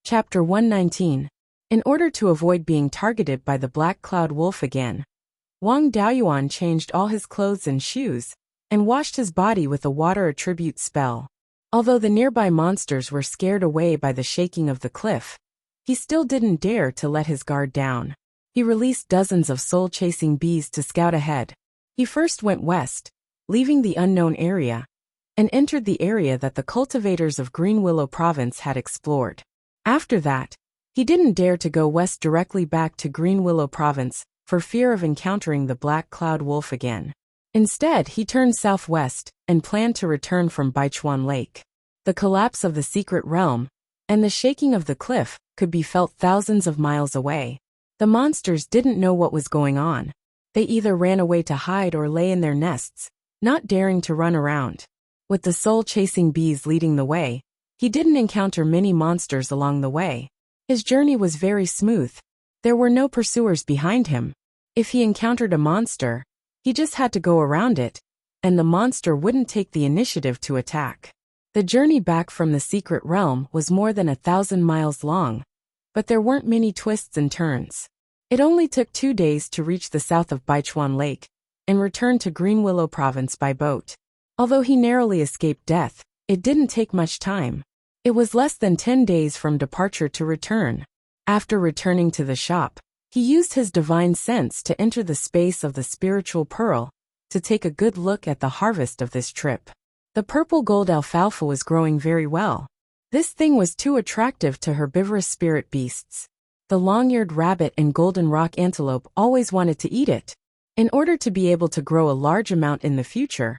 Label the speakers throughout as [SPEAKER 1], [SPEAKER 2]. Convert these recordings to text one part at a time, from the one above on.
[SPEAKER 1] Chapter 119. In order to avoid being targeted by the Black Cloud Wolf again, Wang Daoyuan changed all his clothes and shoes, and washed his body with a water attribute spell. Although the nearby monsters were scared away by the shaking of the cliff, he still didn't dare to let his guard down. He released dozens of soul-chasing bees to scout ahead. He first went west, leaving the unknown area, and entered the area that the cultivators of Green Willow Province had explored. After that, he didn't dare to go west directly back to Green Willow Province, for fear of encountering the Black Cloud Wolf again. Instead, he turned southwest, and planned to return from Beiyuan Lake. The collapse of the secret realm, and the shaking of the cliff, could be felt thousands of miles away. The monsters didn't know what was going on. They either ran away to hide or lay in their nests, not daring to run around. With the soul-chasing bees leading the way, he didn't encounter many monsters along the way. His journey was very smooth. There were no pursuers behind him. If he encountered a monster, he just had to go around it, and the monster wouldn't take the initiative to attack. The journey back from the secret realm was more than 1,000 miles long, but there weren't many twists and turns. It only took 2 days to reach the south of Beiyuan Lake, and return to Green Willow Province by boat. Although he narrowly escaped death, it didn't take much time. It was less than 10 days from departure to return. After returning to the shop, he used his divine sense to enter the space of the spiritual pearl, to take a good look at the harvest of this trip. The purple gold alfalfa was growing very well. This thing was too attractive to herbivorous spirit beasts. The long-eared rabbit and golden rock antelope always wanted to eat it. In order to be able to grow a large amount in the future,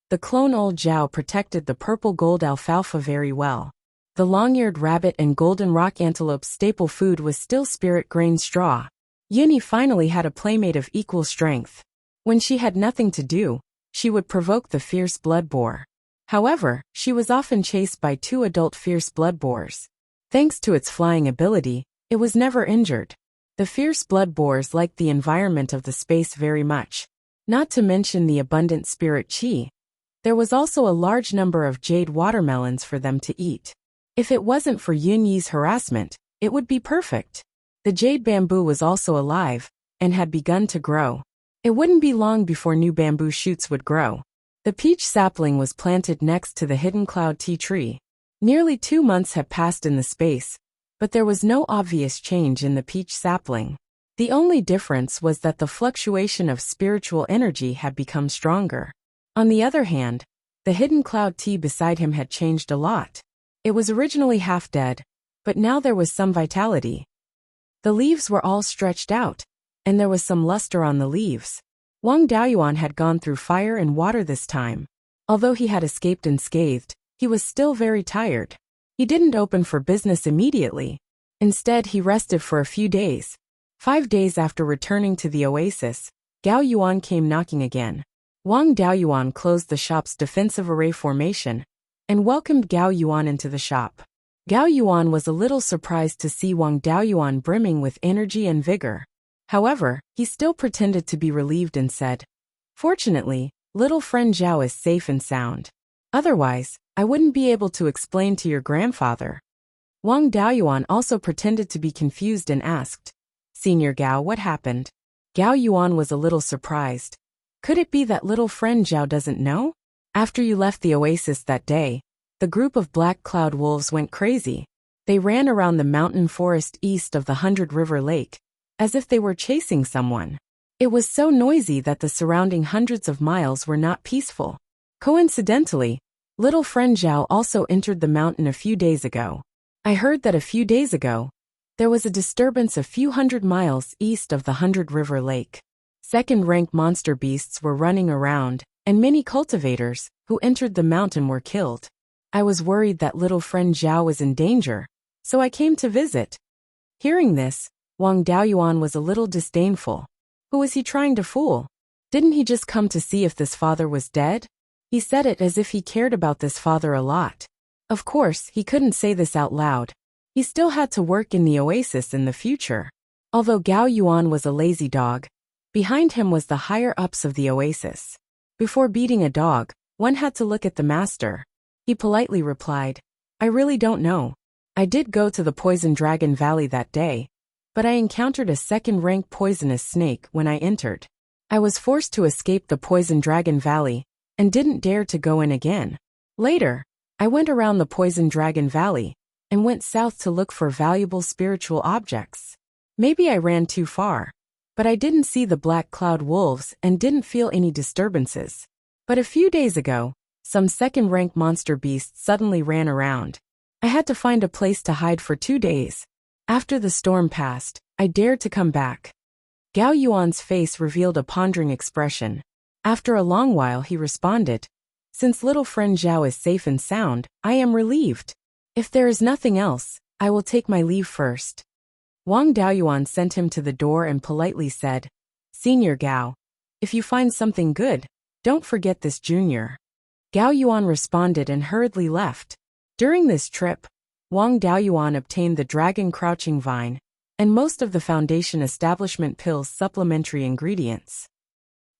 [SPEAKER 1] the clone old Zhao protected the purple gold alfalfa very well. The long-eared rabbit and golden rock antelope's staple food was still spirit grain straw. Yuni finally had a playmate of equal strength. When she had nothing to do, she would provoke the fierce blood boar. However, she was often chased by 2 adult fierce blood boars. Thanks to its flying ability, it was never injured. The fierce blood boars liked the environment of the space very much. Not to mention the abundant spirit chi. There was also a large number of jade watermelons for them to eat. If it wasn't for Yun Yi's harassment, it would be perfect. The jade bamboo was also alive, and had begun to grow. It wouldn't be long before new bamboo shoots would grow. The peach sapling was planted next to the hidden cloud tea tree. Nearly 2 months had passed in the space, but there was no obvious change in the peach sapling. The only difference was that the fluctuation of spiritual energy had become stronger. On the other hand, the hidden cloud tea beside him had changed a lot. It was originally half dead, but now there was some vitality. The leaves were all stretched out, and there was some luster on the leaves. Wang Daoyuan had gone through fire and water this time. Although he had escaped unscathed, he was still very tired. He didn't open for business immediately. Instead, he rested for a few days. 5 days after returning to the oasis, Gao Yuan came knocking again. Wang Daoyuan closed the shop's defensive array formation, and welcomed Gao Yuan into the shop. Gao Yuan was a little surprised to see Wang Daoyuan brimming with energy and vigor. However, he still pretended to be relieved and said, "Fortunately, little friend Zhao is safe and sound. Otherwise, I wouldn't be able to explain to your grandfather." Wang Daoyuan also pretended to be confused and asked, "Senior Gao, what happened?" Gao Yuan was a little surprised. Could it be that little friend Zhao doesn't know? After you left the oasis that day, the group of Black Cloud Wolves went crazy. They ran around the mountain forest east of the 100 River Lake, as if they were chasing someone. It was so noisy that the surrounding hundreds of miles were not peaceful. Coincidentally, little friend Zhao also entered the mountain a few days ago. I heard that a few days ago, there was a disturbance a few hundred miles east of the 100 River Lake. Second-rank monster beasts were running around, and many cultivators who entered the mountain were killed. I was worried that little friend Zhao was in danger, so I came to visit. Hearing this, Wang Daoyuan was a little disdainful. Who was he trying to fool? Didn't he just come to see if this father was dead? He said it as if he cared about this father a lot. Of course, he couldn't say this out loud. He still had to work in the oasis in the future. Although Gao Yuan was a lazy dog, behind him was the higher-ups of the oasis. Before beating a dog, one had to look at the master. He politely replied, "I really don't know. I did go to the Poison Dragon Valley that day, but I encountered a second-rank poisonous snake when I entered. I was forced to escape the Poison Dragon Valley and didn't dare to go in again. Later, I went around the Poison Dragon Valley and went south to look for valuable spiritual objects. Maybe I ran too far, but I didn't see the black cloud wolves and didn't feel any disturbances. But a few days ago, some second-rank monster beasts suddenly ran around. I had to find a place to hide for 2 days. After the storm passed, I dared to come back. Gao Yuan's face revealed a pondering expression. After a long while he responded, "Since little friend Zhao is safe and sound, I am relieved. If there is nothing else, I will take my leave first." Wang Daoyuan sent him to the door and politely said, "Senior Gao, if you find something good, don't forget this junior." Gao Yuan responded and hurriedly left. During this trip, Wang Daoyuan obtained the Dragon Crouching Vine and most of the Foundation Establishment Pill's supplementary ingredients.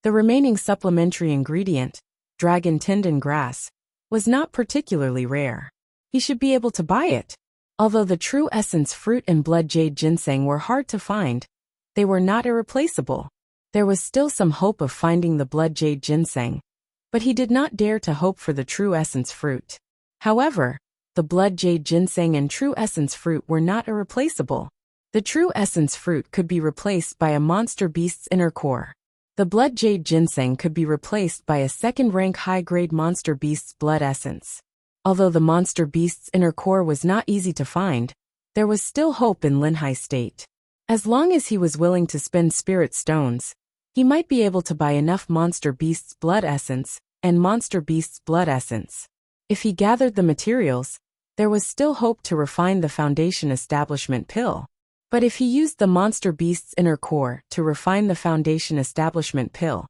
[SPEAKER 1] The remaining supplementary ingredient, Dragon Tendon Grass, was not particularly rare. He should be able to buy it. Although the True Essence Fruit and Blood Jade Ginseng were hard to find, they were not irreplaceable. There was still some hope of finding the Blood Jade Ginseng, but he did not dare to hope for the True Essence Fruit. However, the Blood Jade Ginseng and True Essence Fruit were not irreplaceable. The True Essence Fruit could be replaced by a monster beast's inner core. The Blood Jade Ginseng could be replaced by a second-rank high-grade monster beast's blood essence. Although the monster beast's inner core was not easy to find, there was still hope in Linhai State. As long as he was willing to spend spirit stones, he might be able to buy enough monster beast's blood essence and monster beast's blood essence. If he gathered the materials, there was still hope to refine the Foundation Establishment Pill. But if he used the monster beast's inner core to refine the Foundation Establishment Pill,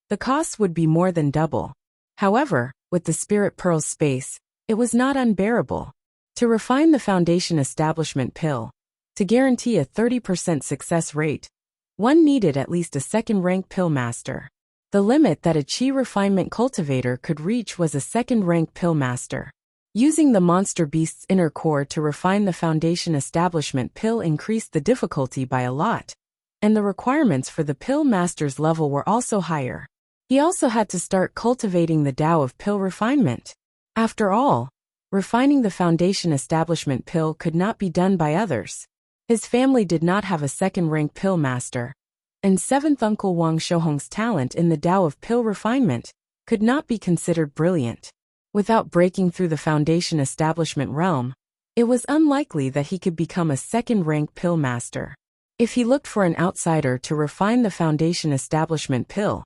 [SPEAKER 1] the costs would be more than double. However, with the Spirit Pearl's space, it was not unbearable. To refine the Foundation Establishment Pill, to guarantee a 30% success rate, one needed at least a second-rank pill master. The limit that a Qi refinement cultivator could reach was a second-rank pill master. Using the monster beast's inner core to refine the Foundation Establishment Pill increased the difficulty by a lot, and the requirements for the pill master's level were also higher. He also had to start cultivating the Tao of pill refinement. After all, refining the Foundation Establishment Pill could not be done by others. His family did not have a second-rank pill master, and seventh uncle Wang Shouhong's talent in the Tao of pill refinement could not be considered brilliant. Without breaking through the Foundation Establishment realm, it was unlikely that he could become a second-rank pill master. If he looked for an outsider to refine the Foundation Establishment Pill,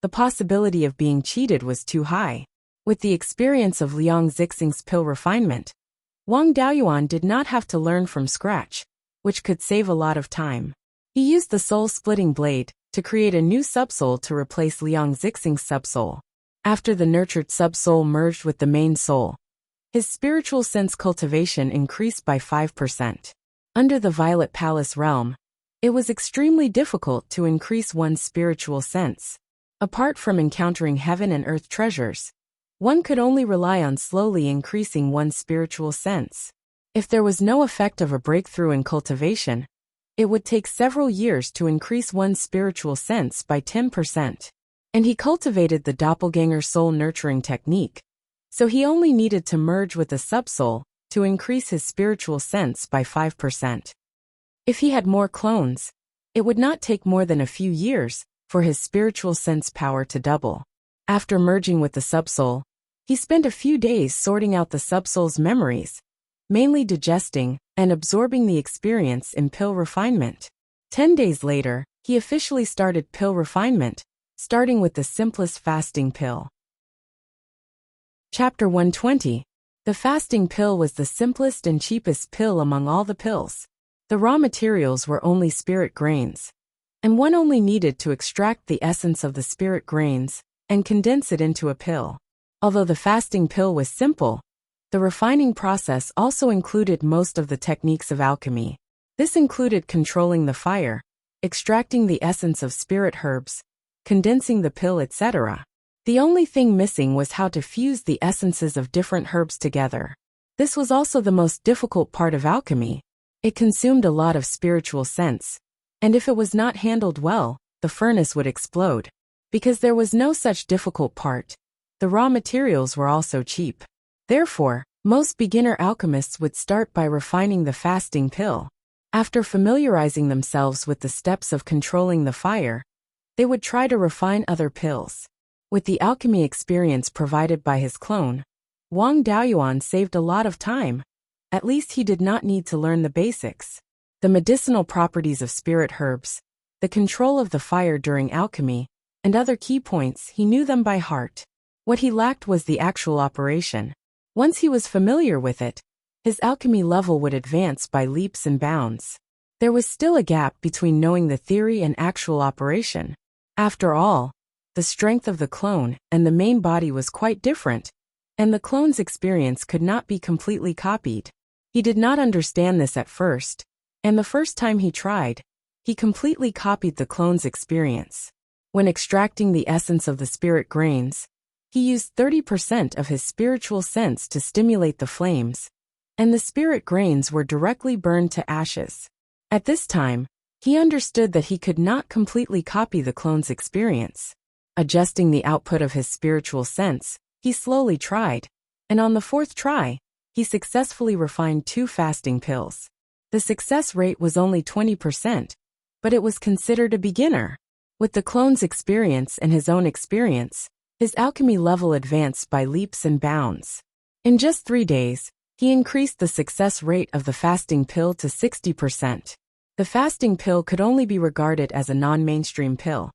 [SPEAKER 1] the possibility of being cheated was too high. With the experience of Liang Zixing's pill refinement, Wang Daoyuan did not have to learn from scratch, which could save a lot of time. He used the soul-splitting blade to create a new subsoul to replace Liang Zixing's subsoul. After the nurtured subsoul merged with the main soul, his spiritual sense cultivation increased by 5%. Under the Violet Palace realm, it was extremely difficult to increase one's spiritual sense. Apart from encountering heaven and earth treasures, one could only rely on slowly increasing one's spiritual sense. If there was no effect of a breakthrough in cultivation, it would take several years to increase one's spiritual sense by 10%. And he cultivated the doppelganger soul nurturing technique, so he only needed to merge with a subsoul to increase his spiritual sense by 5%. If he had more clones, it would not take more than a few years for his spiritual sense power to double. After merging with the subsoul, he spent a few days sorting out the subsoul's memories, mainly digesting and absorbing the experience in pill refinement. 10 days later, he officially started pill refinement, starting with the simplest fasting pill. Chapter 120. The fasting pill was the simplest and cheapest pill among all the pills. The raw materials were only spirit grains, and one only needed to extract the essence of the spirit grains and condense it into a pill. Although the fasting pill was simple, the refining process also included most of the techniques of alchemy. This included controlling the fire, extracting the essence of spirit herbs, condensing the pill, etc. The only thing missing was how to fuse the essences of different herbs together. This was also the most difficult part of alchemy. It consumed a lot of spiritual sense, and if it was not handled well, the furnace would explode. Because there was no such difficult part, the raw materials were also cheap. Therefore, most beginner alchemists would start by refining the fasting pill. After familiarizing themselves with the steps of controlling the fire, they would try to refine other pills. With the alchemy experience provided by his clone, Wang Daoyuan saved a lot of time. At least he did not need to learn the basics. The medicinal properties of spirit herbs, the control of the fire during alchemy, and other key points, he knew them by heart. What he lacked was the actual operation. Once he was familiar with it, his alchemy level would advance by leaps and bounds. There was still a gap between knowing the theory and actual operation. After all, the strength of the clone and the main body was quite different, and the clone's experience could not be completely copied. He did not understand this at first, and the first time he tried, he completely copied the clone's experience. When extracting the essence of the spirit grains, he used 30% of his spiritual sense to stimulate the flames, and the spirit grains were directly burned to ashes. At this time, he understood that he could not completely copy the clone's experience. Adjusting the output of his spiritual sense, he slowly tried, and on the fourth try, he successfully refined 2 fasting pills. The success rate was only 20%, but it was considered a beginner. With the clone's experience and his own experience, his alchemy level advanced by leaps and bounds. In just 3 days, he increased the success rate of the fasting pill to 60%. The fasting pill could only be regarded as a non-mainstream pill,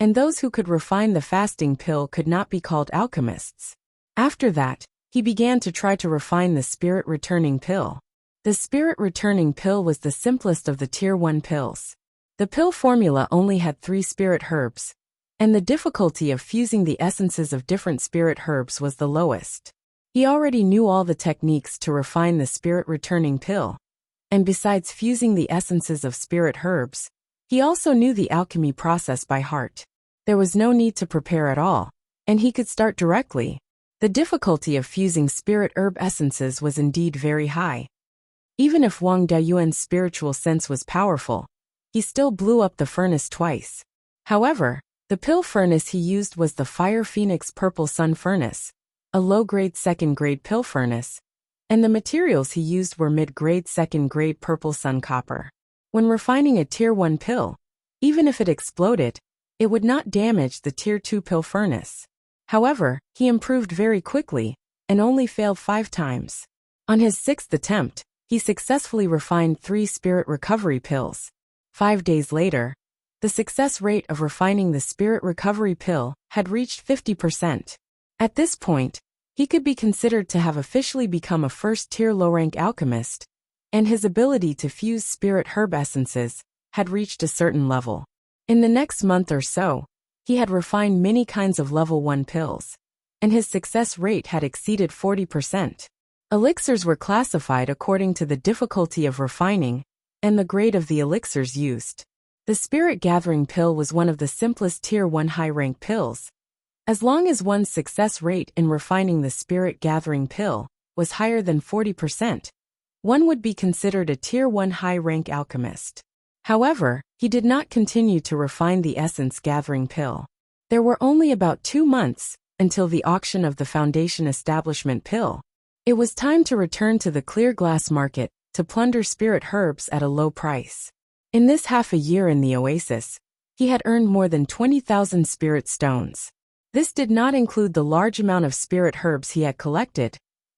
[SPEAKER 1] and those who could refine the fasting pill could not be called alchemists. After that, he began to try to refine the spirit returning pill. The spirit returning pill was the simplest of the Tier 1 pills. The pill formula only had 3 spirit herbs, and the difficulty of fusing the essences of different spirit herbs was the lowest. He already knew all the techniques to refine the spirit returning pill, and besides fusing the essences of spirit herbs, he also knew the alchemy process by heart. There was no need to prepare at all, and he could start directly. The difficulty of fusing spirit herb essences was indeed very high. Even if Wang Daoyuan's spiritual sense was powerful, he still blew up the furnace twice. However, the pill furnace he used was the Fire Phoenix Purple Sun Furnace, a low-grade second-grade pill furnace, and the materials he used were mid-grade second-grade Purple Sun Copper. When refining a Tier 1 pill, even if it exploded, it would not damage the Tier 2 pill furnace. However, he improved very quickly, and only failed 5 times. On his 6th attempt, he successfully refined 3 spirit recovery pills. 5 days later, the success rate of refining the spirit recovery pill had reached 50%. At this point, he could be considered to have officially become a first-tier low-rank alchemist, and his ability to fuse spirit herb essences had reached a certain level. In the next month or so, he had refined many kinds of level 1 pills, and his success rate had exceeded 40%. Elixirs were classified according to the difficulty of refining and the grade of the elixirs used. The spirit gathering pill was one of the simplest Tier 1 high-rank pills. As long as one's success rate in refining the spirit gathering pill was higher than 40%, one would be considered a Tier 1 high-rank alchemist. However, he did not continue to refine the essence gathering pill. There were only about 2 months until the auction of the Foundation Establishment pill. It was time to return to the clear glass market to plunder spirit herbs at a low price. In this half a year in the oasis, he had earned more than 20,000 spirit stones. This did not include the large amount of spirit herbs he had collected,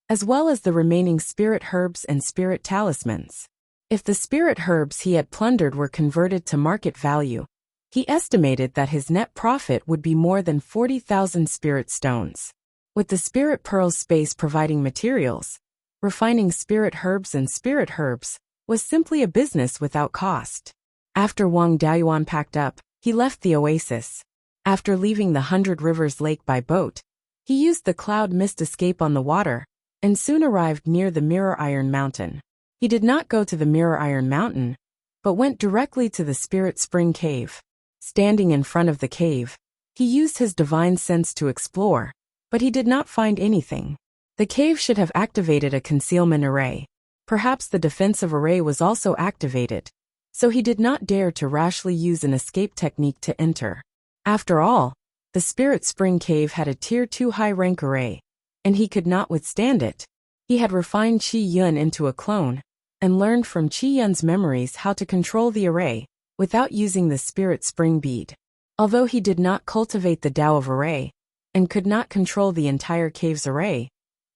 [SPEAKER 1] as well as the remaining spirit herbs and spirit talismans. If the spirit herbs he had plundered were converted to market value, he estimated that his net profit would be more than 40,000 spirit stones. With the spirit pearls space providing materials, refining spirit herbs and spirit herbs was simply a business without cost. After Wang Daoyuan packed up, he left the oasis. After leaving the 100 Rivers Lake by boat, he used the cloud mist escape on the water, and soon arrived near the Mirror Iron Mountain. He did not go to the Mirror Iron Mountain, but went directly to the Spirit Spring Cave. Standing in front of the cave, he used his divine sense to explore, but he did not find anything. The cave should have activated a concealment array. Perhaps the defensive array was also activated, so he did not dare to rashly use an escape technique to enter. After all, the Spirit Spring Cave had a Tier 2 high-rank array, and he could not withstand it. He had refined Qi Yun into a clone, and learned from Qi Yun's memories how to control the array, without using the Spirit Spring Bead. Although he did not cultivate the Tao of Array, and could not control the entire cave's array,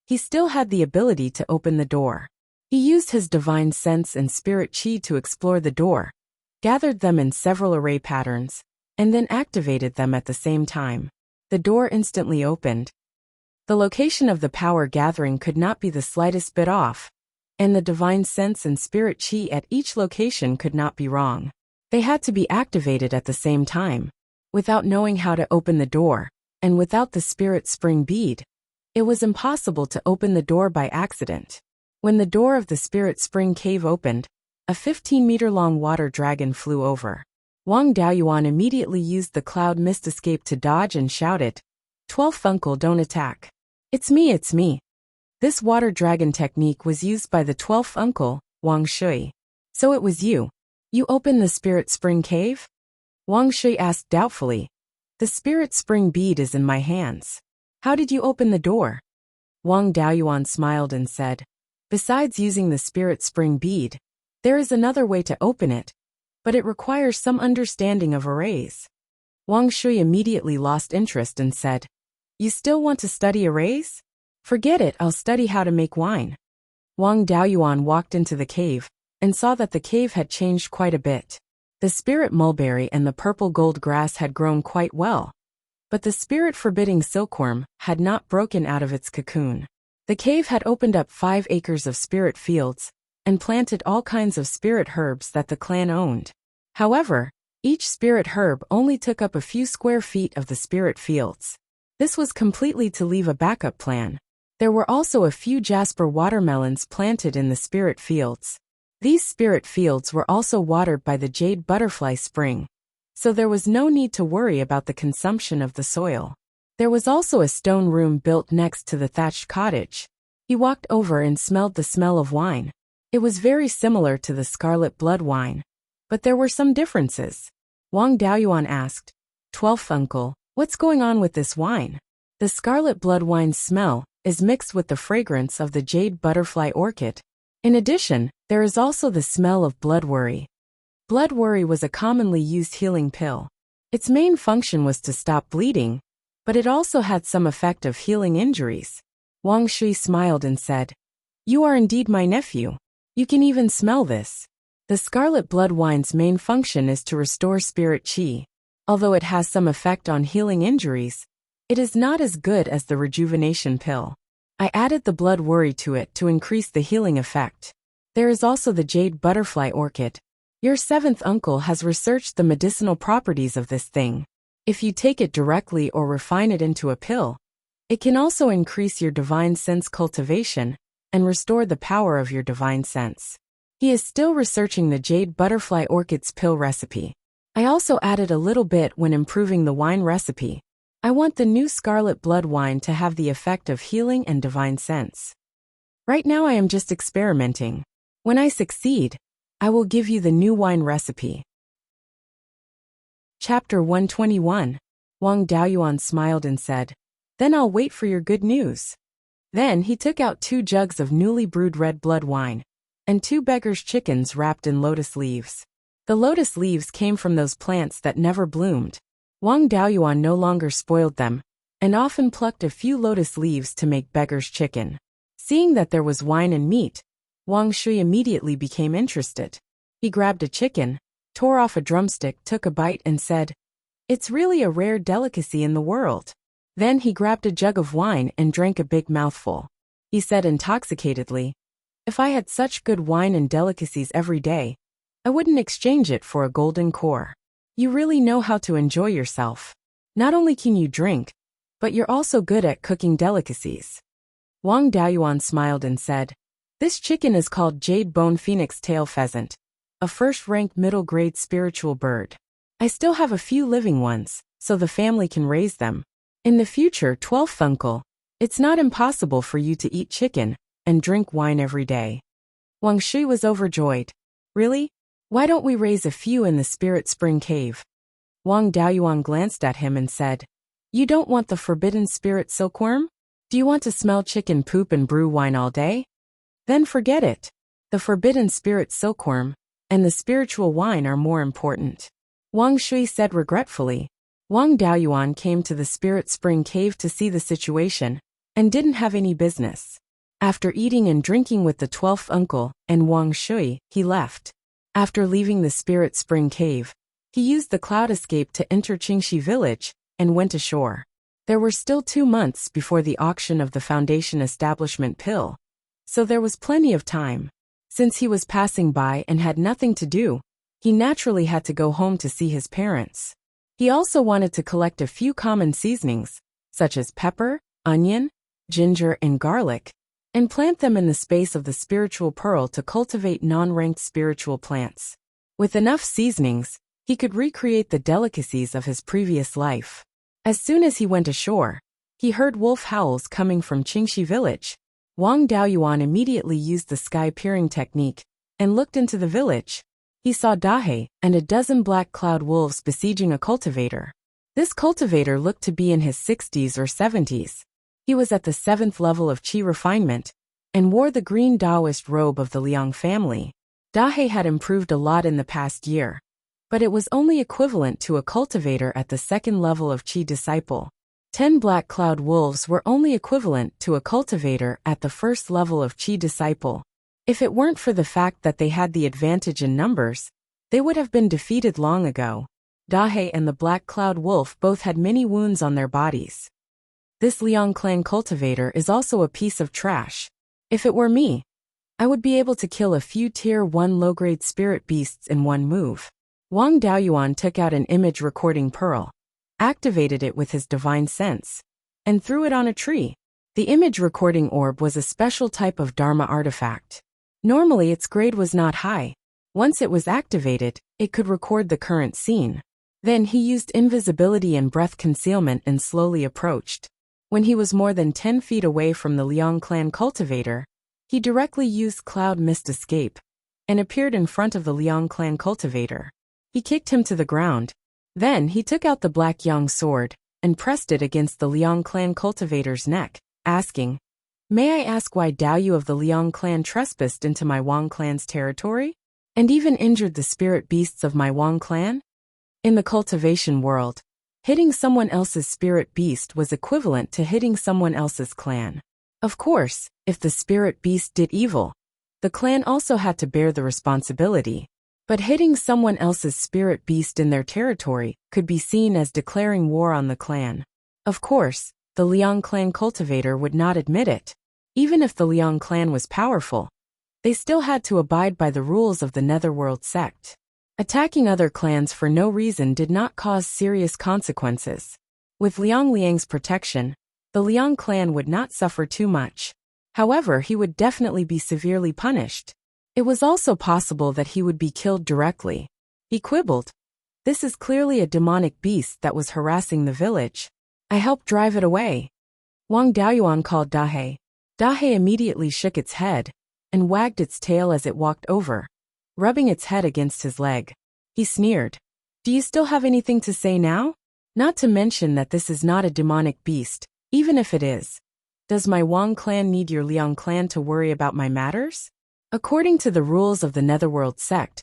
[SPEAKER 1] he still had the ability to open the door. He used his divine sense and spirit Qi to explore the door, gathered them in several array patterns, and then activated them at the same time. The door instantly opened. The location of the power gathering could not be the slightest bit off, and the divine sense and spirit Qi at each location could not be wrong. They had to be activated at the same time. Without knowing how to open the door, and without the Spirit Spring Bead, it was impossible to open the door by accident. When the door of the Spirit Spring Cave opened, a 15-meter-long water dragon flew over. Wang Daoyuan immediately used the cloud mist escape to dodge and shouted, "12th uncle, don't attack. It's me, it's me." This water dragon technique was used by the 12th uncle, Wang Shui. "So it was you. You opened the Spirit Spring Cave?" Wang Shui asked doubtfully. "The Spirit Spring Bead is in my hands. How did you open the door?" Wang Daoyuan smiled and said, "Besides using the Spirit Spring Bead, there is another way to open it, but it requires some understanding of arrays." Wang Shui immediately lost interest and said, "You still want to study arrays? Forget it, I'll study how to make wine." Wang Daoyuan walked into the cave, and saw that the cave had changed quite a bit. The spirit mulberry and the purple gold grass had grown quite well, but the spirit forbidding silkworm had not broken out of its cocoon. The cave had opened up 5 acres of spirit fields, and planted all kinds of spirit herbs that the clan owned. However, each spirit herb only took up a few square feet of the spirit fields. This was completely to leave a backup plan. There were also a few jasper watermelons planted in the spirit fields. These spirit fields were also watered by the jade butterfly spring, so there was no need to worry about the consumption of the soil. There was also a stone room built next to the thatched cottage. He walked over and smelled the smell of wine. It was very similar to the scarlet blood wine, but there were some differences. Wang Daoyuan asked, "12th uncle, what's going on with this wine?" The scarlet blood wine's smell is mixed with the fragrance of the jade butterfly orchid. In addition, there is also the smell of bloodworry. Bloodworry was a commonly used healing pill. Its main function was to stop bleeding, but it also had some effect of healing injuries. Wang Shui smiled and said, "You are indeed my nephew. You can even smell this." The scarlet blood wine's main function is to restore spirit Qi. Although it has some effect on healing injuries, it is not as good as the rejuvenation pill. I added the blood worry to it to increase the healing effect. There is also the jade butterfly orchid. Your 7th uncle has researched the medicinal properties of this thing. If you take it directly or refine it into a pill, it can also increase your divine sense cultivation and restore the power of your divine sense. He is still researching the jade butterfly orchid's pill recipe. I also added a little bit when improving the wine recipe. I want the new scarlet blood wine to have the effect of healing and divine sense. Right now I am just experimenting. When I succeed, I will give you the new wine recipe. Chapter 121. Wang Daoyuan smiled and said, "Then I'll wait for your good news." Then he took out 2 jugs of newly brewed red blood wine, and 2 beggar's chickens wrapped in lotus leaves. The lotus leaves came from those plants that never bloomed. Wang Daoyuan no longer spoiled them, and often plucked a few lotus leaves to make beggar's chicken. Seeing that there was wine and meat, Wang Shui immediately became interested. He grabbed a chicken, tore off a drumstick, took a bite and said, "It's really a rare delicacy in the world." Then he grabbed a jug of wine and drank a big mouthful. He said intoxicatedly, "If I had such good wine and delicacies every day, I wouldn't exchange it for a golden core. You really know how to enjoy yourself. Not only can you drink, but you're also good at cooking delicacies." Wang Daoyuan smiled and said, "This chicken is called Jade Bone Phoenix Tail Pheasant, a first-ranked middle-grade spiritual bird. I still have a few living ones, so the family can raise them. In the future, 12th uncle, It's not impossible for you to eat chicken and drink wine every day. Wang Shui was overjoyed. Really? Why don't we raise a few in the Spirit Spring Cave? Wang Daoyuan glanced at him and said, You don't want the forbidden spirit silkworm? Do you want to smell chicken poop and brew wine all day? Then forget it. The forbidden spirit silkworm and the spiritual wine are more important. Wang Shui said regretfully. Wang Daoyuan came to the Spirit Spring Cave to see the situation and didn't have any business. After eating and drinking with the 12th uncle and Wang Shui, he left. After leaving the Spirit Spring Cave, he used the cloud escape to enter Qingxi village and went ashore. There were still 2 months before the auction of the Foundation Establishment pill, so there was plenty of time. Since he was passing by and had nothing to do, he naturally had to go home to see his parents. He also wanted to collect a few common seasonings, such as pepper, onion, ginger, and garlic, and plant them in the space of the spiritual pearl to cultivate non-ranked spiritual plants. With enough seasonings, he could recreate the delicacies of his previous life. As soon as he went ashore, he heard wolf howls coming from Qingxi village. Wang Daoyuan immediately used the sky peering technique and looked into the village. He saw Dahe and a dozen black cloud wolves besieging a cultivator. This cultivator looked to be in his 60s or 70s. He was at the 7th level of Qi refinement and wore the green Taoist robe of the Liang family. Dahe had improved a lot in the past year, but it was only equivalent to a cultivator at the 2nd level of Qi disciple. 10 black cloud wolves were only equivalent to a cultivator at the 1st level of Qi disciple. If it weren't for the fact that they had the advantage in numbers, they would have been defeated long ago. Dahe and the black cloud wolf both had many wounds on their bodies. This Liang clan cultivator is also a piece of trash. If it were me, I would be able to kill a few tier 1 low-grade spirit beasts in one move. Wang Daoyuan took out an image recording pearl, activated it with his divine sense, and threw it on a tree. The image recording orb was a special type of Dharma artifact. Normally its grade was not high. Once it was activated, it could record the current scene. Then he used invisibility and breath concealment and slowly approached. When he was more than 10 feet away from the Liang clan cultivator, he directly used cloud mist escape and appeared in front of the Liang clan cultivator. He kicked him to the ground. Then he took out the black yang sword and pressed it against the Liang clan cultivator's neck, asking, May I ask why Daoyu of the Liang clan trespassed into my Wang clan's territory? And even injured the spirit beasts of my Wang clan? In the cultivation world, hitting someone else's spirit beast was equivalent to hitting someone else's clan. Of course, if the spirit beast did evil, the clan also had to bear the responsibility. But hitting someone else's spirit beast in their territory could be seen as declaring war on the clan. Of course, the Liang clan cultivator would not admit it. Even if the Liang clan was powerful, they still had to abide by the rules of the Netherworld sect. Attacking other clans for no reason did not cause serious consequences. With Liang Liang's protection, the Liang clan would not suffer too much. However, he would definitely be severely punished. It was also possible that he would be killed directly. He quibbled. This is clearly a demonic beast that was harassing the village. I helped drive it away. Wang Daoyuan called Dahe. Dahe immediately shook its head and wagged its tail as it walked over, rubbing its head against his leg. He sneered. Do you still have anything to say now? Not to mention that this is not a demonic beast, even if it is. Does my Wang clan need your Liang clan to worry about my matters? According to the rules of the Netherworld sect,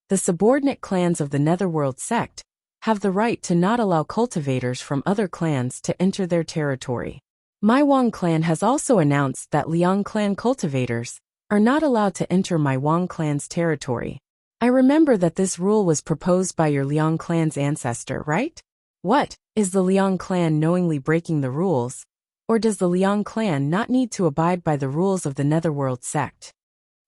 [SPEAKER 1] the subordinate clans of the Netherworld sect have the right to not allow cultivators from other clans to enter their territory. My Wang clan has also announced that Liang clan cultivators are not allowed to enter my Wang clan's territory. I remember that this rule was proposed by your Liang clan's ancestor, right? What, is the Liang clan knowingly breaking the rules? Or does the Liang clan not need to abide by the rules of the Netherworld sect?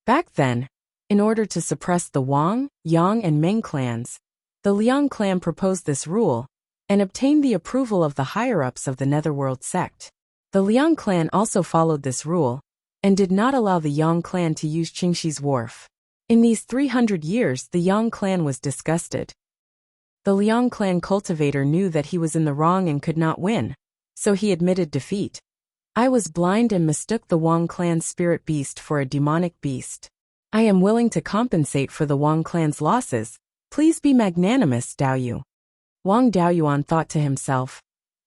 [SPEAKER 1] Back then, in order to suppress the Wang, Yang, and Meng clans, the Liang clan proposed this rule and obtained the approval of the higher-ups of the Netherworld sect. The Liang clan also followed this rule and did not allow the Yang clan to use Qingxi's wharf. In these 300 years, the Yang clan was disgusted. The Liang clan cultivator knew that he was in the wrong and could not win, so he admitted defeat. I was blind and mistook the Wang clan's spirit beast for a demonic beast. I am willing to compensate for the Wang clan's losses. Please be magnanimous, Daoyu. Wang Daoyuan thought to himself.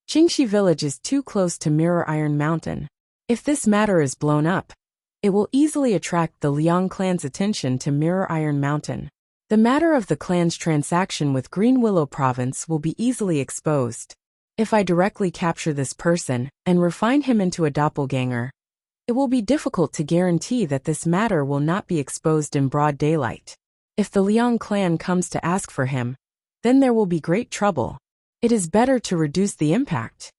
[SPEAKER 1] Qingxi village is too close to Mirror Iron Mountain. If this matter is blown up, it will easily attract the Liang clan's attention to Mirror Iron Mountain. The matter of the clan's transaction with Green Willow Province will be easily exposed. If I directly capture this person and refine him into a doppelganger, it will be difficult to guarantee that this matter will not be exposed in broad daylight. If the Liang clan comes to ask for him, then there will be great trouble. It is better to reduce the impact.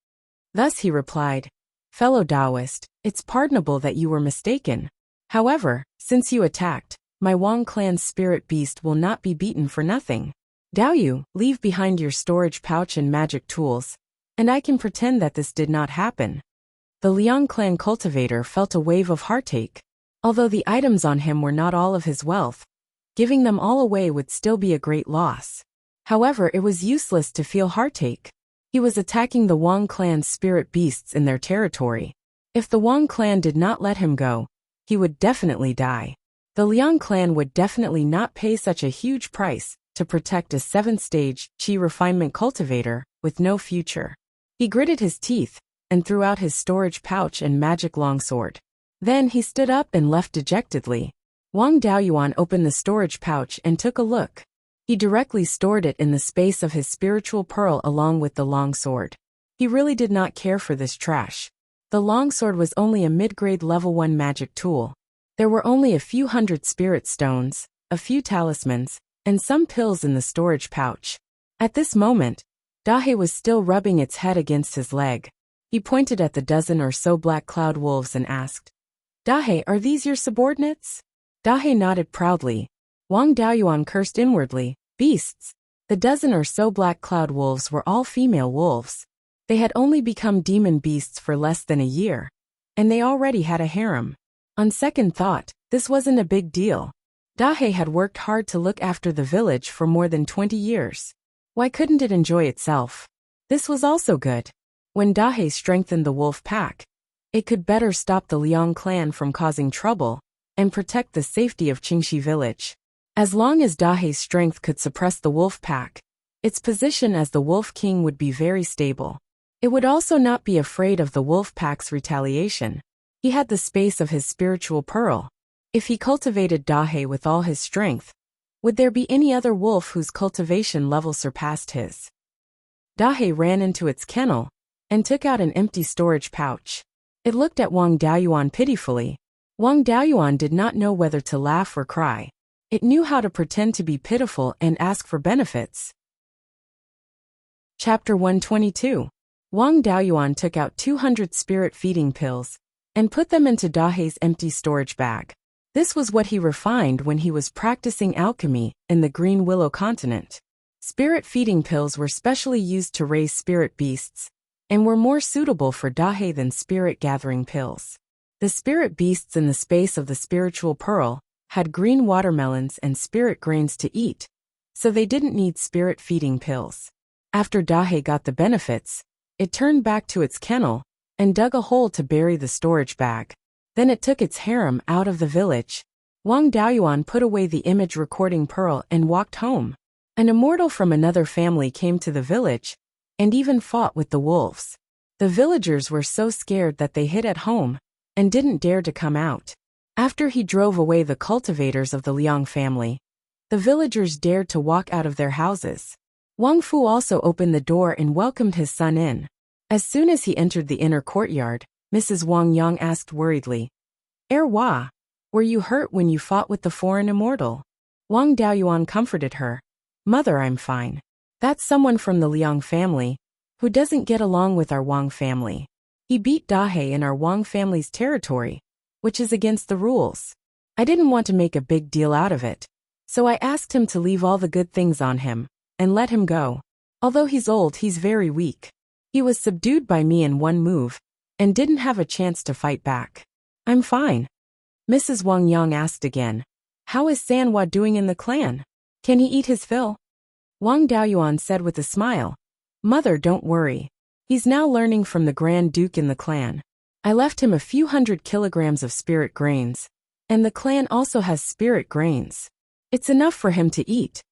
[SPEAKER 1] Thus he replied, Fellow Taoist, it's pardonable that you were mistaken. However, since you attacked, my Wang clan's spirit beast will not be beaten for nothing. Daoyu, leave behind your storage pouch and magic tools, and I can pretend that this did not happen. The Liang clan cultivator felt a wave of heartache. Although the items on him were not all of his wealth, giving them all away would still be a great loss. However, it was useless to feel heartache. He was attacking the Wang clan's spirit beasts in their territory. If the Wang clan did not let him go, he would definitely die. The Liang clan would definitely not pay such a huge price to protect a 7th-stage Qi refinement cultivator with no future. He gritted his teeth and threw out his storage pouch and magic longsword. Then he stood up and left dejectedly. Wang Daoyuan opened the storage pouch and took a look. He directly stored it in the space of his spiritual pearl along with the longsword. He really did not care for this trash. The longsword was only a mid-grade level 1 magic tool. There were only a few hundred spirit stones, a few talismans, and some pills in the storage pouch. At this moment, Dahe was still rubbing its head against his leg. He pointed at the dozen or so black cloud wolves and asked, Dahe, are these your subordinates? Dahe nodded proudly. Wang Daoyuan cursed inwardly, beasts. The dozen or so black cloud wolves were all female wolves. They had only become demon beasts for less than a year, and they already had a harem. On second thought, this wasn't a big deal. Dahe had worked hard to look after the village for more than 20 years. Why couldn't it enjoy itself? This was also good. When Dahe strengthened the wolf pack, it could better stop the Liang clan from causing trouble and protect the safety of Qingxi village. As long as Dahe's strength could suppress the wolf pack, its position as the wolf king would be very stable. It would also not be afraid of the wolf pack's retaliation. He had the space of his spiritual pearl. If he cultivated Dahe with all his strength, would there be any other wolf whose cultivation level surpassed his? Dahe ran into its kennel and took out an empty storage pouch. It looked at Wang Daoyuan pitifully. Wang Daoyuan did not know whether to laugh or cry. It knew how to pretend to be pitiful and ask for benefits. Chapter 122. Wang Daoyuan took out 200 spirit-feeding pills and put them into Dahe's empty storage bag. This was what he refined when he was practicing alchemy in the Green Willow continent. Spirit-feeding pills were specially used to raise spirit beasts and were more suitable for Dahe than spirit-gathering pills. The spirit beasts in the space of the spiritual pearl had green watermelons and spirit grains to eat, so they didn't need spirit-feeding pills. After Dahe got the benefits, it turned back to its kennel and dug a hole to bury the storage bag. Then it took its harem out of the village. Wang Daoyuan put away the image recording pearl and walked home. An immortal from another family came to the village and even fought with the wolves. The villagers were so scared that they hid at home and didn't dare to come out. After he drove away the cultivators of the Liang family, the villagers dared to walk out of their houses. Wang Fu also opened the door and welcomed his son in. As soon as he entered the inner courtyard, Mrs. Wang Yang asked worriedly, Hua, were you hurt when you fought with the foreign immortal? Wang Daoyuan comforted her. Mother, I'm fine. That's someone from the Liang family who doesn't get along with our Wang family. He beat Dahe in our Wang family's territory, which is against the rules. I didn't want to make a big deal out of it, so I asked him to leave all the good things on him and let him go. Although he's old, he's very weak. He was subdued by me in one move and didn't have a chance to fight back. I'm fine. Mrs. Wang Yang asked again. How is Sanhua doing in the clan? Can he eat his fill? Wang Daoyuan said with a smile. Mother, don't worry. He's now learning from the Grand Duke in the clan. I left him a few hundred kilograms of spirit grains, and the clan also has spirit grains. It's enough for him to eat.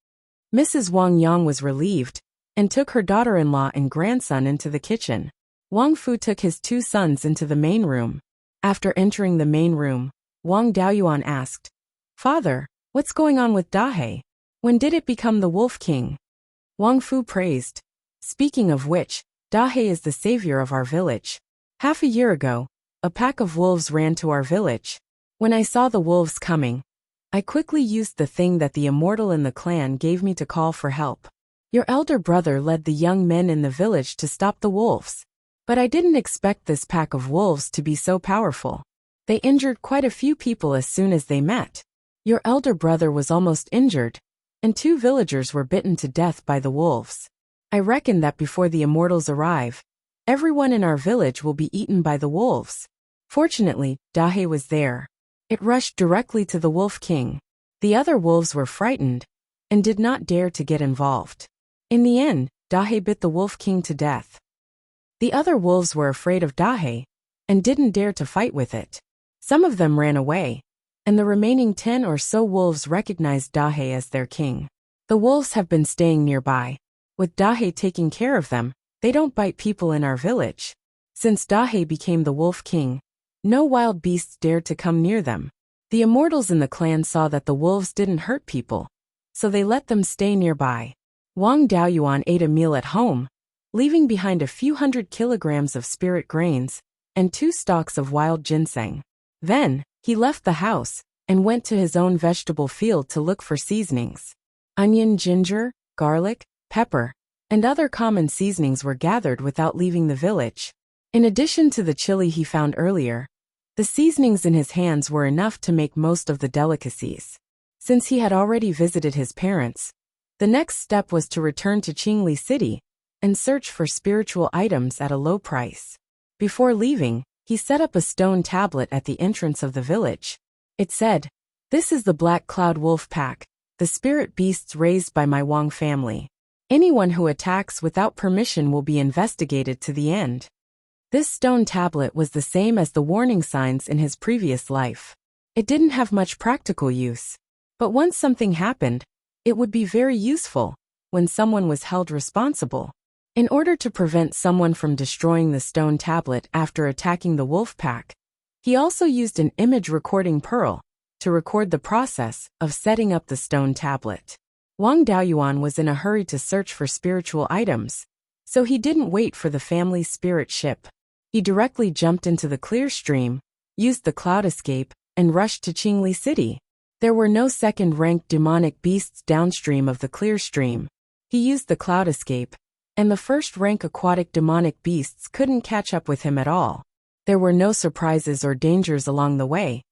[SPEAKER 1] Mrs. Wang Yang was relieved, and took her daughter-in-law and grandson into the kitchen. Wang Fu took his 2 sons into the main room. After entering the main room, Wang Daoyuan asked, "Father, what's going on with Dahe? When did it become the Wolf King?" Wang Fu praised. "Speaking of which, Dahe is the savior of our village. Half a year ago, a pack of wolves ran to our village. When I saw the wolves coming, I quickly used the thing that the immortal in the clan gave me to call for help. Your elder brother led the young men in the village to stop the wolves. But I didn't expect this pack of wolves to be so powerful. They injured quite a few people as soon as they met. Your elder brother was almost injured, and 2 villagers were bitten to death by the wolves. I reckon that before the immortals arrive, everyone in our village will be eaten by the wolves." Fortunately, Dahe was there. It rushed directly to the Wolf King. The other wolves were frightened, and did not dare to get involved. In the end, Dahe bit the Wolf King to death. The other wolves were afraid of Dahe, and didn't dare to fight with it. Some of them ran away, and the remaining 10 or so wolves recognized Dahe as their king. The wolves have been staying nearby. With Dahe taking care of them, they don't bite people in our village. Since Dahe became the Wolf King, no wild beasts dared to come near them. The immortals in the clan saw that the wolves didn't hurt people, so they let them stay nearby. Wang Daoyuan ate a meal at home, leaving behind a few hundred kilograms of spirit grains and 2 stalks of wild ginseng. Then, he left the house and went to his own vegetable field to look for seasonings. Onion, ginger, garlic, pepper, and other common seasonings were gathered without leaving the village. In addition to the chili he found earlier, the seasonings in his hands were enough to make most of the delicacies. Since he had already visited his parents, the next step was to return to Qingli City and search for spiritual items at a low price. Before leaving, he set up a stone tablet at the entrance of the village. It said, "This is the Black Cloud Wolf Pack, the spirit beasts raised by my Wang family. Anyone who attacks without permission will be investigated to the end." This stone tablet was the same as the warning signs in his previous life. It didn't have much practical use. But once something happened, it would be very useful when someone was held responsible. In order to prevent someone from destroying the stone tablet after attacking the wolf pack, he also used an image recording pearl to record the process of setting up the stone tablet. Wang Daoyuan was in a hurry to search for spiritual items, so he didn't wait for the family's spirit ship. He directly jumped into the clear stream, used the cloud escape, and rushed to Qingli City. There were no second-ranked demonic beasts downstream of the clear stream. He used the cloud escape, and the first-rank aquatic demonic beasts couldn't catch up with him at all. There were no surprises or dangers along the way,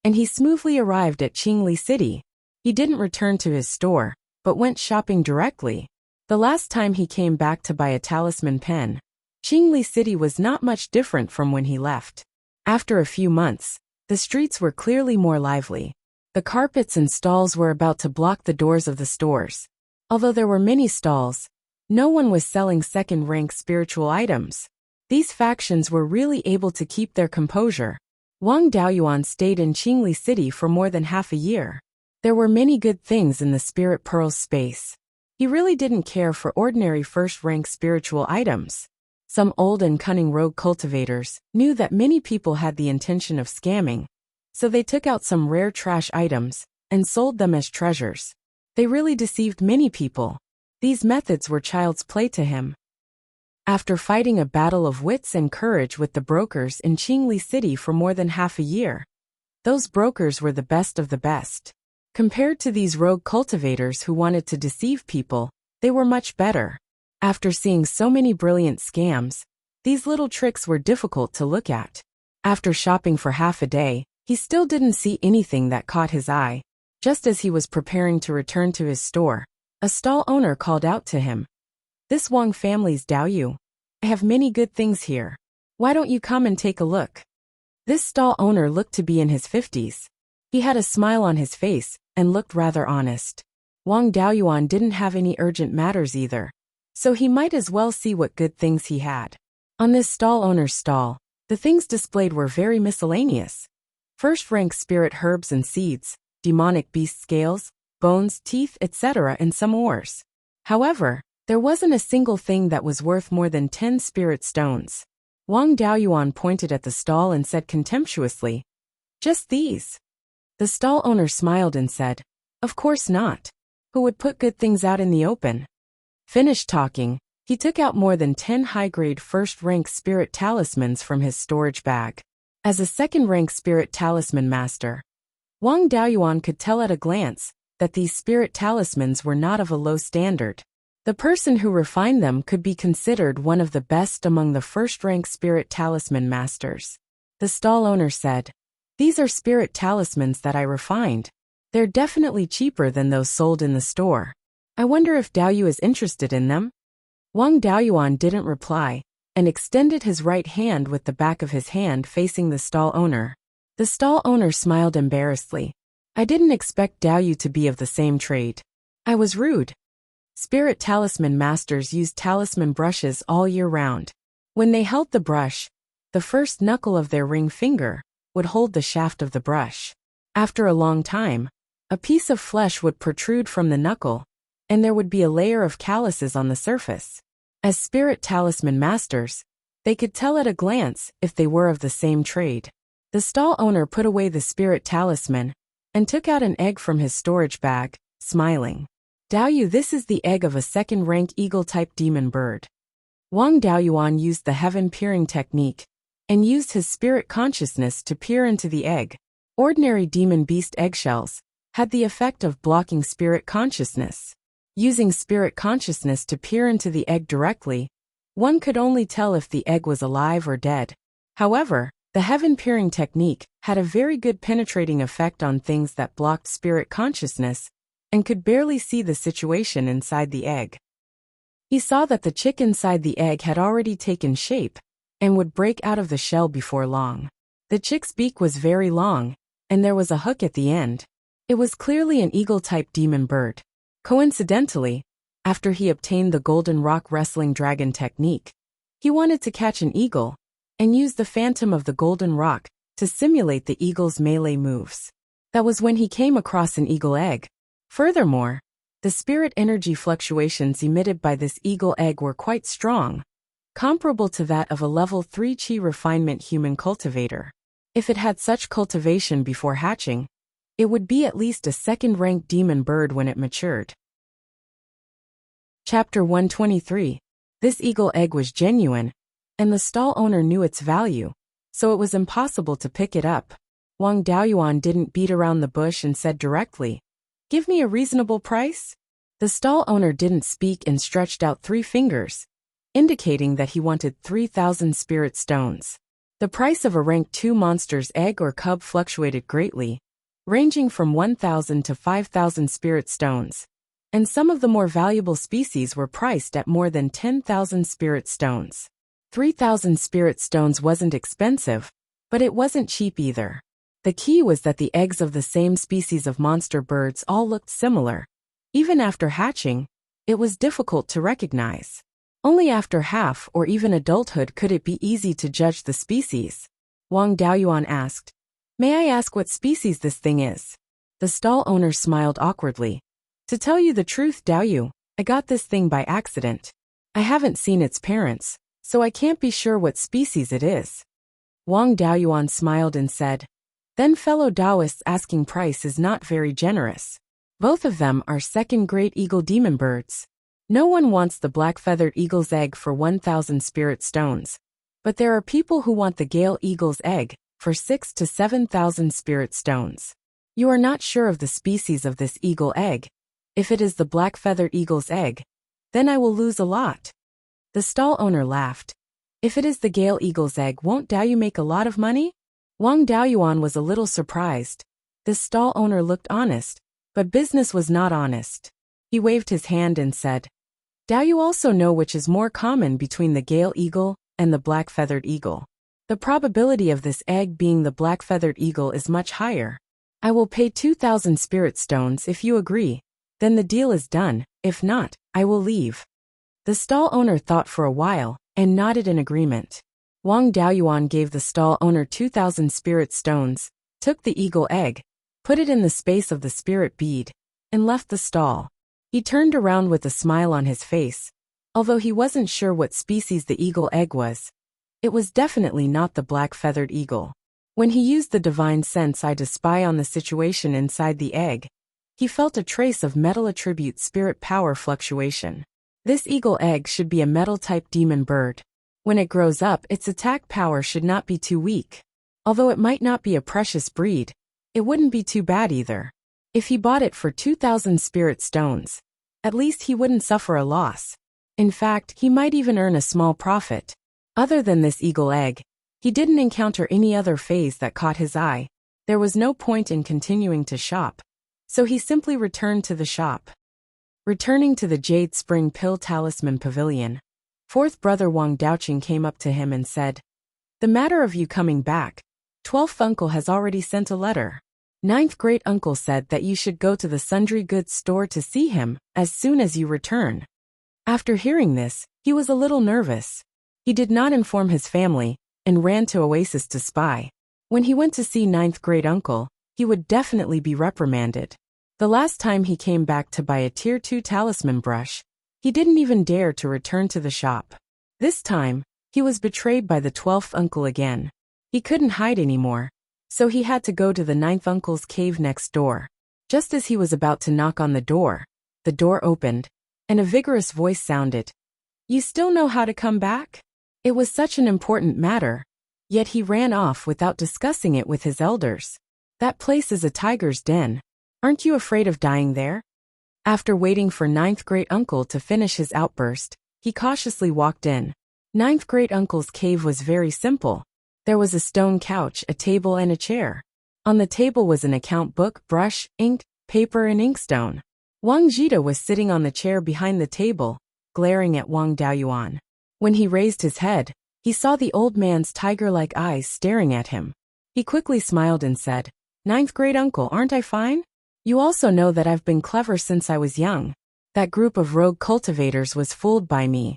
[SPEAKER 1] and he smoothly arrived at Qingli City. He didn't return to his store, but went shopping directly. The last time he came back to buy a talisman pen, Qingli City was not much different from when he left. After a few months, the streets were clearly more lively. The carpets and stalls were about to block the doors of the stores. Although there were many stalls, no one was selling second-rank spiritual items. These factions were really able to keep their composure. Wang Daoyuan stayed in Qingli City for more than half a year. There were many good things in the Spirit Pearls space. He really didn't care for ordinary first-rank spiritual items. Some old and cunning rogue cultivators knew that many people had the intention of scamming, so they took out some rare trash items and sold them as treasures. They really deceived many people. These methods were child's play to him. After fighting a battle of wits and courage with the brokers in Qingli City for more than half a year, those brokers were the best of the best. Compared to these rogue cultivators who wanted to deceive people, they were much better. After seeing so many brilliant scams, these little tricks were difficult to look at. After shopping for half a day, he still didn't see anything that caught his eye. Just as he was preparing to return to his store, a stall owner called out to him, "This Wang family's Daoyu. I have many good things here. Why don't you come and take a look?" This stall owner looked to be in his 50s. He had a smile on his face and looked rather honest. Wang Daoyuan didn't have any urgent matters either, so he might as well see what good things he had. On this stall owner's stall, The things displayed were very miscellaneous. First-rank spirit herbs and seeds, demonic beast scales, bones, teeth, etc., and some ores. However, there wasn't a single thing that was worth more than 10 spirit stones. Wang Daoyuan pointed at the stall and said contemptuously, "Just these?" The stall owner smiled and said, "Of course not. Who would put good things out in the open?" Finished talking, he took out more than 10 high-grade first-rank spirit talismans from his storage bag. As a second-rank spirit talisman master, Wang Daoyuan could tell at a glance that these spirit talismans were not of a low standard. The person who refined them could be considered one of the best among the first-rank spirit talisman masters. The stall owner said, "These are spirit talismans that I refined. They're definitely cheaper than those sold in the store. I wonder if Daoyu is interested in them?" Wang Daoyuan didn't reply, and extended his right hand with the back of his hand facing the stall owner. The stall owner smiled embarrassedly. "I didn't expect Daoyu to be of the same trade. I was rude." Spirit talisman masters used talisman brushes all year round. When they held the brush, the first knuckle of their ring finger would hold the shaft of the brush. After a long time, a piece of flesh would protrude from the knuckle, and there would be a layer of calluses on the surface. As spirit talisman masters, they could tell at a glance if they were of the same trade. The stall owner put away the spirit talisman and took out an egg from his storage bag, smiling. "Daoyu, this is the egg of a second-rank eagle-type demon bird." Wang Daoyuan used the heaven-peering technique and used his spirit consciousness to peer into the egg. Ordinary demon beast eggshells had the effect of blocking spirit consciousness. Using spirit consciousness to peer into the egg directly, one could only tell if the egg was alive or dead. However, the heaven-peering technique had a very good penetrating effect on things that blocked spirit consciousness and could barely see the situation inside the egg. He saw that the chick inside the egg had already taken shape and would break out of the shell before long. The chick's beak was very long, and there was a hook at the end. It was clearly an eagle-type demon bird. Coincidentally, after he obtained the golden rock wrestling dragon technique, he wanted to catch an eagle and use the phantom of the golden rock to simulate the eagle's melee moves. That was when he came across an eagle egg. Furthermore, the spirit energy fluctuations emitted by this eagle egg were quite strong, comparable to that of a level 3 Qi refinement human cultivator. If it had such cultivation before hatching, it would be at least a second-rank demon bird when it matured. Chapter 123. This eagle egg was genuine, and the stall owner knew its value, so it was impossible to pick it up. Wang Daoyuan didn't beat around the bush and said directly, "Give me a reasonable price?" The stall owner didn't speak and stretched out 3 fingers, indicating that he wanted 3,000 spirit stones. The price of a rank 2 monster's egg or cub fluctuated greatly, ranging from 1,000 to 5,000 spirit stones, and some of the more valuable species were priced at more than 10,000 spirit stones. 3,000 spirit stones wasn't expensive, but it wasn't cheap either. The key was that the eggs of the same species of monster birds all looked similar. Even after hatching, it was difficult to recognize. Only after half or even adulthood could it be easy to judge the species. Wang Daoyuan asked, "May I ask what species this thing is?" The stall owner smiled awkwardly. "To tell you the truth, Daoyu, I got this thing by accident. I haven't seen its parents, so I can't be sure what species it is." Wang Daoyuan smiled and said, "Then fellow Taoists asking price is not very generous. Both of them are second-grade eagle demon birds. No one wants the black-feathered eagle's egg for 1,000 spirit stones, but there are people who want the Gale eagle's egg for 6,000 to 7,000 spirit stones. You are not sure of the species of this eagle egg. If it is the black-feathered eagle's egg, then I will lose a lot." The stall owner laughed. "If it is the Gale eagle's egg, won't Daoyu make a lot of money?" Wang Daoyuan was a little surprised. The stall owner looked honest, but business was not honest. He waved his hand and said, "Daoyu also know which is more common between the Gale eagle and the black-feathered eagle. The probability of this egg being the black-feathered eagle is much higher. I will pay 2,000 spirit stones if you agree. Then the deal is done. If not, I will leave." The stall owner thought for a while and nodded in agreement. Wang Daoyuan gave the stall owner 2,000 spirit stones, took the eagle egg, put it in the space of the spirit bead, and left the stall. He turned around with a smile on his face, although he wasn't sure what species the eagle egg was. It was definitely not the black-feathered eagle. When he used the divine sense eye to spy on the situation inside the egg, he felt a trace of metal attribute spirit power fluctuation. This eagle egg should be a metal-type demon bird. When it grows up, its attack power should not be too weak. Although it might not be a precious breed, it wouldn't be too bad either. If he bought it for 2,000 spirit stones, at least he wouldn't suffer a loss. In fact, he might even earn a small profit. Other than this eagle egg, he didn't encounter any other phase that caught his eye. There was no point in continuing to shop, so he simply returned to the shop. Returning to the Jade Spring Pill Talisman Pavilion, fourth brother Wang Daoqing came up to him and said, "The matter of you coming back, 12th uncle has already sent a letter. 9th great uncle said that you should go to the sundry goods store to see him as soon as you return." After hearing this, he was a little nervous. He did not inform his family and ran to Oasis to spy. When he went to see 9th great uncle, he would definitely be reprimanded. The last time he came back to buy a Tier 2 talisman brush, he didn't even dare to return to the shop. This time, he was betrayed by the 12th uncle again. He couldn't hide anymore, so he had to go to the 9th uncle's cave next door. Just as he was about to knock on the door opened, and a vigorous voice sounded, "You still know how to come back?" It was such an important matter, yet he ran off without discussing it with his elders. "That place is a tiger's den. Aren't you afraid of dying there?" After waiting for 9th great uncle to finish his outburst, he cautiously walked in. 9th great uncle's cave was very simple. There was a stone couch, a table, and a chair. On the table was an account book, brush, ink, paper, and inkstone. Wang Jida was sitting on the chair behind the table, glaring at Wang Daoyuan. When he raised his head, he saw the old man's tiger-like eyes staring at him. He quickly smiled and said, "9th great uncle, aren't I fine? You also know that I've been clever since I was young. That group of rogue cultivators was fooled by me."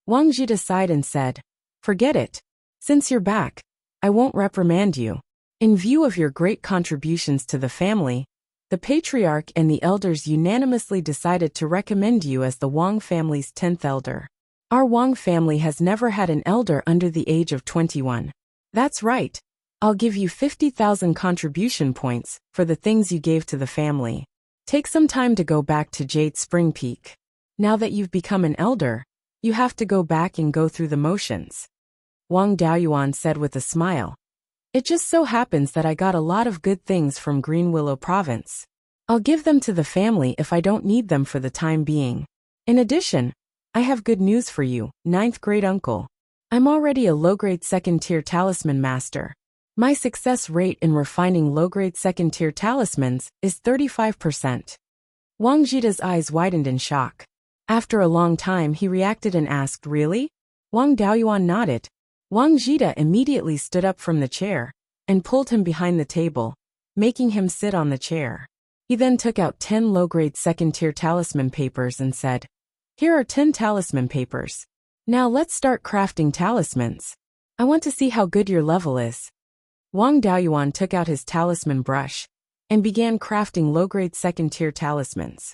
[SPEAKER 1] Wang Jida sighed and said, "Forget it. Since you're back, I won't reprimand you. In view of your great contributions to the family, the patriarch and the elders unanimously decided to recommend you as the Wang family's 10th elder. Our Wang family has never had an elder under the age of 21. That's right. I'll give you 50,000 contribution points for the things you gave to the family. Take some time to go back to Jade Spring Peak. Now that you've become an elder, you have to go back and go through the motions." Wang Daoyuan said with a smile, "It just so happens that I got a lot of good things from Green Willow Province. I'll give them to the family if I don't need them for the time being. In addition, I have good news for you, 9th great uncle. I'm already a low-grade second-tier talisman master. My success rate in refining low-grade second-tier talismans is 35%. Wang Jida's eyes widened in shock. After a long time he reacted and asked, "Really?" Wang Daoyuan nodded. Wang Jida immediately stood up from the chair and pulled him behind the table, making him sit on the chair. He then took out 10 low-grade second-tier talisman papers and said, "Here are 10 talisman papers. Now let's start crafting talismans. I want to see how good your level is." Wang Daoyuan took out his talisman brush and began crafting low-grade second-tier talismans.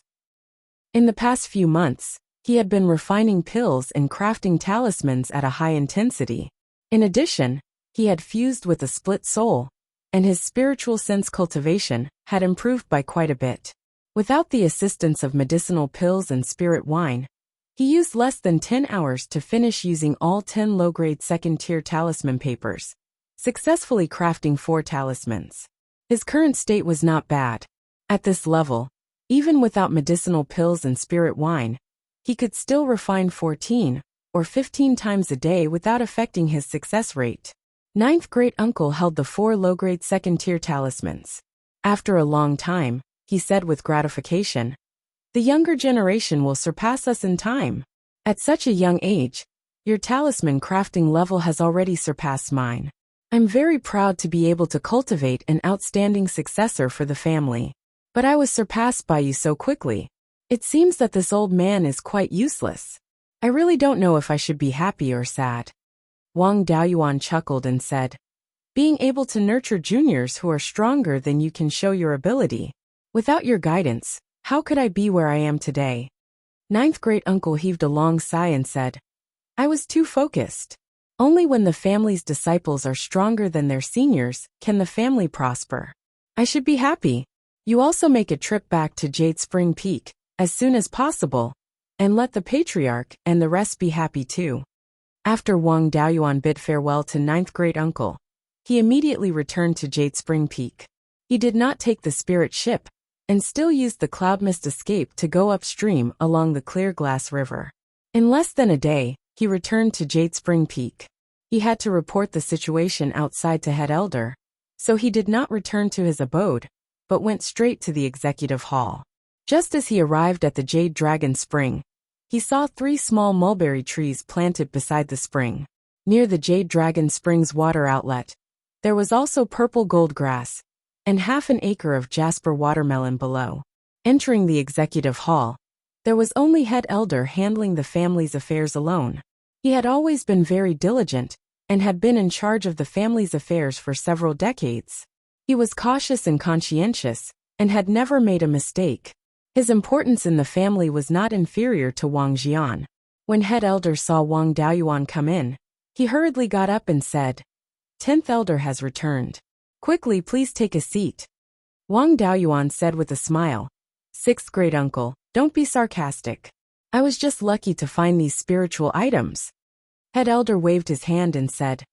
[SPEAKER 1] In the past few months, he had been refining pills and crafting talismans at a high intensity. In addition, he had fused with a split soul, and his spiritual sense cultivation had improved by quite a bit. Without the assistance of medicinal pills and spirit wine, he used less than 10 hours to finish using all 10 low-grade second-tier talisman papers, successfully crafting 4 talismans. His current state was not bad. At this level, even without medicinal pills and spirit wine, he could still refine 14 or 15 times a day without affecting his success rate. 9th great uncle held the 4 low-grade second-tier talismans. After a long time, he said with gratification, "The younger generation will surpass us in time. At such a young age, your talisman crafting level has already surpassed mine. I'm very proud to be able to cultivate an outstanding successor for the family. But I was surpassed by you so quickly. It seems that this old man is quite useless. I really don't know if I should be happy or sad." Wang Daoyuan chuckled and said, "Being able to nurture juniors who are stronger than you can show your ability. Without your guidance, how could I be where I am today?" Ninth great-uncle heaved a long sigh and said, "I was too focused. Only when the family's disciples are stronger than their seniors can the family prosper. I should be happy. You also make a trip back to Jade Spring Peak as soon as possible, and let the patriarch and the rest be happy too." After Wang Daoyuan bid farewell to ninth great-uncle, he immediately returned to Jade Spring Peak. He did not take the spirit ship, and still used the cloud mist escape to go upstream along the clear glass river. In less than a day, he returned to Jade Spring Peak. He had to report the situation outside to head elder, so he did not return to his abode, but went straight to the executive hall. Just as he arrived at the Jade Dragon Spring, he saw 3 small mulberry trees planted beside the spring. Near the Jade Dragon Spring's water outlet, there was also purple gold grass, and half an acre of jasper watermelon below. Entering the executive hall, there was only head elder handling the family's affairs alone. He had always been very diligent, and had been in charge of the family's affairs for several decades. He was cautious and conscientious, and had never made a mistake. His importance in the family was not inferior to Wang Jian. When head elder saw Wang Daoyuan come in, he hurriedly got up and said, "10th elder has returned. Quickly, please take a seat." Wang Daoyuan said with a smile, "Sixth great-uncle, don't be sarcastic. I was just lucky to find these spiritual items." Head elder waved his hand and said,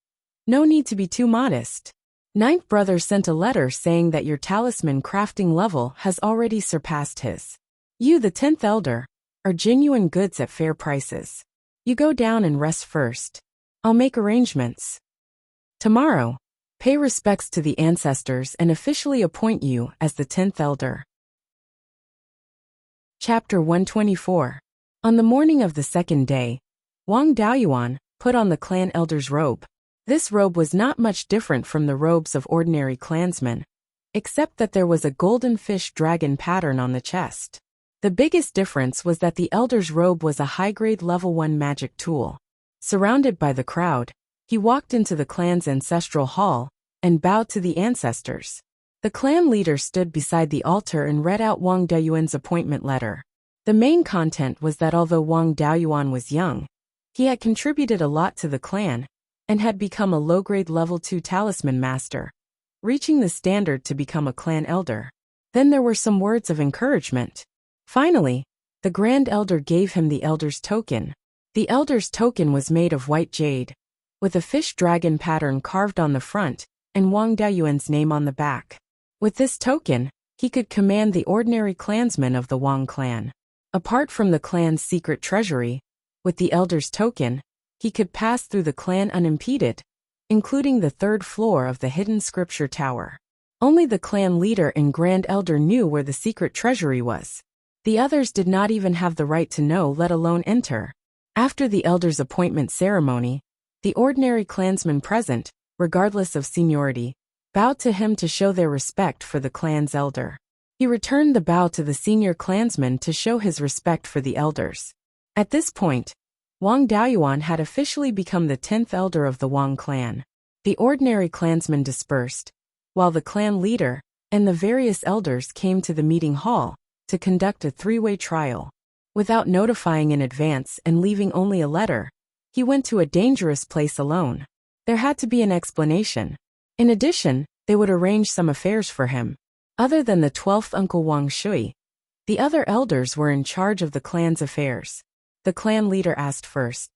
[SPEAKER 1] "No need to be too modest. Ninth brother sent a letter saying that your talisman crafting level has already surpassed his. You, the 10th elder, are genuine goods at fair prices. You go down and rest first. I'll make arrangements. Tomorrow, pay respects to the ancestors and officially appoint you as the 10th elder." Chapter 124. On the morning of the second day, Wang Daoyuan put on the clan elder's robe. This robe was not much different from the robes of ordinary clansmen, except that there was a golden fish dragon pattern on the chest. The biggest difference was that the elder's robe was a high-grade level 1 magic tool. Surrounded by the crowd, he walked into the clan's ancestral hall and bowed to the ancestors. The clan leader stood beside the altar and read out Wang Daoyuan's appointment letter. The main content was that although Wang Daoyuan was young, he had contributed a lot to the clan, and had become a low-grade level 2 talisman master, reaching the standard to become a clan elder. Then there were some words of encouragement. Finally, the grand elder gave him the elder's token. The elder's token was made of white jade, with a fish dragon pattern carved on the front, and Wang Daoyuan's name on the back. With this token, he could command the ordinary clansmen of the Wang clan. Apart from the clan's secret treasury, with the elder's token, he could pass through the clan unimpeded, including the 3rd floor of the hidden scripture tower. Only the clan leader and grand elder knew where the secret treasury was. The others did not even have the right to know, let alone enter. After the elder's appointment ceremony, the ordinary clansmen present, regardless of seniority, bowed to him to show their respect for the clan's elder. He returned the bow to the senior clansman to show his respect for the elders. At this point, Wang Daoyuan had officially become the 10th elder of the Wang clan. The ordinary clansmen dispersed, while the clan leader and the various elders came to the meeting hall to conduct a 3-way trial. Without notifying in advance and leaving only a letter, he went to a dangerous place alone. There had to be an explanation. In addition, they would arrange some affairs for him. Other than the 12th uncle Wang Shui, the other elders were in charge of the clan's affairs. The clan leader asked first,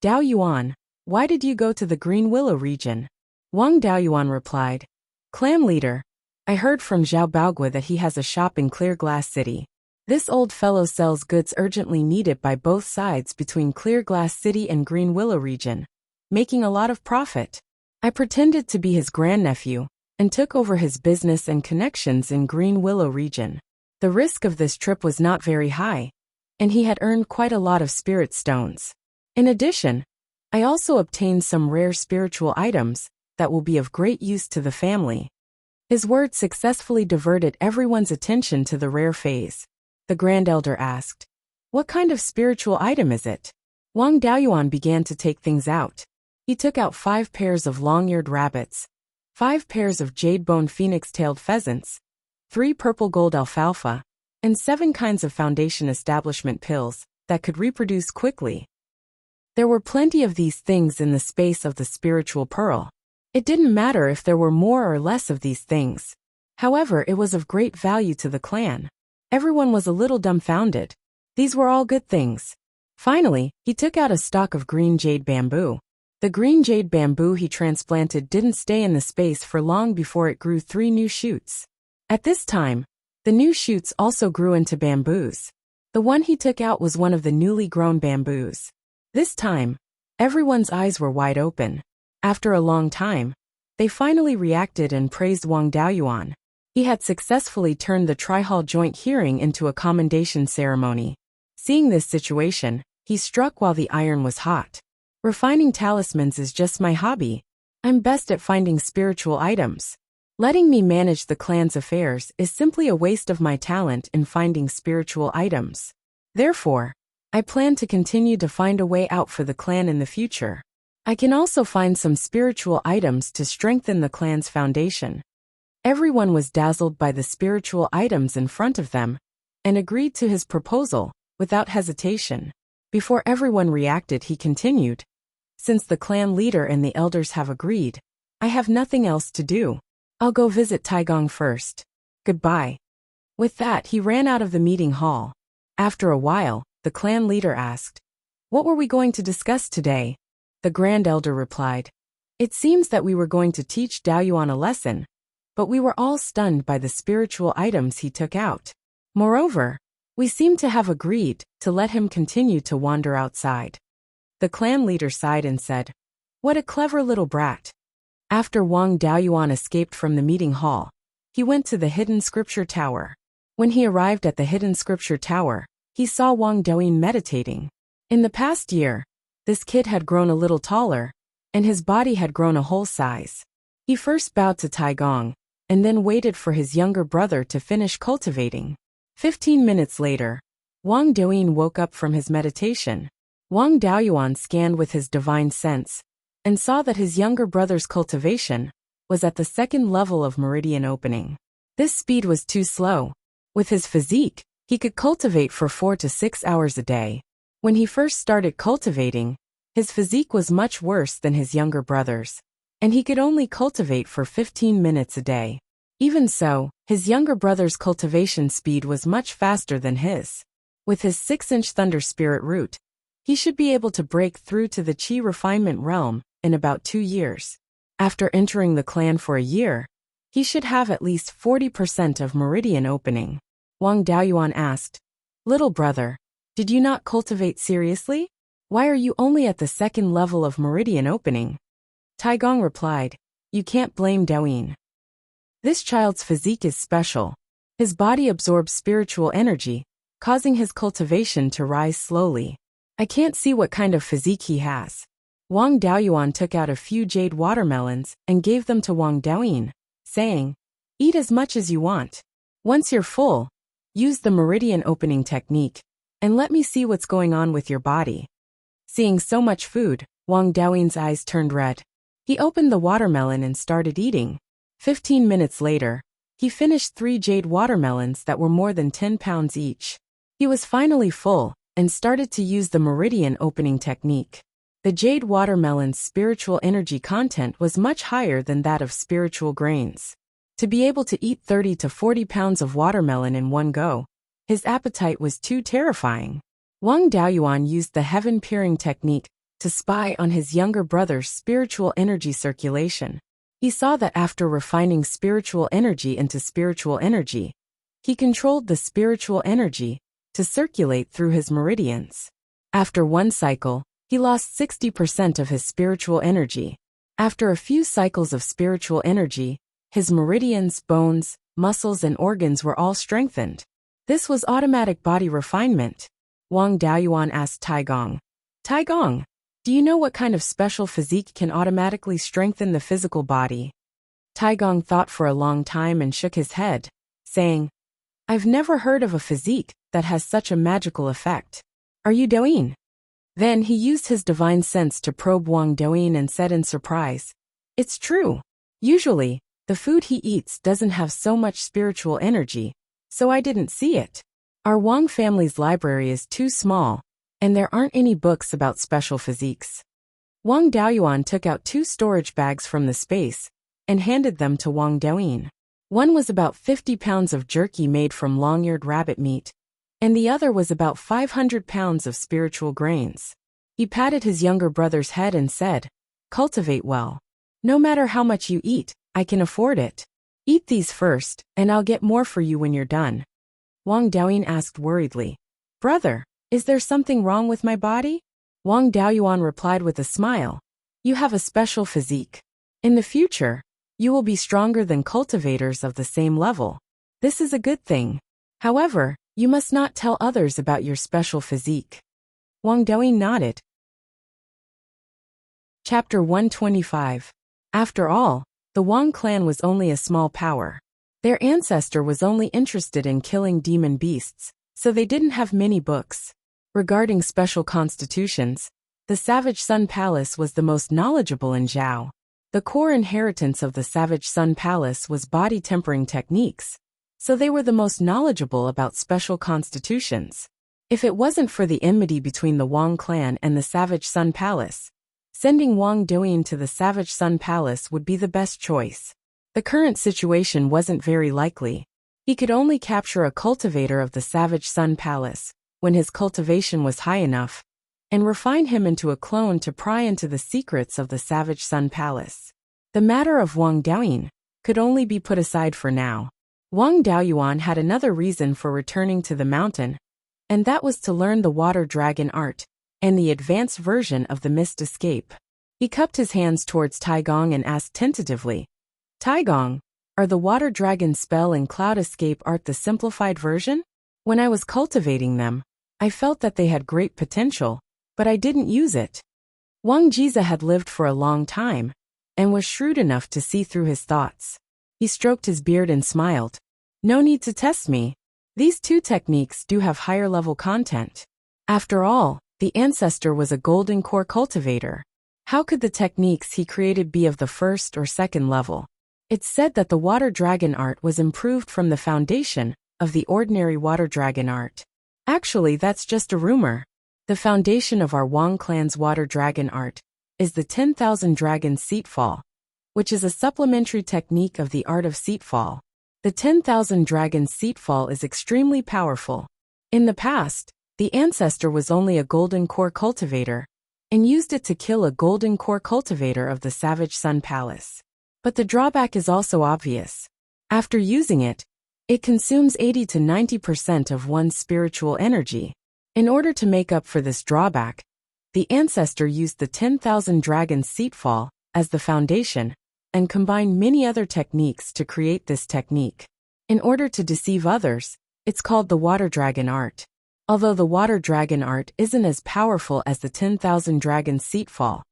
[SPEAKER 1] "Daoyuan, why did you go to the Green Willow region?" Wang Daoyuan replied, "Clan leader, I heard from Zhao Baogua that he has a shop in Clear Glass City. This old fellow sells goods urgently needed by both sides between Clear Glass City and Green Willow region, making a lot of profit. I pretended to be his grandnephew and took over his business and connections in Green Willow region. The risk of this trip was not very high, and he had earned quite a lot of spirit stones. In addition, I also obtained some rare spiritual items that will be of great use to the family." His words successfully diverted everyone's attention to the rare phase. The grand elder asked, "What kind of spiritual item is it?" Wang Daoyuan began to take things out. He took out 5 pairs of long-eared rabbits, 5 pairs of jade-bone phoenix-tailed pheasants, 3 purple gold alfalfa, and 7 kinds of foundation establishment pills that could reproduce quickly. There were plenty of these things in the space of the spiritual pearl. It didn't matter if there were more or less of these things. However, it was of great value to the clan. Everyone was a little dumbfounded. These were all good things. Finally, he took out a stalk of green jade bamboo. The green jade bamboo he transplanted didn't stay in the space for long before it grew 3 new shoots. At this time, the new shoots also grew into bamboos. The one he took out was one of the newly grown bamboos. This time, everyone's eyes were wide open. After a long time, they finally reacted and praised Wang Daoyuan. He had successfully turned the Tri-Hall joint hearing into a commendation ceremony. Seeing this situation, he struck while the iron was hot. Refining talismans is just my hobby. I'm best at finding spiritual items. Letting me manage the clan's affairs is simply a waste of my talent in finding spiritual items. Therefore, I plan to continue to find a way out for the clan in the future. I can also find some spiritual items to strengthen the clan's foundation. Everyone was dazzled by the spiritual items in front of them and agreed to his proposal without hesitation. Before everyone reacted, he continued, "Since the clan leader and the elders have agreed, I have nothing else to do. I'll go visit Taigong first. Goodbye." With that, he ran out of the meeting hall. After a while, the clan leader asked, "What were we going to discuss today?" The Grand Elder replied, "It seems that we were going to teach Daoyuan a lesson, but we were all stunned by the spiritual items he took out. Moreover, we seem to have agreed to let him continue to wander outside." The clan leader sighed and said, "What a clever little brat." After Wang Daoyuan escaped from the meeting hall, he went to the hidden scripture tower. When he arrived at the hidden scripture tower, he saw Wang Daoyuan meditating. In the past year, this kid had grown a little taller, and his body had grown a whole size. He first bowed to Taigong, and then waited for his younger brother to finish cultivating. 15 minutes later, Wang Daoyuan woke up from his meditation. Wang Daoyuan scanned with his divine sense, and saw that his younger brother's cultivation was at the 2nd level of meridian opening. This speed was too slow. With his physique, he could cultivate for 4 to 6 hours a day. When he first started cultivating, his physique was much worse than his younger brother's, and he could only cultivate for 15 minutes a day. Even so, his younger brother's cultivation speed was much faster than his. With his 6-inch Thunder Spirit root, he should be able to break through to the Qi refinement realm in about 2 years. After entering the clan for a year, he should have at least 40% of meridian opening. Wang Daoyuan asked, "Little brother, did you not cultivate seriously? Why are you only at the 2nd level of meridian opening?" Taigong replied, "You can't blame Daoyuan. This child's physique is special. His body absorbs spiritual energy, causing his cultivation to rise slowly. I can't see what kind of physique he has." Wang Daoyuan took out a few jade watermelons and gave them to Wang Daoyuan, saying, "Eat as much as you want. Once you're full, use the meridian opening technique, and let me see what's going on with your body." Seeing so much food, Wang Daoyuan's eyes turned red. He opened the watermelon and started eating. 15 minutes later, he finished 3 jade watermelons that were more than 10 pounds each. He was finally full and started to use the meridian opening technique. The jade watermelon's spiritual energy content was much higher than that of spiritual grains. To be able to eat 30 to 40 pounds of watermelon in one go, his appetite was too terrifying. Wang Daoyuan used the heaven-peering technique to spy on his younger brother's spiritual energy circulation. He saw that after refining spiritual energy into spiritual energy, he controlled the spiritual energy to circulate through his meridians. After one cycle, he lost 60% of his spiritual energy. After a few cycles of spiritual energy, his meridians, bones, muscles, and organs were all strengthened. This was automatic body refinement. Wang Daoyuan asked Taigong, "Taigong, do you know what kind of special physique can automatically strengthen the physical body?" Taigong thought for a long time and shook his head, saying, "I've never heard of a physique that has such a magical effect. Are you Daoyuan?" Then he used his divine sense to probe Wang Doyin and said in surprise, "It's true. Usually, the food he eats doesn't have so much spiritual energy, so I didn't see it. Our Wang family's library is too small, and there aren't any books about special physiques." Wang Daoyuan took out 2 storage bags from the space and handed them to Wang Doyin. One was about 50 pounds of jerky made from long-eared rabbit meat, and the other was about 500 pounds of spiritual grains. He patted his younger brother's head and said, "Cultivate well. No matter how much you eat, I can afford it. Eat these first, and I'll get more for you when you're done." Wang Daoyin asked worriedly, "Brother, is there something wrong with my body?" Wang Daoyuan replied with a smile, "You have a special physique. In the future, you will be stronger than cultivators of the same level. This is a good thing. However, you must not tell others about your special physique." Wang Doyin nodded. Chapter 125. After all, the Wang clan was only a small power. Their ancestor was only interested in killing demon beasts, so they didn't have many books. Regarding special constitutions, the Savage Sun Palace was the most knowledgeable in Zhao. The core inheritance of the Savage Sun Palace was body tempering techniques, so they were the most knowledgeable about special constitutions. If it wasn't for the enmity between the Wang clan and the Savage Sun Palace, sending Wang Doyin to the Savage Sun Palace would be the best choice. The current situation wasn't very likely. He could only capture a cultivator of the Savage Sun Palace when his cultivation was high enough, and refine him into a clone to pry into the secrets of the Savage Sun Palace. The matter of Wang Doyin could only be put aside for now. Wang Daoyuan had another reason for returning to the mountain, and that was to learn the water dragon art and the advanced version of the mist escape. He cupped his hands towards Taigong and asked tentatively, "Taigong, are the water dragon spell and cloud escape art the simplified version? When I was cultivating them, I felt that they had great potential, but I didn't use it." Wang Jize had lived for a long time and was shrewd enough to see through his thoughts. He stroked his beard and smiled. "No need to test me. These 2 techniques do have higher level content. After all, the ancestor was a golden core cultivator. How could the techniques he created be of the 1st or 2nd level? It's said that the water dragon art was improved from the foundation of the ordinary water dragon art. Actually, that's just a rumor. The foundation of our Wang clan's water dragon art is the 10,000 dragon seatfall, which is a supplementary technique of the art of seatfall. The 10,000 dragon seatfall is extremely powerful. In the past, the ancestor was only a golden core cultivator and used it to kill a golden core cultivator of the Savage Sun Palace. But the drawback is also obvious. After using it, it consumes 80 to 90% of one's spiritual energy. In order to make up for this drawback, the ancestor used the 10,000 dragon seatfall as the foundation and combined many other techniques to create this technique. In order to deceive others, it's called the water dragon art. Although the water dragon art isn't as powerful as the 10,000 dragon seatfall,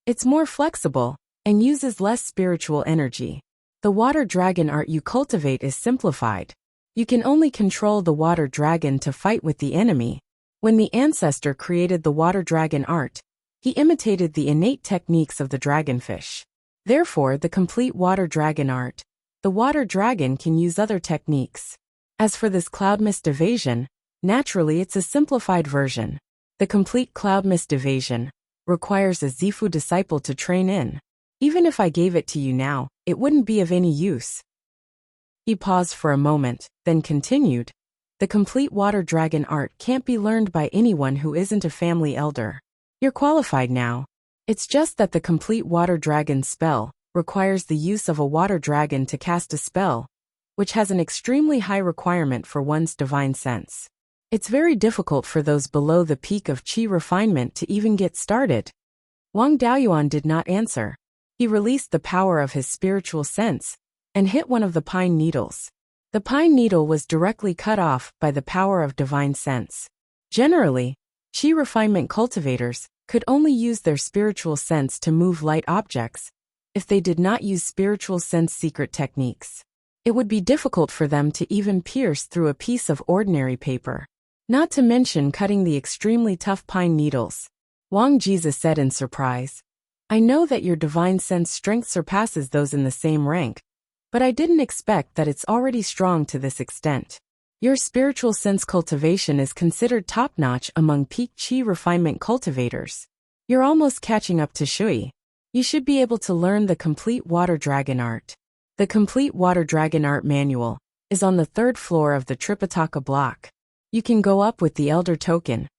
[SPEAKER 1] it's more flexible and uses less spiritual energy. The water dragon art you cultivate is simplified. You can only control the water dragon to fight with the enemy. When the ancestor created the water dragon art, he imitated the innate techniques of the dragonfish. Therefore, the complete water dragon art, the water dragon can use other techniques. As for this cloud mist evasion, naturally it's a simplified version. The complete cloud mist evasion requires a Zifu disciple to train in. Even if I gave it to you now, it wouldn't be of any use. He paused for a moment, then continued, "The complete water dragon art can't be learned by anyone who isn't a family elder. You're qualified now. It's just that the complete water dragon spell requires the use of a water dragon to cast a spell, which has an extremely high requirement for one's divine sense. It's very difficult for those below the peak of qi refinement to even get started." Wang Daoyuan did not answer. He released the power of his spiritual sense and hit one of the pine needles. The pine needle was directly cut off by the power of divine sense. Generally, qi refinement cultivators could only use their spiritual sense to move light objects if they did not use spiritual sense secret techniques. It would be difficult for them to even pierce through a piece of ordinary paper, not to mention cutting the extremely tough pine needles. Wang Jesus said in surprise. I know that your divine sense strength surpasses those in the same rank, but I didn't expect that it's already strong to this extent. Your spiritual sense cultivation is considered top-notch among peak qi refinement cultivators. You're almost catching up to Shui. You should be able to learn the complete water dragon art. The complete water dragon art manual is on the 3rd floor of the Tripitaka block. You can go up with the elder token.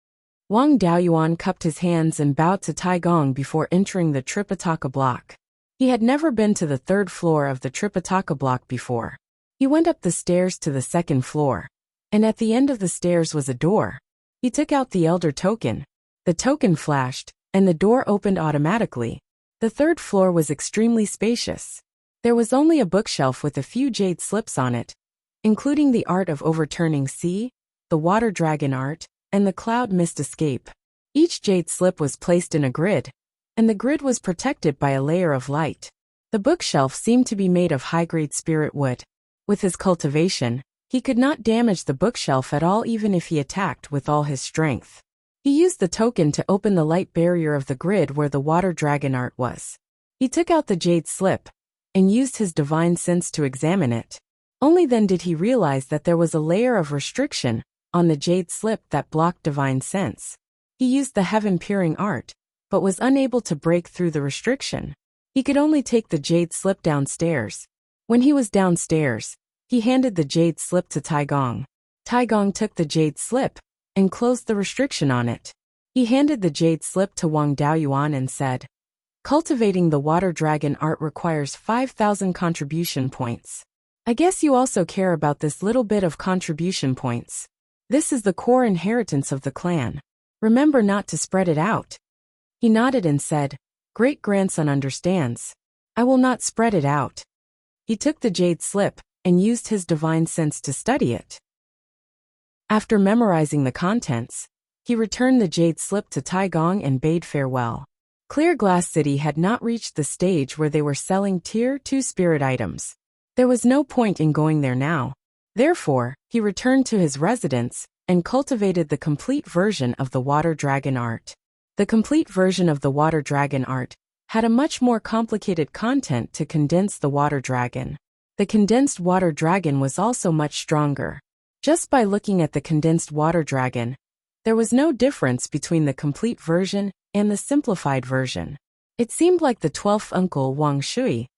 [SPEAKER 1] Wang Daoyuan cupped his hands and bowed to Tai Gong before entering the Tripitaka block. He had never been to the 3rd floor of the Tripitaka block before. He went up the stairs to the 2nd floor, and at the end of the stairs was a door. He took out the elder token. The token flashed, and the door opened automatically. The 3rd floor was extremely spacious. There was only a bookshelf with a few jade slips on it, including the art of overturning sea, the water dragon art, and the cloud mist escape. Each jade slip was placed in a grid, and the grid was protected by a layer of light. The bookshelf seemed to be made of high-grade spirit wood. With his cultivation, he could not damage the bookshelf at all even if he attacked with all his strength. He used the token to open the light barrier of the grid where the water dragon art was. He took out the jade slip and used his divine sense to examine it. Only then did he realize that there was a layer of restriction on the jade slip that blocked divine sense. He used the heaven-peering art, but was unable to break through the restriction. He could only take the jade slip downstairs. When he was downstairs, he handed the jade slip to Tai Gong. Tai Gong took the jade slip and closed the restriction on it. He handed the jade slip to Wang Daoyuan and said, cultivating the water dragon art requires 5,000 contribution points. I guess you also care about this little bit of contribution points. This is the core inheritance of the clan. Remember not to spread it out. He nodded and said, great-grandson understands. I will not spread it out. He took the jade slip and used his divine sense to study it. After memorizing the contents, he returned the jade slip to Tai Gong and bade farewell. Clear Glass City had not reached the stage where they were selling Tier 2 spirit items. There was no point in going there now. Therefore, he returned to his residence and cultivated the complete version of the water dragon art. The complete version of the water dragon art had a much more complicated content to condense the water dragon. The condensed water dragon was also much stronger. Just by looking at the condensed water dragon, there was no difference between the complete version and the simplified version. It seemed like the 12th uncle Wang Shui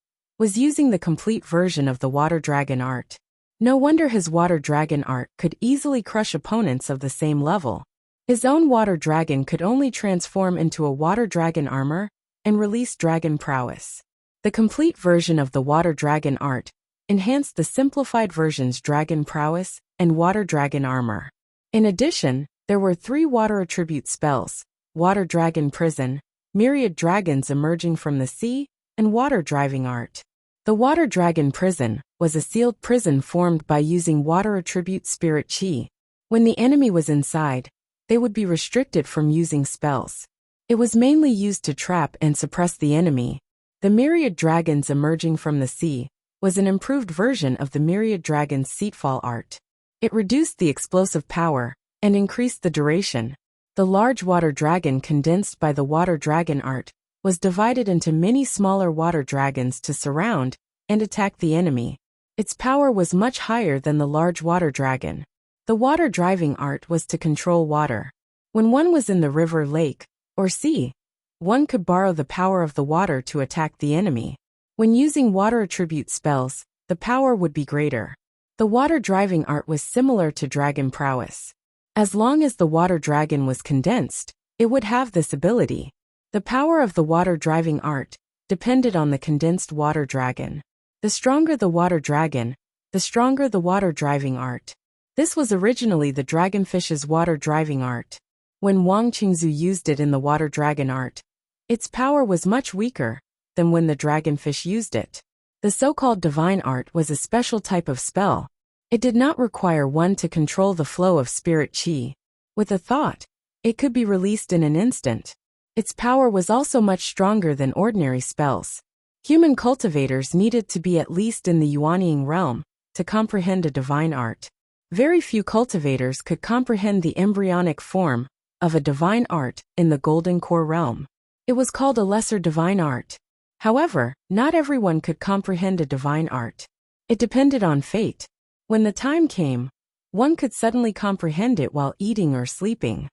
[SPEAKER 1] was using the complete version of the water dragon art. No wonder his water dragon art could easily crush opponents of the same level. His own water dragon could only transform into a water dragon armor and release dragon prowess. The complete version of the water dragon art enhanced the simplified version's dragon prowess and water dragon armor. In addition, there were 3 water attribute spells: water dragon prison, myriad dragons emerging from the sea, and water driving art. The water dragon prison was a sealed prison formed by using water attribute spirit chi. When the enemy was inside, they would be restricted from using spells. It was mainly used to trap and suppress the enemy. The myriad dragons emerging from the sea was an improved version of the myriad dragon's seatfall art. It reduced the explosive power and increased the duration. The large water dragon condensed by the water dragon art was divided into many smaller water dragons to surround and attack the enemy. Its power was much higher than the large water dragon. The water driving art was to control water. When one was in the river, lake, or sea, one could borrow the power of the water to attack the enemy. When using water attribute spells, the power would be greater. The water driving art was similar to dragon prowess. As long as the water dragon was condensed, it would have this ability. The power of the water driving art depended on the condensed water dragon. The stronger the water dragon, the stronger the water driving art. This was originally the dragonfish's water driving art. When Wang Qingzu used it in the water dragon art, its power was much weaker than when the dragonfish used it. The so-called divine art was a special type of spell. It did not require one to control the flow of spirit chi. With a thought, it could be released in an instant. Its power was also much stronger than ordinary spells. Human cultivators needed to be at least in the Yuanying realm to comprehend a divine art. Very few cultivators could comprehend the embryonic form of a divine art in the Golden Core realm. It was called a lesser divine art. However, not everyone could comprehend a divine art. It depended on fate. When the time came, one could suddenly comprehend it while eating or sleeping.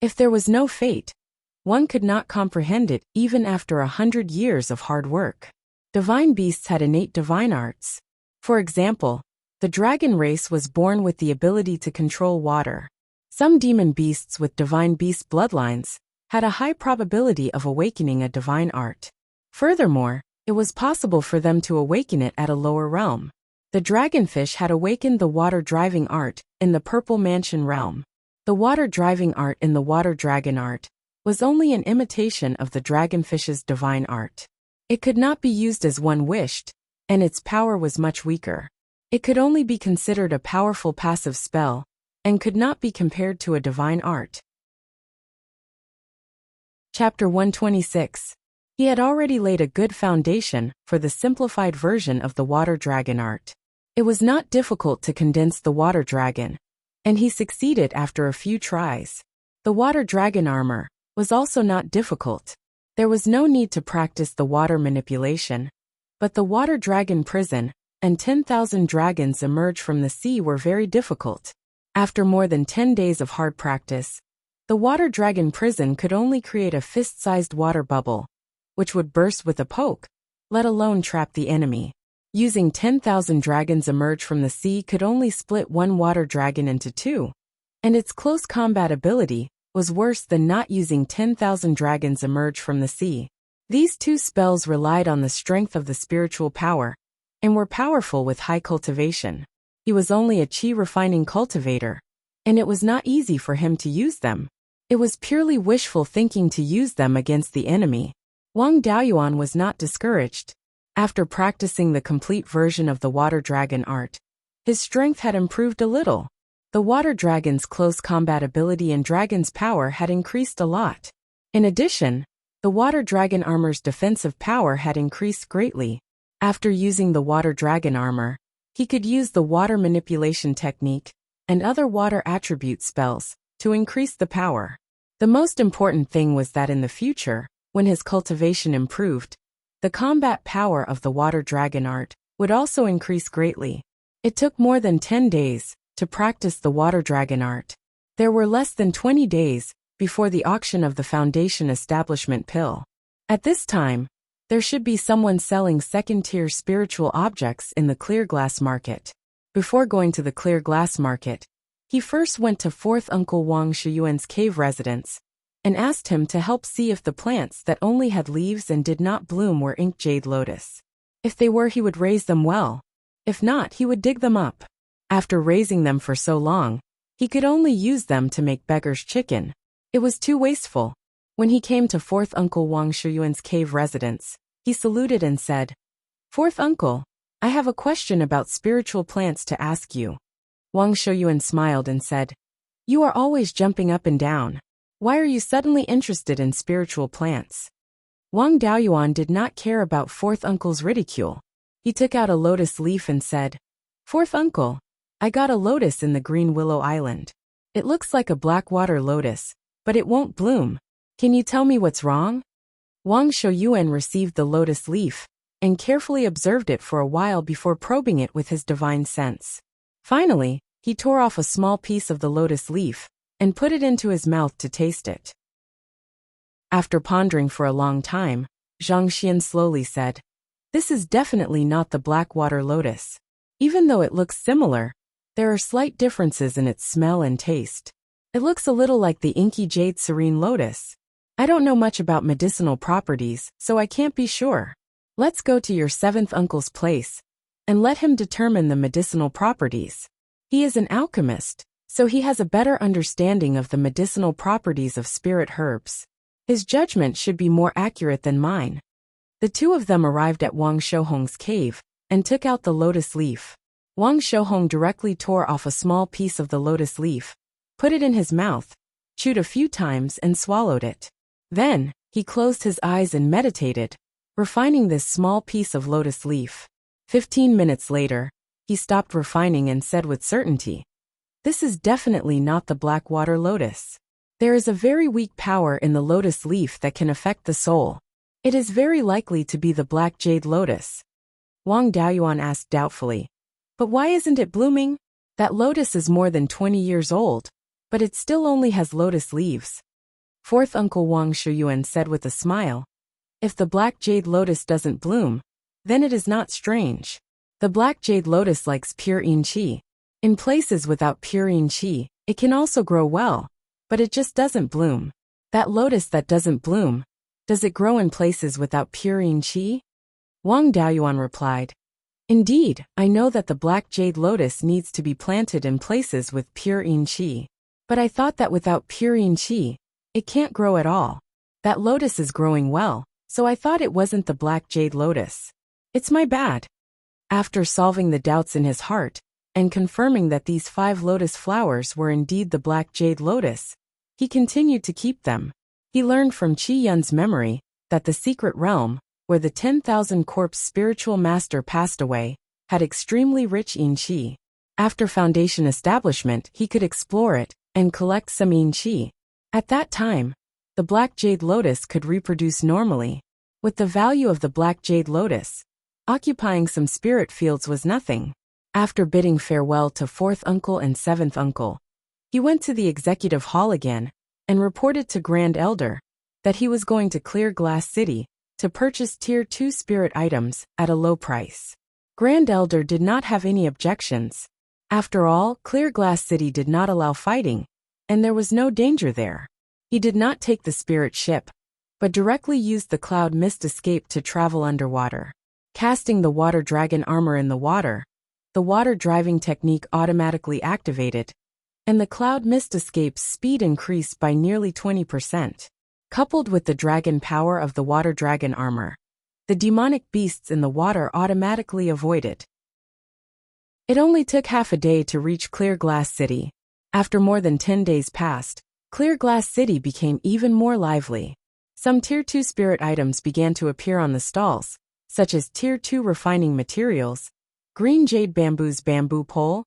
[SPEAKER 1] If there was no fate, one could not comprehend it even after 100 years of hard work. Divine beasts had innate divine arts. For example, the dragon race was born with the ability to control water. Some demon beasts with divine beast bloodlines had a high probability of awakening a divine art. Furthermore, it was possible for them to awaken it at a lower realm. The dragonfish had awakened the water-driving art in the Purple Mansion realm. The water-driving art in the water dragon art was only an imitation of the dragonfish's divine art. It could not be used as one wished, and its power was much weaker. It could only be considered a powerful passive spell, and could not be compared to a divine art. Chapter 126. He had already laid a good foundation for the simplified version of the water dragon art. It was not difficult to condense the water dragon, and he succeeded after a few tries. The water dragon armor was also not difficult. There was no need to practice the water manipulation, but the water dragon prison and 10,000 dragons emerge from the sea were very difficult. After more than 10 days of hard practice, the water dragon prison could only create a fist-sized water bubble, which would burst with a poke, let alone trap the enemy. Using 10,000 dragons emerge from the sea could only split one water dragon into two, and its close combat ability was worse than not using 10,000 dragons emerge from the sea. These two spells relied on the strength of the spiritual power, and were powerful with high cultivation. He was only a chi refining cultivator, and it was not easy for him to use them. It was purely wishful thinking to use them against the enemy. Wang Daoyuan was not discouraged. After practicing the complete version of the water dragon art, his strength had improved a little. The water dragon's close combat ability and dragon's power had increased a lot. In addition, the water dragon armor's defensive power had increased greatly. After using the water dragon armor, he could use the water manipulation technique and other water attribute spells to increase the power. The most important thing was that in the future, when his cultivation improved, the combat power of the water dragon art would also increase greatly. It took more than 10 days to practice the water dragon art. There were less than 20 days before the auction of the Foundation Establishment Pill. At this time, there should be someone selling second-tier spiritual objects in the clear glass market. Before going to the clear glass market, he first went to 4th Uncle Wang Shiyuan's cave residence and asked him to help see if the plants that only had leaves and did not bloom were ink jade lotus. If they were, he would raise them well. If not, he would dig them up. After raising them for so long, he could only use them to make beggar's chicken. It was too wasteful. When he came to 4th Uncle Wang Shiyuan's cave residence, he saluted and said, "4th Uncle, I have a question about spiritual plants to ask you." Wang Shiyuan smiled and said, "You are always jumping up and down. Why are you suddenly interested in spiritual plants?" Wang Daoyuan did not care about 4th Uncle's ridicule. He took out a lotus leaf and said, "4th Uncle, I got a lotus in the Green Willow Island. It looks like a black water lotus, but it won't bloom. Can you tell me what's wrong?" Wang Shiyuan received the lotus leaf and carefully observed it for a while before probing it with his divine sense. Finally, he tore off a small piece of the lotus leaf and put it into his mouth to taste it. After pondering for a long time, Zhang Xian slowly said, "This is definitely not the black water lotus. Even though it looks similar, there are slight differences in its smell and taste. It looks a little like the inky jade serene lotus. I don't know much about medicinal properties, so I can't be sure. Let's go to your 7th uncle's place and let him determine the medicinal properties. He is an alchemist, so he has a better understanding of the medicinal properties of spirit herbs. His judgment should be more accurate than mine." The two of them arrived at Wang Shouhong's cave and took out the lotus leaf. Wang Shouhong directly tore off a small piece of the lotus leaf, put it in his mouth, chewed a few times and swallowed it. Then, he closed his eyes and meditated, refining this small piece of lotus leaf. 15 minutes later, he stopped refining and said with certainty, "This is definitely not the black water lotus. There is a very weak power in the lotus leaf that can affect the soul. It is very likely to be the black jade lotus. Wang Daoyuan asked doubtfully. But why isn't it blooming? That lotus is more than 20 years old, but it still only has lotus leaves. Fourth uncle Wang Shuyuan said with a smile. If the black jade lotus doesn't bloom, then it is not strange. The black jade lotus likes pure yin qi. In places without pure yin qi, it can also grow well, but it just doesn't bloom. That lotus that doesn't bloom, does it grow in places without pure yin qi? Wang Daoyuan replied. Indeed, I know that the black jade lotus needs to be planted in places with pure yin qi. But I thought that without pure yin qi, it can't grow at all. That lotus is growing well, so I thought it wasn't the black jade lotus. It's my bad. After solving the doubts in his heart, and confirming that these 5 lotus flowers were indeed the black jade lotus, he continued to keep them. He learned from Qi Yun's memory that the secret realm, where the 10,000 corpse spiritual master passed away, had extremely rich yin qi. After foundation establishment, he could explore it and collect some yin qi. At that time, the black jade lotus could reproduce normally. With the value of the black jade lotus, occupying some spirit fields was nothing. After bidding farewell to 4th uncle and 7th uncle, he went to the executive hall again and reported to Grand Elder that he was going to Clear Glass City to purchase Tier 2 spirit items at a low price. Grand Elder did not have any objections. After all, Clear Glass City did not allow fighting, and there was no danger there. He did not take the spirit ship, but directly used the cloud mist escape to travel underwater. Casting the water dragon armor in the water driving technique automatically activated, and the cloud mist escape's speed increased by nearly 20%. Coupled with the dragon power of the water dragon armor, the demonic beasts in the water automatically avoided. It only took half a day to reach Clear Glass City. After more than 10 days passed, Clear Glass City became even more lively. Some Tier 2 spirit items began to appear on the stalls, such as Tier 2 refining materials, green jade bamboo's bamboo pole,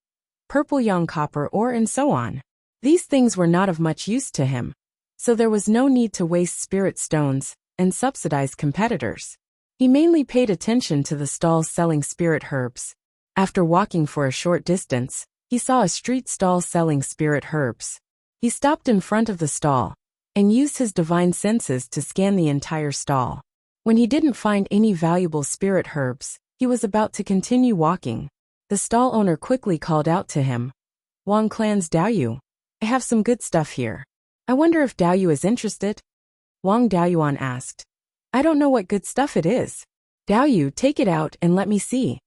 [SPEAKER 1] purple yang copper ore, and so on. These things were not of much use to him, so there was no need to waste spirit stones and subsidize competitors. He mainly paid attention to the stalls selling spirit herbs. After walking for a short distance, he saw a street stall selling spirit herbs. He stopped in front of the stall and used his divine senses to scan the entire stall. When he didn't find any valuable spirit herbs, he was about to continue walking. The stall owner quickly called out to him, "Wang Clan's Daoyu, I have some good stuff here. I wonder if Daoyu is interested?" Wang Daoyuan asked. "I don't know what good stuff it is. Daoyu, take it out and let me see."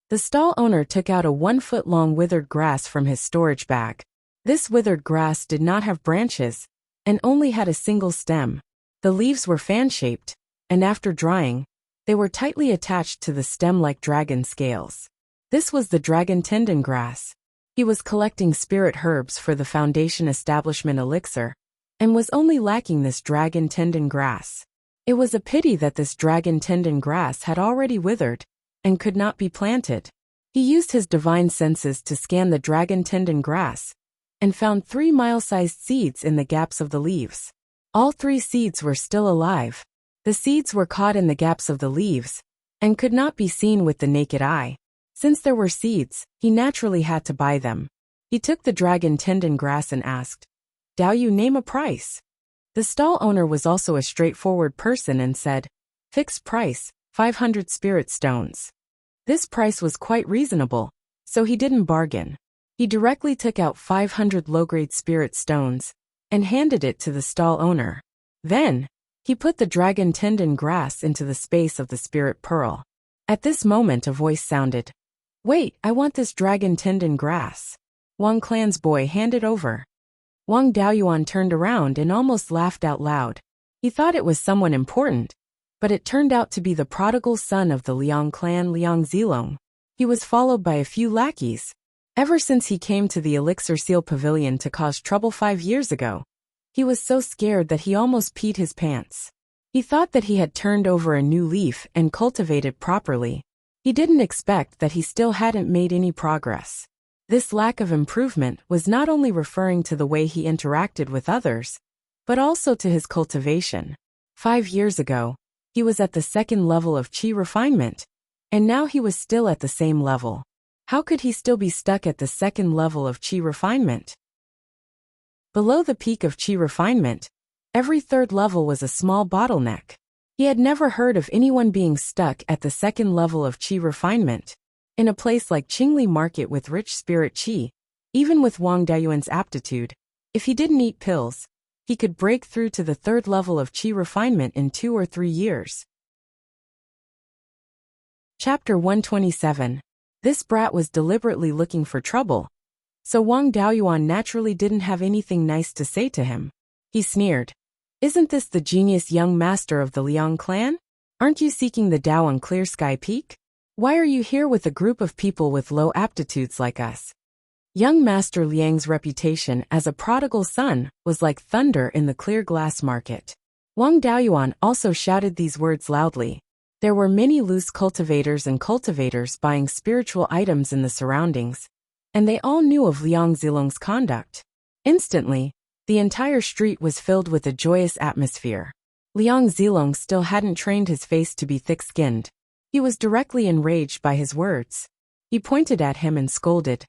[SPEAKER 1] The stall owner took out a 1-foot-long withered grass from his storage bag. This withered grass did not have branches and only had a single stem. The leaves were fan-shaped, and after drying, they were tightly attached to the stem like dragon scales. This was the dragon tendon grass. He was collecting spirit herbs for the foundation establishment elixir, and was only lacking this dragon tendon grass. It was a pity that this dragon tendon grass had already withered and could not be planted. He used his divine senses to scan the dragon tendon grass and found 3 mile-sized seeds in the gaps of the leaves. All 3 seeds were still alive. The seeds were caught in the gaps of the leaves and could not be seen with the naked eye. Since there were seeds, he naturally had to buy them. He took the dragon tendon grass and asked, "Daoyu, name a price." The stall owner was also a straightforward person and said, "Fixed price, 500 spirit stones." This price was quite reasonable, so he didn't bargain. He directly took out 500 low-grade spirit stones and handed it to the stall owner. Then, he put the dragon tendon grass into the space of the spirit pearl. At this moment a voice sounded, "Wait, I want this dragon tendon grass." Wang Clan's boy handed over. Wang Daoyuan turned around and almost laughed out loud. He thought it was someone important, but it turned out to be the prodigal son of the Liang clan, Liang Zilong. He was followed by a few lackeys. Ever since he came to the Elixir Seal Pavilion to cause trouble 5 years ago, he was so scared that he almost peed his pants. He thought that he had turned over a new leaf and cultivated properly. He didn't expect that he still hadn't made any progress. This lack of improvement was not only referring to the way he interacted with others, but also to his cultivation. 5 years ago, he was at the second level of qi refinement, and now he was still at the same level. How could he still be stuck at the second level of qi refinement? Below the peak of qi refinement, every third level was a small bottleneck. He had never heard of anyone being stuck at the second level of qi refinement. In a place like Qingli Market with rich spirit qi, even with Wang Daoyuan's aptitude, if he didn't eat pills, he could break through to the third level of qi refinement in 2 or 3 years. Chapter 127. This brat was deliberately looking for trouble, so Wang Daoyuan naturally didn't have anything nice to say to him. He sneered. Isn't this the genius young master of the Liang clan? Aren't you seeking the Dao on Clear Sky Peak? Why are you here with a group of people with low aptitudes like us? Young Master Liang's reputation as a prodigal son was like thunder in the clear glass market. Wang Daoyuan also shouted these words loudly. There were many loose cultivators and cultivators buying spiritual items in the surroundings, and they all knew of Liang Zilong's conduct. Instantly, the entire street was filled with a joyous atmosphere. Liang Zilong still hadn't trained his face to be thick-skinned. He was directly enraged by his words. He pointed at him and scolded.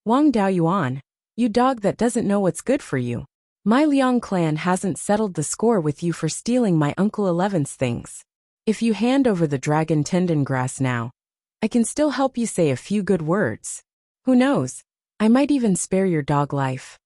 [SPEAKER 1] Wang Daoyuan, you dog that doesn't know what's good for you. My Liang clan hasn't settled the score with you for stealing my Uncle Eleven's things. If you hand over the dragon tendon grass now, I can still help you say a few good words. Who knows, I might even spare your dog life.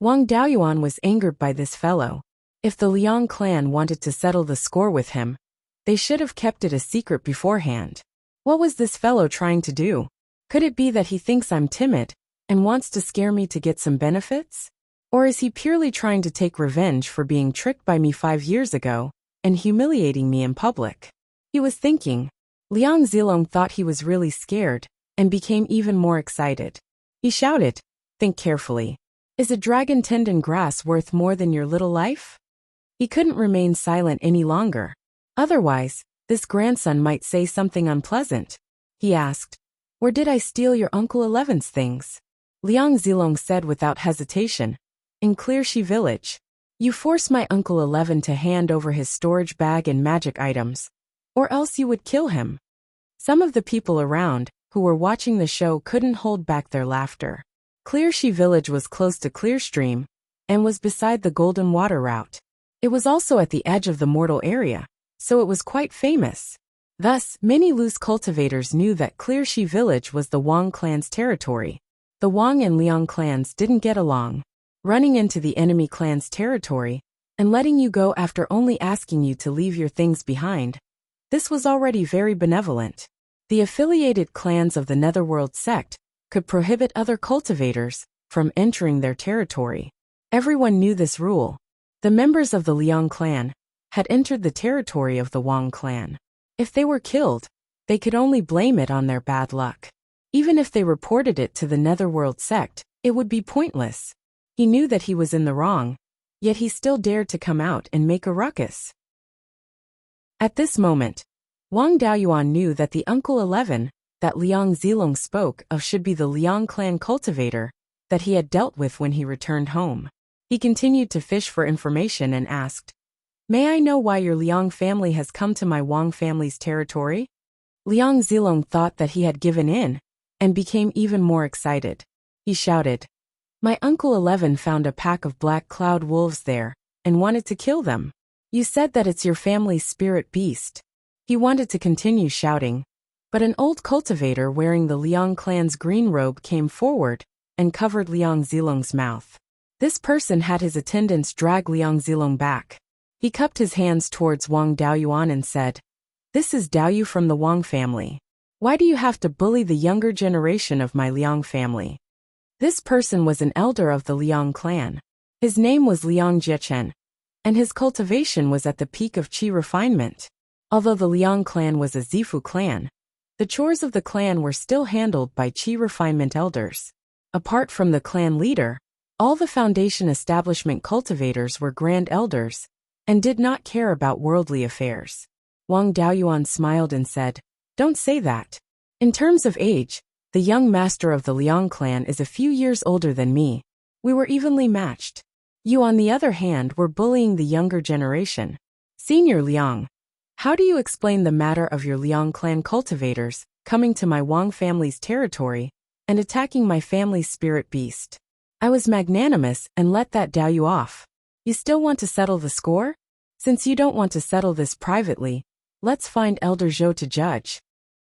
[SPEAKER 1] Wang Daoyuan was angered by this fellow. If the Liang clan wanted to settle the score with him, they should have kept it a secret beforehand. What was this fellow trying to do? Could it be that he thinks I'm timid and wants to scare me to get some benefits? Or is he purely trying to take revenge for being tricked by me 5 years ago and humiliating me in public? He was thinking. Liang Zilong thought he was really scared and became even more excited. He shouted, think carefully. Is a dragon tendon grass worth more than your little life? He couldn't remain silent any longer. Otherwise, this grandson might say something unpleasant. He asked, where did I steal your Uncle Eleven's things? Liang Zilong said without hesitation, in Clear Shi Village. You force my Uncle 11 to hand over his storage bag and magic items, or else you would kill him. Some of the people around, who were watching the show, couldn't hold back their laughter. Clear Shi Village was close to Clear Stream, and was beside the Golden Water Route. It was also at the edge of the mortal area, so it was quite famous. Thus, many loose cultivators knew that Clear Shi Village was the Wang clan's territory. The Wang and Liang clans didn't get along. Running into the enemy clan's territory, and letting you go after only asking you to leave your things behind. This was already very benevolent. The affiliated clans of the Netherworld sect could prohibit other cultivators from entering their territory. Everyone knew this rule. The members of the Liang clan had entered the territory of the Wang clan. If they were killed, they could only blame it on their bad luck. Even if they reported it to the Netherworld sect, it would be pointless. He knew that he was in the wrong, yet he still dared to come out and make a ruckus. At this moment, Wang Daoyuan knew that the Uncle 11 that Liang Zilong spoke of should be the Liang clan cultivator that he had dealt with when he returned home. He continued to fish for information and asked, "May I know why your Liang family has come to my Wang family's territory?" Liang Zilong thought that he had given in, and became even more excited. He shouted, "My Uncle 11 found a pack of black cloud wolves there, and wanted to kill them. You said that it's your family's spirit beast." He wanted to continue shouting, but an old cultivator wearing the Liang clan's green robe came forward and covered Liang Zilong's mouth. This person had his attendants drag Liang Zilong back. He cupped his hands towards Wang Daoyuan and said, "This is Daoyu from the Wang family. Why do you have to bully the younger generation of my Liang family?" This person was an elder of the Liang clan. His name was Liang Jiechen, and his cultivation was at the peak of qi refinement. Although the Liang clan was a Zifu clan, the chores of the clan were still handled by qi refinement elders. Apart from the clan leader, all the foundation establishment cultivators were grand elders, and did not care about worldly affairs. Wang Daoyuan smiled and said, "Don't say that. In terms of age, the young master of the Liang clan is a few years older than me. We were evenly matched." You, on the other hand, were bullying the younger generation. Senior Liang, how do you explain the matter of your Liang clan cultivators coming to my Wang family's territory and attacking my family's spirit beast? I was magnanimous and let that Dao you off. You still want to settle the score? Since you don't want to settle this privately, let's find Elder Zhou to judge.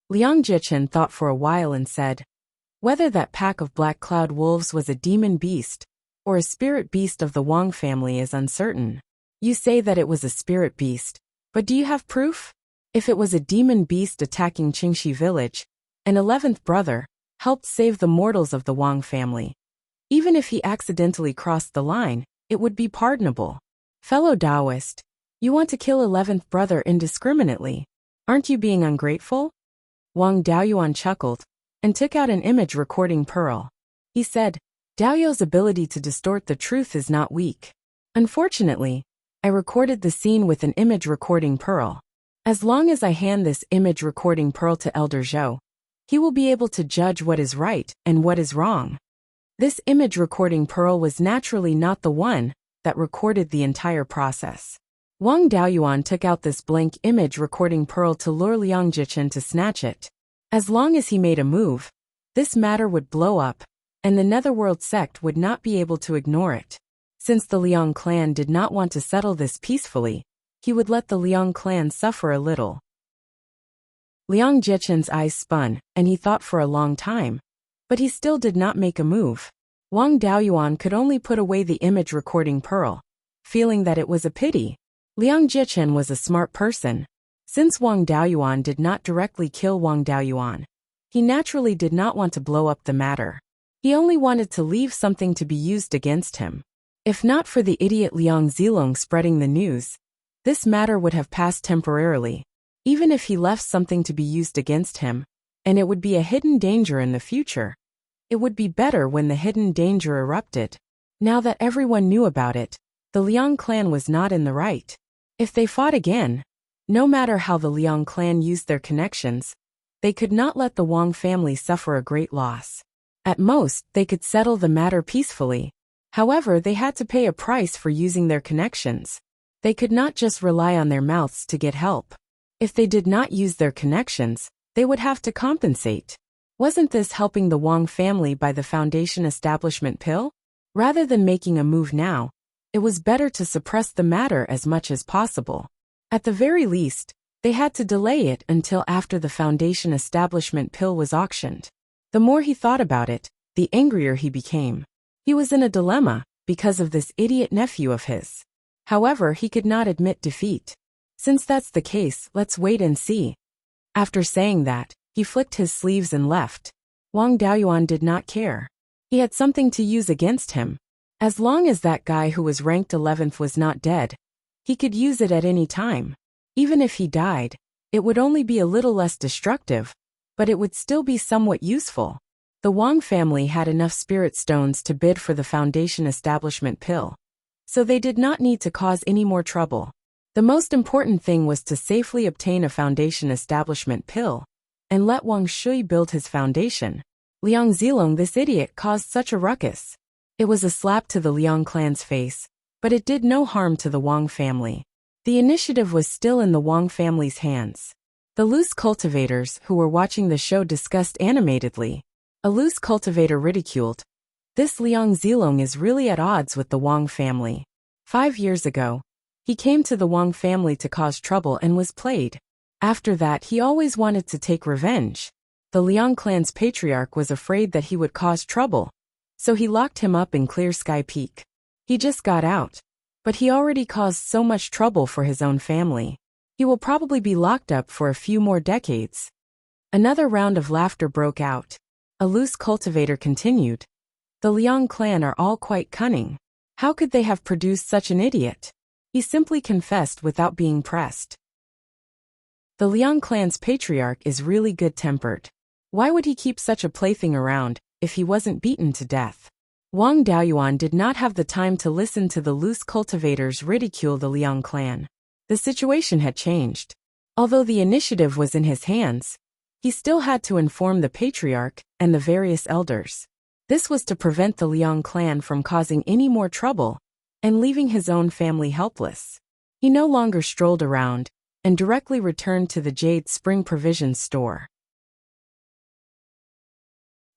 [SPEAKER 1] Liang Jichen thought for a while and said, whether that pack of black cloud wolves was a demon beast or a spirit beast of the Wang family is uncertain. You say that it was a spirit beast, but do you have proof? If it was a demon beast attacking Qingxi village, an 11th brother helped save the mortals of the Wang family. Even if he accidentally crossed the line, it would be pardonable. Fellow Taoist, you want to kill 11th brother indiscriminately. Aren't you being ungrateful? Wang Daoyuan chuckled and took out an image recording pearl. He said, Daoyu's ability to distort the truth is not weak. Unfortunately, I recorded the scene with an image recording pearl. As long as I hand this image recording pearl to Elder Zhou, he will be able to judge what is right and what is wrong. This image recording pearl was naturally not the one that recorded the entire process. Wang Daoyuan took out this blank image recording pearl to lure Liang Jichen to snatch it. As long as he made a move, this matter would blow up, and the Netherworld sect would not be able to ignore it. Since the Liang clan did not want to settle this peacefully, he would let the Liang clan suffer a little. Liang Jichen's eyes spun, and he thought for a long time, but he still did not make a move. Wang Daoyuan could only put away the image recording pearl, feeling that it was a pity. Liang Jichen was a smart person. Since Wang Daoyuan did not directly kill Wang Daoyuan, he naturally did not want to blow up the matter. He only wanted to leave something to be used against him. If not for the idiot Liang Zilong spreading the news, this matter would have passed temporarily. Even if he left something to be used against him, and it would be a hidden danger in the future, it would be better when the hidden danger erupted. Now that everyone knew about it, the Liang clan was not in the right. If they fought again, no matter how the Liang clan used their connections, they could not let the Wang family suffer a great loss. At most, they could settle the matter peacefully. However, they had to pay a price for using their connections. They could not just rely on their mouths to get help. If they did not use their connections, they would have to compensate. Wasn't this helping the Wang family by the foundation establishment pill? Rather than making a move now, it was better to suppress the matter as much as possible. At the very least, they had to delay it until after the foundation establishment pill was auctioned. The more he thought about it, the angrier he became. He was in a dilemma because of this idiot nephew of his. However, he could not admit defeat. Since that's the case, let's wait and see. After saying that, he flicked his sleeves and left. Wang Daoyuan did not care. He had something to use against him. As long as that guy who was ranked 11th was not dead, he could use it at any time. Even if he died, it would only be a little less destructive, but it would still be somewhat useful. The Wang family had enough spirit stones to bid for the foundation establishment pill, so they did not need to cause any more trouble. The most important thing was to safely obtain a foundation establishment pill and let Wang Shui build his foundation. Liang Zilong, this idiot, caused such a ruckus. It was a slap to the Liang clan's face, but it did no harm to the Wang family. The initiative was still in the Wang family's hands. The loose cultivators who were watching the show discussed animatedly. A loose cultivator ridiculed, "This Liang Zilong is really at odds with the Wang family. 5 years ago, he came to the Wang family to cause trouble and was played. After that, he always wanted to take revenge. The Liang clan's patriarch was afraid that he would cause trouble, so he locked him up in Clear Sky Peak. He just got out, but he already caused so much trouble for his own family. He will probably be locked up for a few more decades." Another round of laughter broke out. A loose cultivator continued, "The Liang clan are all quite cunning. How could they have produced such an idiot?" He simply confessed without being pressed. "The Liang clan's patriarch is really good-tempered. Why would he keep such a plaything around if he wasn't beaten to death?" Wang Daoyuan did not have the time to listen to the loose cultivators ridicule the Liang clan. The situation had changed. Although the initiative was in his hands, he still had to inform the patriarch and the various elders. This was to prevent the Liang clan from causing any more trouble and leaving his own family helpless. He no longer strolled around, and directly returned to the Jade Spring Provisions store.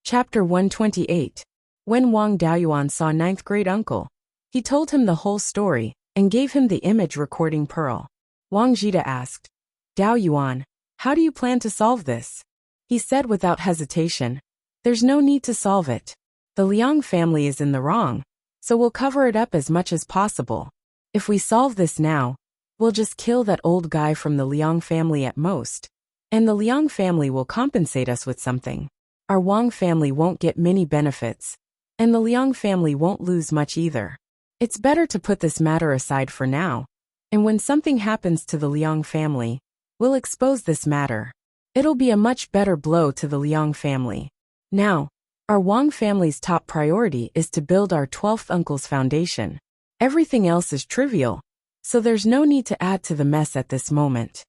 [SPEAKER 1] Chapter 128. When Wang Daoyuan saw ninth great uncle, he told him the whole story, and gave him the image recording pearl. Wang Jida asked, Daoyuan, how do you plan to solve this? He said without hesitation, there's no need to solve it. The Liang family is in the wrong, so we'll cover it up as much as possible. If we solve this now, we'll just kill that old guy from the Liang family at most, and the Liang family will compensate us with something. Our Wang family won't get many benefits, and the Liang family won't lose much either. It's better to put this matter aside for now, and when something happens to the Liang family, we'll expose this matter. It'll be a much better blow to the Liang family. Now, our Wang family's top priority is to build our 12th uncle's foundation. Everything else is trivial, so there's no need to add to the mess at this moment.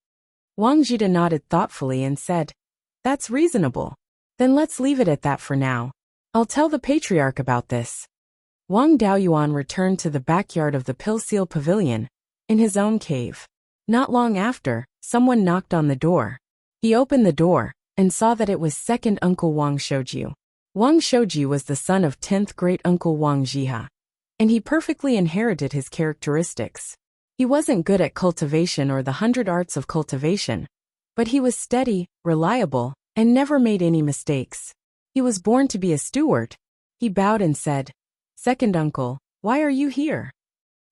[SPEAKER 1] Wang Jida nodded thoughtfully and said, That's reasonable. Then let's leave it at that for now. I'll tell the patriarch about this. Wang Daoyuan returned to the backyard of the Pill-Seal Pavilion, in his own cave. Not long after, someone knocked on the door. He opened the door, and saw that it was second uncle Wang Shouju. Wang Shouju was the son of 10th great uncle Wang Jiha, and he perfectly inherited his characteristics. He wasn't good at cultivation or the 100 arts of cultivation, but he was steady, reliable, and never made any mistakes. He was born to be a steward. He bowed and said, Second uncle, why are you here?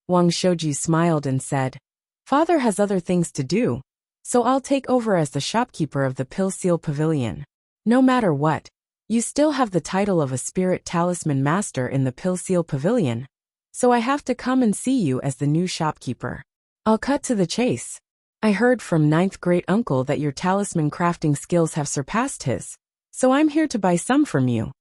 [SPEAKER 1] Wang Shouju smiled and said, Father has other things to do, so I'll take over as the shopkeeper of the Pill-Seal Pavilion. No matter what, you still have the title of a spirit talisman master in the Pill-Seal Pavilion, so I have to come and see you as the new shopkeeper. I'll cut to the chase. I heard from ninth great uncle that your talisman crafting skills have surpassed his, so I'm here to buy some from you.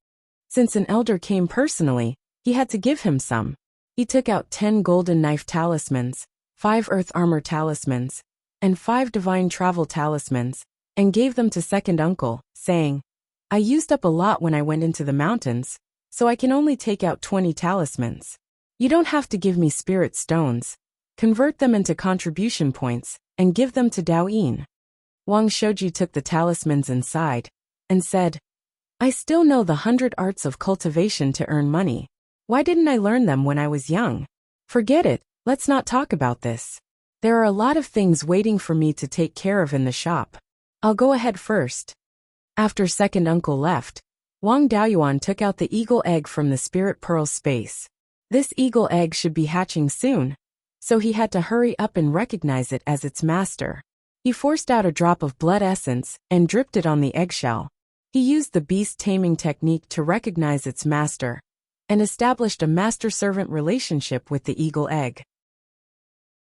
[SPEAKER 1] Since an elder came personally, he had to give him some. He took out 10 golden knife talismans, 5 earth armor talismans, and 5 divine travel talismans, and gave them to second uncle, saying, I used up a lot when I went into the mountains, so I can only take out 20 talismans. You don't have to give me spirit stones. Convert them into contribution points, and give them to Daoyin. Wang Shouju took the talismans inside, and said, I still know the 100 arts of cultivation to earn money. Why didn't I learn them when I was young? Forget it, let's not talk about this. There are a lot of things waiting for me to take care of in the shop. I'll go ahead first. After second uncle left, Wang Daoyuan took out the eagle egg from the spirit pearl space. This eagle egg should be hatching soon, so he had to hurry up and recognize it as its master. He forced out a drop of blood essence and dripped it on the eggshell. He used the beast taming technique to recognize its master, and established a master-servant relationship with the eagle egg.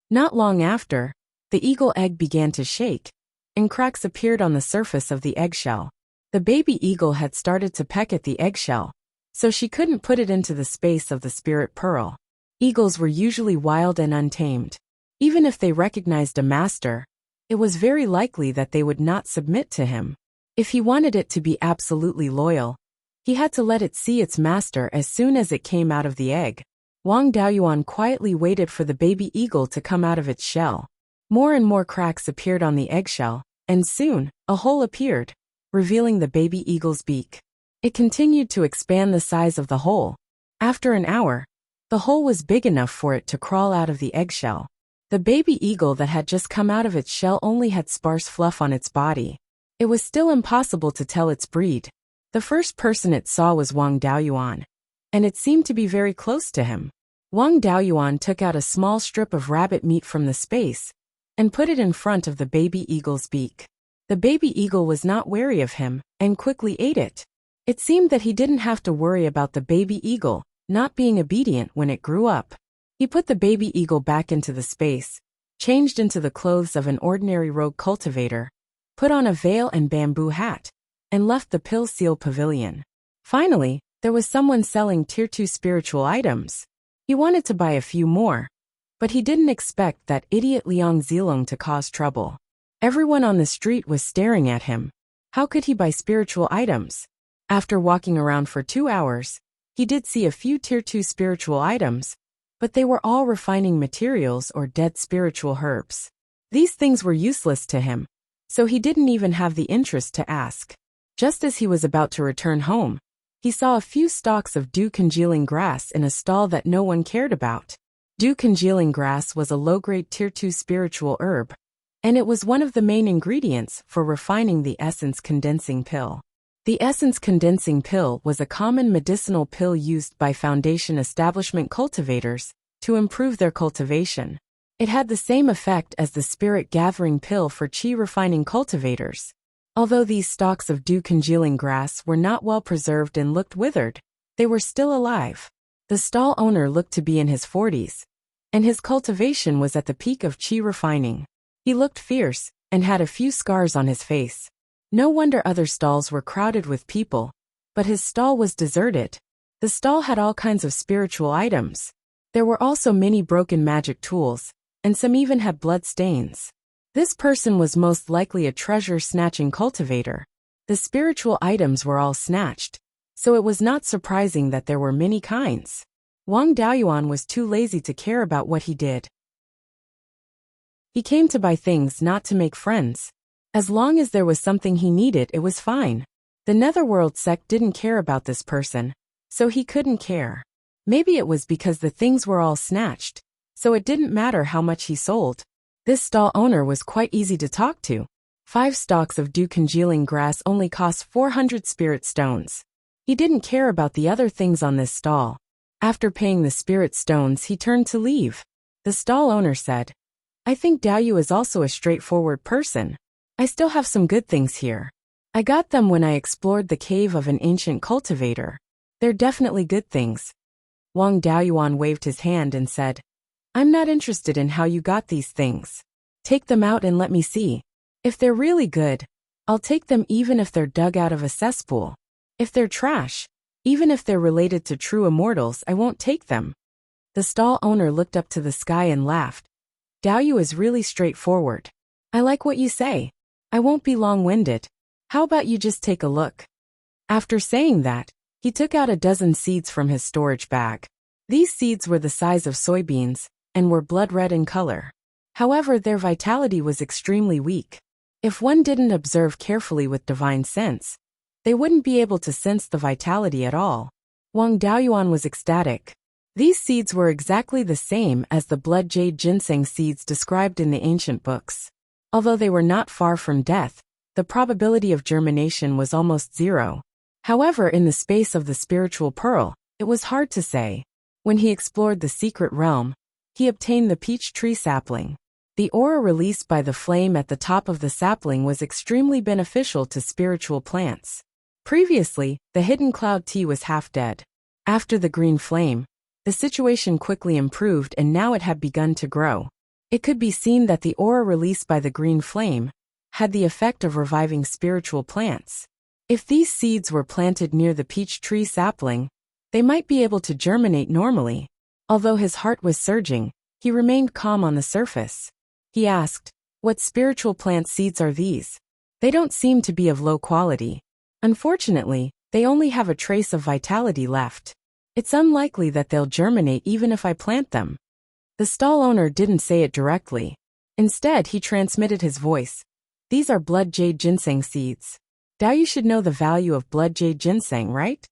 [SPEAKER 1] Not long after, the eagle egg began to shake, and cracks appeared on the surface of the eggshell. The baby eagle had started to peck at the eggshell, so she couldn't put it into the space of the spirit pearl. Eagles were usually wild and untamed. Even if they recognized a master, it was very likely that they would not submit to him. If he wanted it to be absolutely loyal, he had to let it see its master as soon as it came out of the egg. Wang Daoyuan quietly waited for the baby eagle to come out of its shell. More and more cracks appeared on the eggshell, and soon, a hole appeared, revealing the baby eagle's beak. It continued to expand the size of the hole. After an hour, the hole was big enough for it to crawl out of the eggshell. The baby eagle that had just come out of its shell only had sparse fluff on its body. It was still impossible to tell its breed. The first person it saw was Wang Daoyuan, and it seemed to be very close to him. Wang Daoyuan took out a small strip of rabbit meat from the space, and put it in front of the baby eagle's beak. The baby eagle was not wary of him, and quickly ate it. It seemed that he didn't have to worry about the baby eagle not being obedient when it grew up. He put the baby eagle back into the space, changed into the clothes of an ordinary rogue cultivator, put on a veil and bamboo hat, and left the Pill-Seal Pavilion. Finally, there was someone selling Tier 2 spiritual items. He wanted to buy a few more, but he didn't expect that idiot Liang Zilong to cause trouble. Everyone on the street was staring at him. How could he buy spiritual items? After walking around for 2 hours, he did see a few Tier 2 spiritual items, but they were all refining materials or dead spiritual herbs. These things were useless to him, so he didn't even have the interest to ask. Just as he was about to return home, he saw a few stalks of dew-congealing grass in a stall that no one cared about. Dew-congealing grass was a low-grade Tier 2 spiritual herb, and it was one of the main ingredients for refining the essence condensing pill. The essence condensing pill was a common medicinal pill used by foundation establishment cultivators to improve their cultivation. It had the same effect as the spirit gathering pill for chi refining cultivators. Although these stalks of dew-congealing grass were not well preserved and looked withered, they were still alive. The stall owner looked to be in his 40s, and his cultivation was at the peak of chi refining. He looked fierce and had a few scars on his face. No wonder other stalls were crowded with people, but his stall was deserted. The stall had all kinds of spiritual items. There were also many broken magic tools, and some even had blood stains. This person was most likely a treasure-snatching cultivator. The spiritual items were all snatched, so it was not surprising that there were many kinds. Wang Daoyuan was too lazy to care about what he did. He came to buy things, not to make friends. As long as there was something he needed, it was fine. The Netherworld sect didn't care about this person, so he couldn't care. Maybe it was because the things were all snatched, so it didn't matter how much he sold. This stall owner was quite easy to talk to. 5 stalks of dew-congealing grass only cost 400 spirit stones. He didn't care about the other things on this stall. After paying the spirit stones, he turned to leave. The stall owner said, "I think Daoyu is also a straightforward person. I still have some good things here. I got them when I explored the cave of an ancient cultivator. They're definitely good things." Wang Daoyuan waved his hand and said, "I'm not interested in how you got these things. Take them out and let me see. If they're really good, I'll take them even if they're dug out of a cesspool. If they're trash, even if they're related to true immortals, I won't take them." The stall owner looked up to the sky and laughed. "Daoyu is really straightforward. I like what you say. I won't be long-winded. How about you just take a look?" After saying that, he took out a dozen seeds from his storage bag. These seeds were the size of soybeans and were blood red in color. However, their vitality was extremely weak. If one didn't observe carefully with divine sense, they wouldn't be able to sense the vitality at all. Wang Daoyuan was ecstatic. These seeds were exactly the same as the blood jade ginseng seeds described in the ancient books. Although they were not far from death, the probability of germination was almost zero. However, in the space of the spiritual pearl, it was hard to say. When he explored the secret realm, he obtained the peach tree sapling. The aura released by the flame at the top of the sapling was extremely beneficial to spiritual plants. Previously, the hidden cloud tea was half dead. After the green flame, the situation quickly improved and now it had begun to grow. It could be seen that the aura released by the green flame had the effect of reviving spiritual plants. If these seeds were planted near the peach tree sapling, they might be able to germinate normally. Although his heart was surging, he remained calm on the surface. He asked, "What spiritual plant seeds are these? They don't seem to be of low quality. Unfortunately, they only have a trace of vitality left. It's unlikely that they'll germinate even if I plant them." The stall owner didn't say it directly. Instead, he transmitted his voice. "These are blood jade ginseng seeds. Daoyu should know the value of blood jade ginseng, right?"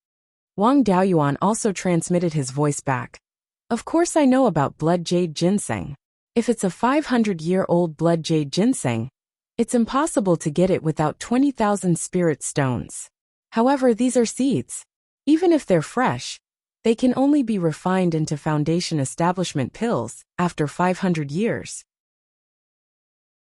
[SPEAKER 1] Wang Daoyuan also transmitted his voice back. "Of course I know about blood jade ginseng. If it's a 500-year-old blood jade ginseng, it's impossible to get it without 20,000 spirit stones. However, these are seeds. Even if they're fresh, they can only be refined into foundation establishment pills after 500 years.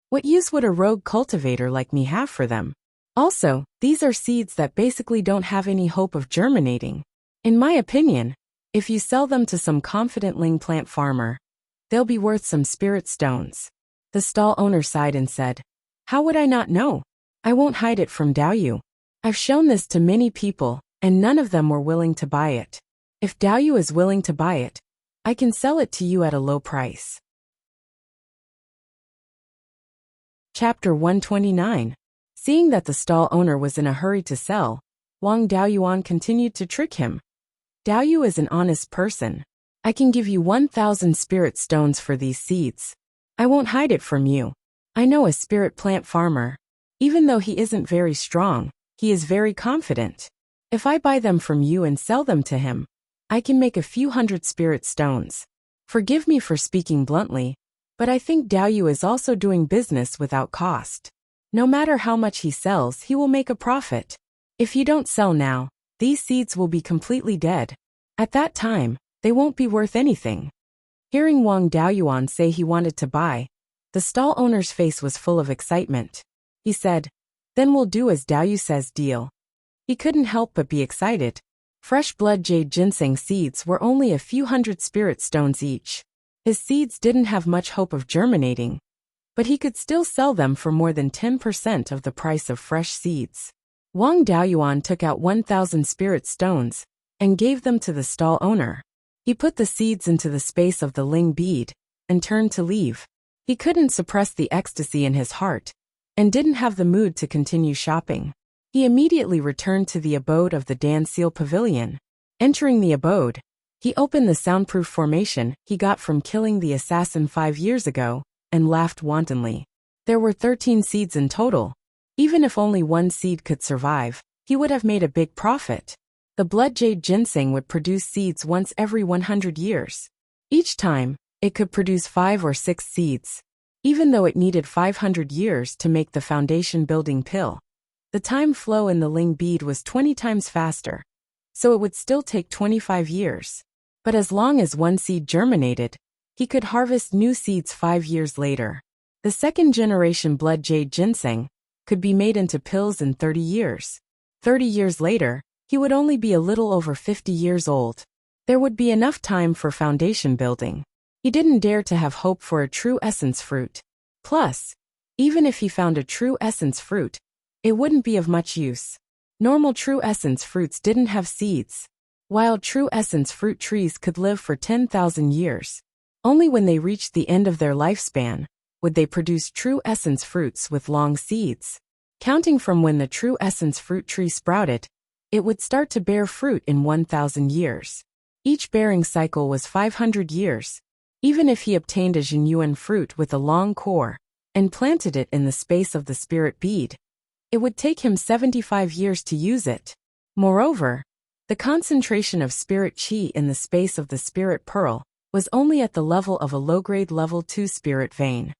[SPEAKER 1] What use would a rogue cultivator like me have for them? Also, these are seeds that basically don't have any hope of germinating. In my opinion, if you sell them to some confident Ling plant farmer, they'll be worth some spirit stones." The stall owner sighed and said, "How would I not know? I won't hide it from Daoyu. I've shown this to many people, and none of them were willing to buy it. If Daoyu is willing to buy it, I can sell it to you at a low price." Chapter 129. Seeing that the stall owner was in a hurry to sell, Wang Daoyuan continued to trick him. "Daoyu is an honest person. I can give you 1,000 spirit stones for these seeds. I won't hide it from you. I know a spirit plant farmer. Even though he isn't very strong, he is very confident. If I buy them from you and sell them to him, I can make a few hundred spirit stones. Forgive me for speaking bluntly, but I think Daoyu is also doing business without cost. No matter how much he sells, he will make a profit. If you don't sell now, these seeds will be completely dead. At that time, they won't be worth anything. Hearing Wang Daoyuan say he wanted to buy, the stall owner's face was full of excitement. He said, "Then we'll do as Daoyu says, deal." He couldn't help but be excited. Fresh blood jade ginseng seeds were only a few hundred spirit stones each. His seeds didn't have much hope of germinating, but he could still sell them for more than 10% of the price of fresh seeds. Wang Daoyuan took out 1,000 spirit stones and gave them to the stall owner. He put the seeds into the space of the Ling bead and turned to leave. He couldn't suppress the ecstasy in his heart and didn't have the mood to continue shopping. He immediately returned to the abode of the Dan Seal Pavilion. Entering the abode, he opened the soundproof formation he got from killing the assassin 5 years ago and laughed wantonly. There were 13 seeds in total. Even if only one seed could survive, he would have made a big profit. The blood jade ginseng would produce seeds once every 100 years. Each time, it could produce 5 or 6 seeds. Even though it needed 500 years to make the foundation building pill, the time flow in the Ling bead was 20 times faster, so it would still take 25 years. But as long as one seed germinated, he could harvest new seeds 5 years later. The second generation blood jade ginseng could be made into pills in 30 years. 30 years later, he would only be a little over 50 years old. There would be enough time for foundation building. He didn't dare to have hope for a true essence fruit. Plus, even if he found a true essence fruit, it wouldn't be of much use. Normal true essence fruits didn't have seeds. While true essence fruit trees could live for 10,000 years, only when they reached the end of their lifespan would they produce true essence fruits with long seeds. Counting from when the true essence fruit tree sprouted, it would start to bear fruit in 1,000 years. Each bearing cycle was 500 years. Even if he obtained a Jinyuan fruit with a long core and planted it in the space of the spirit bead, it would take him 75 years to use it. Moreover, the concentration of spirit qi in the space of the spirit pearl was only at the level of a low-grade level 2 spirit vein.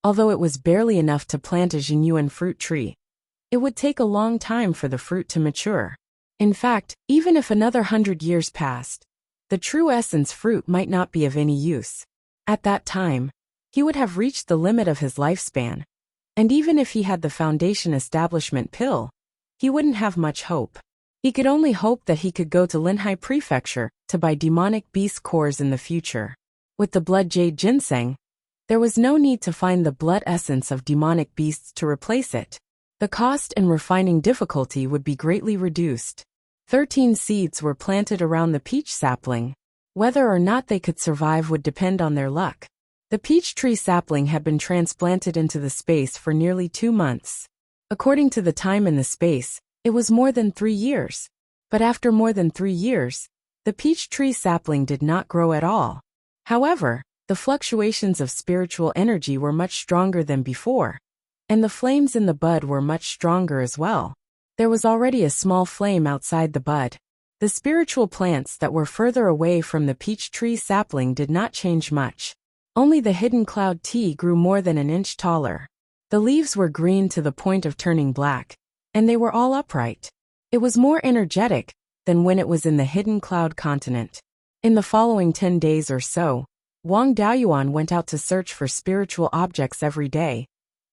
[SPEAKER 1] Although it was barely enough to plant a Jinyuan fruit tree, it would take a long time for the fruit to mature. In fact, even if another 100 years passed, the true essence fruit might not be of any use. At that time, he would have reached the limit of his lifespan, and even if he had the foundation establishment pill, he wouldn't have much hope. He could only hope that he could go to Linhai Prefecture to buy demonic beast cores in the future. With the blood jade ginseng, there was no need to find the blood essence of demonic beasts to replace it. The cost and refining difficulty would be greatly reduced. 13 seeds were planted around the peach sapling. Whether or not they could survive would depend on their luck. The peach tree sapling had been transplanted into the space for nearly 2 months. According to the time in the space, it was more than 3 years. But after more than 3 years, the peach tree sapling did not grow at all. However, the fluctuations of spiritual energy were much stronger than before, and the flames in the bud were much stronger as well. There was already a small flame outside the bud. The spiritual plants that were further away from the peach tree sapling did not change much. Only the hidden cloud tea grew more than an inch taller. The leaves were green to the point of turning black, and they were all upright. It was more energetic than when it was in the hidden cloud continent. In the following 10 days or so, Wang Daoyuan went out to search for spiritual objects every day,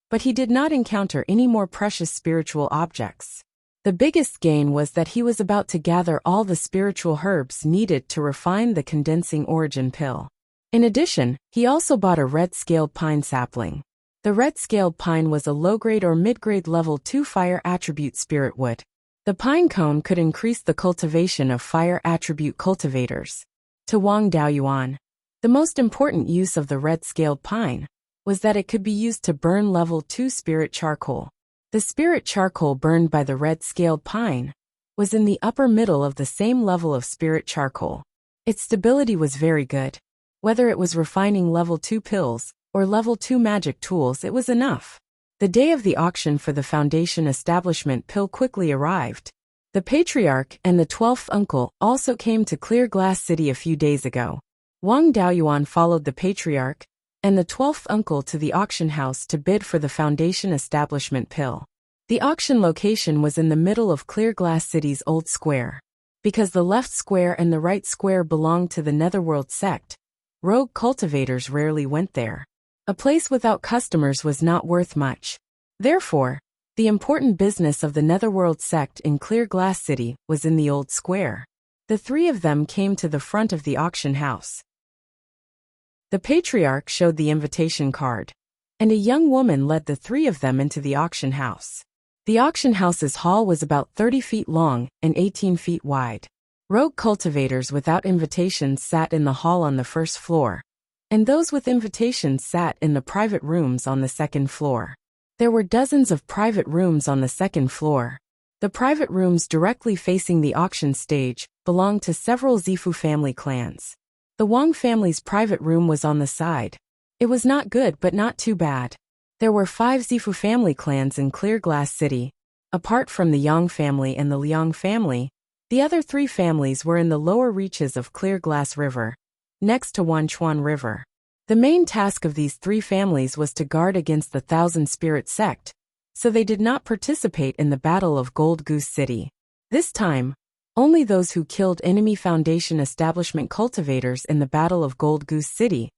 [SPEAKER 1] but he did not encounter any more precious spiritual objects. The biggest gain was that he was about to gather all the spiritual herbs needed to refine the condensing origin pill. In addition, he also bought a red-scaled pine sapling. The red-scaled pine was a low-grade or mid-grade level 2 fire attribute spirit wood. The pine cone could increase the cultivation of fire attribute cultivators. To Wang Daoyuan, the most important use of the red-scaled pine was that it could be used to burn level 2 spirit charcoal. The spirit charcoal burned by the red-scaled pine was in the upper middle of the same level of spirit charcoal. Its stability was very good. Whether it was refining level 2 pills or level 2 magic tools, it was enough. The day of the auction for the Foundation Establishment pill quickly arrived. The Patriarch and the 12th uncle also came to Clear Glass City a few days ago. Wang Daoyuan followed the Patriarch and the 12th uncle to the auction house to bid for the Foundation Establishment pill. The auction location was in the middle of Clear Glass City's old square. Because the left square and the right square belonged to the Netherworld sect, rogue cultivators rarely went there. A place without customers was not worth much. Therefore, the important business of the Netherworld sect in Clear Glass City was in the old square. The three of them came to the front of the auction house. The Patriarch showed the invitation card, and a young woman led the three of them into the auction house. The auction house's hall was about 30 feet long and 18 feet wide. Rogue cultivators without invitations sat in the hall on the first floor, and those with invitations sat in the private rooms on the second floor. There were dozens of private rooms on the second floor. The private rooms directly facing the auction stage belonged to several Zifu family clans. The Wang family's private room was on the side. It was not good but not too bad. There were 5 Zifu family clans in Clear Glass City. Apart from the Yang family and the Liang family, the other 3 families were in the lower reaches of Clear Glass River, next to Wanchuan River. The main task of these 3 families was to guard against the Thousand Spirit sect, so they did not participate in the Battle of Gold Goose City. This time, only those who killed enemy Foundation Establishment cultivators in the Battle of Gold Goose City,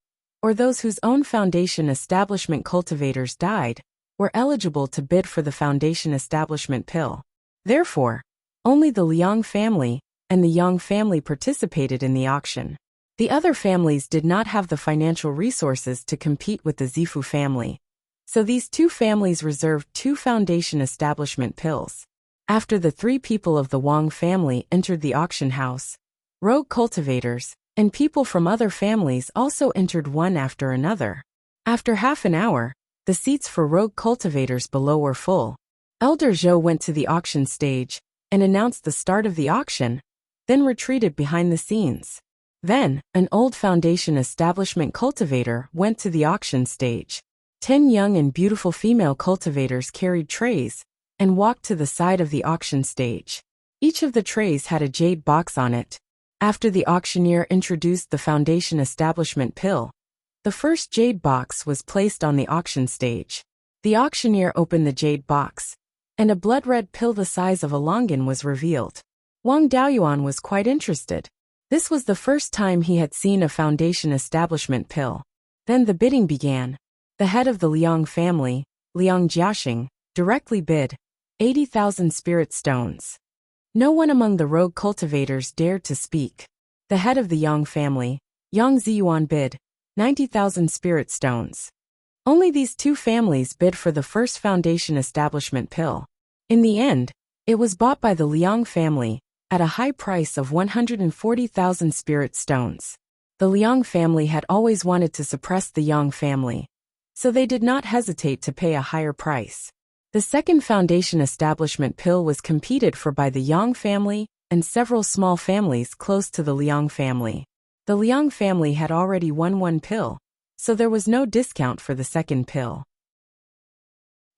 [SPEAKER 1] or those whose own Foundation Establishment cultivators died, were eligible to bid for the Foundation Establishment pill. Therefore, only the Liang family and the Yang family participated in the auction. The other families did not have the financial resources to compete with the Zifu family, so these 2 families reserved 2 Foundation Establishment pills. After the 3 people of the Wang family entered the auction house, rogue cultivators and people from other families also entered one after another. After half an hour, the seats for rogue cultivators below were full. Elder Zhou went to the auction stage and announced the start of the auction, then retreated behind the scenes. Then, an old Foundation Establishment cultivator went to the auction stage. 10 young and beautiful female cultivators carried trays and walked to the side of the auction stage. Each of the trays had a jade box on it. After the auctioneer introduced the Foundation Establishment pill, the first jade box was placed on the auction stage. The auctioneer opened the jade box, and a blood-red pill the size of a longan was revealed. Wang Daoyuan was quite interested. This was the first time he had seen a Foundation Establishment pill. Then the bidding began. The head of the Liang family, Liang Jiaxing, directly bid 80,000 spirit stones. No one among the rogue cultivators dared to speak. The head of the Yang family, Yang Ziyuan, bid 90,000 spirit stones. Only these 2 families bid for the first Foundation Establishment pill. In the end, it was bought by the Liang family at a high price of 140,000 spirit stones. The Liang family had always wanted to suppress the Yang family, so they did not hesitate to pay a higher price. The second Foundation Establishment pill was competed for by the Yang family and several small families close to the Liang family. The Liang family had already won 1 pill, so there was no discount for the second pill.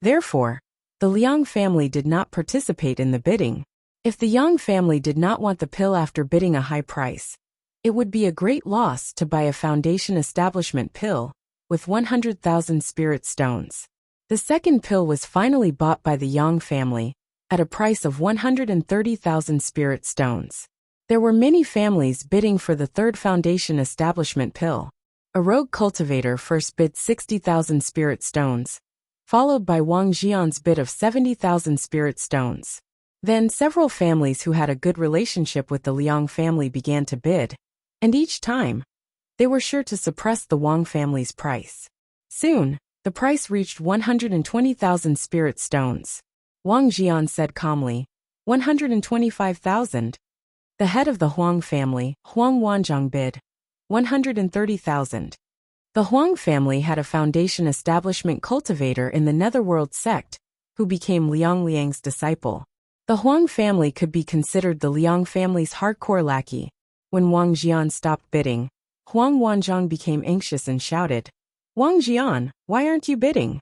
[SPEAKER 1] Therefore, the Liang family did not participate in the bidding. If the Yang family did not want the pill after bidding a high price, it would be a great loss to buy a Foundation Establishment pill with 100,000 spirit stones. The second pill was finally bought by the Yang family at a price of 130,000 spirit stones. There were many families bidding for the third Foundation Establishment pill. A rogue cultivator first bid 60,000 spirit stones, followed by Wang Jian's bid of 70,000 spirit stones. Then several families who had a good relationship with the Liang family began to bid, and each time, they were sure to suppress the Wang family's price. Soon, the price reached 120,000 spirit stones. Wang Jian said calmly, 125,000. The head of the Huang family, Huang Wanzhang, bid 130,000. The Huang family had a Foundation Establishment cultivator in the Netherworld sect, who became Liang Liang's disciple. The Huang family could be considered the Liang family's hardcore lackey, When Wang Jian stopped bidding, Huang Wanzhong became anxious and shouted, "Wang Jian, why aren't you bidding?"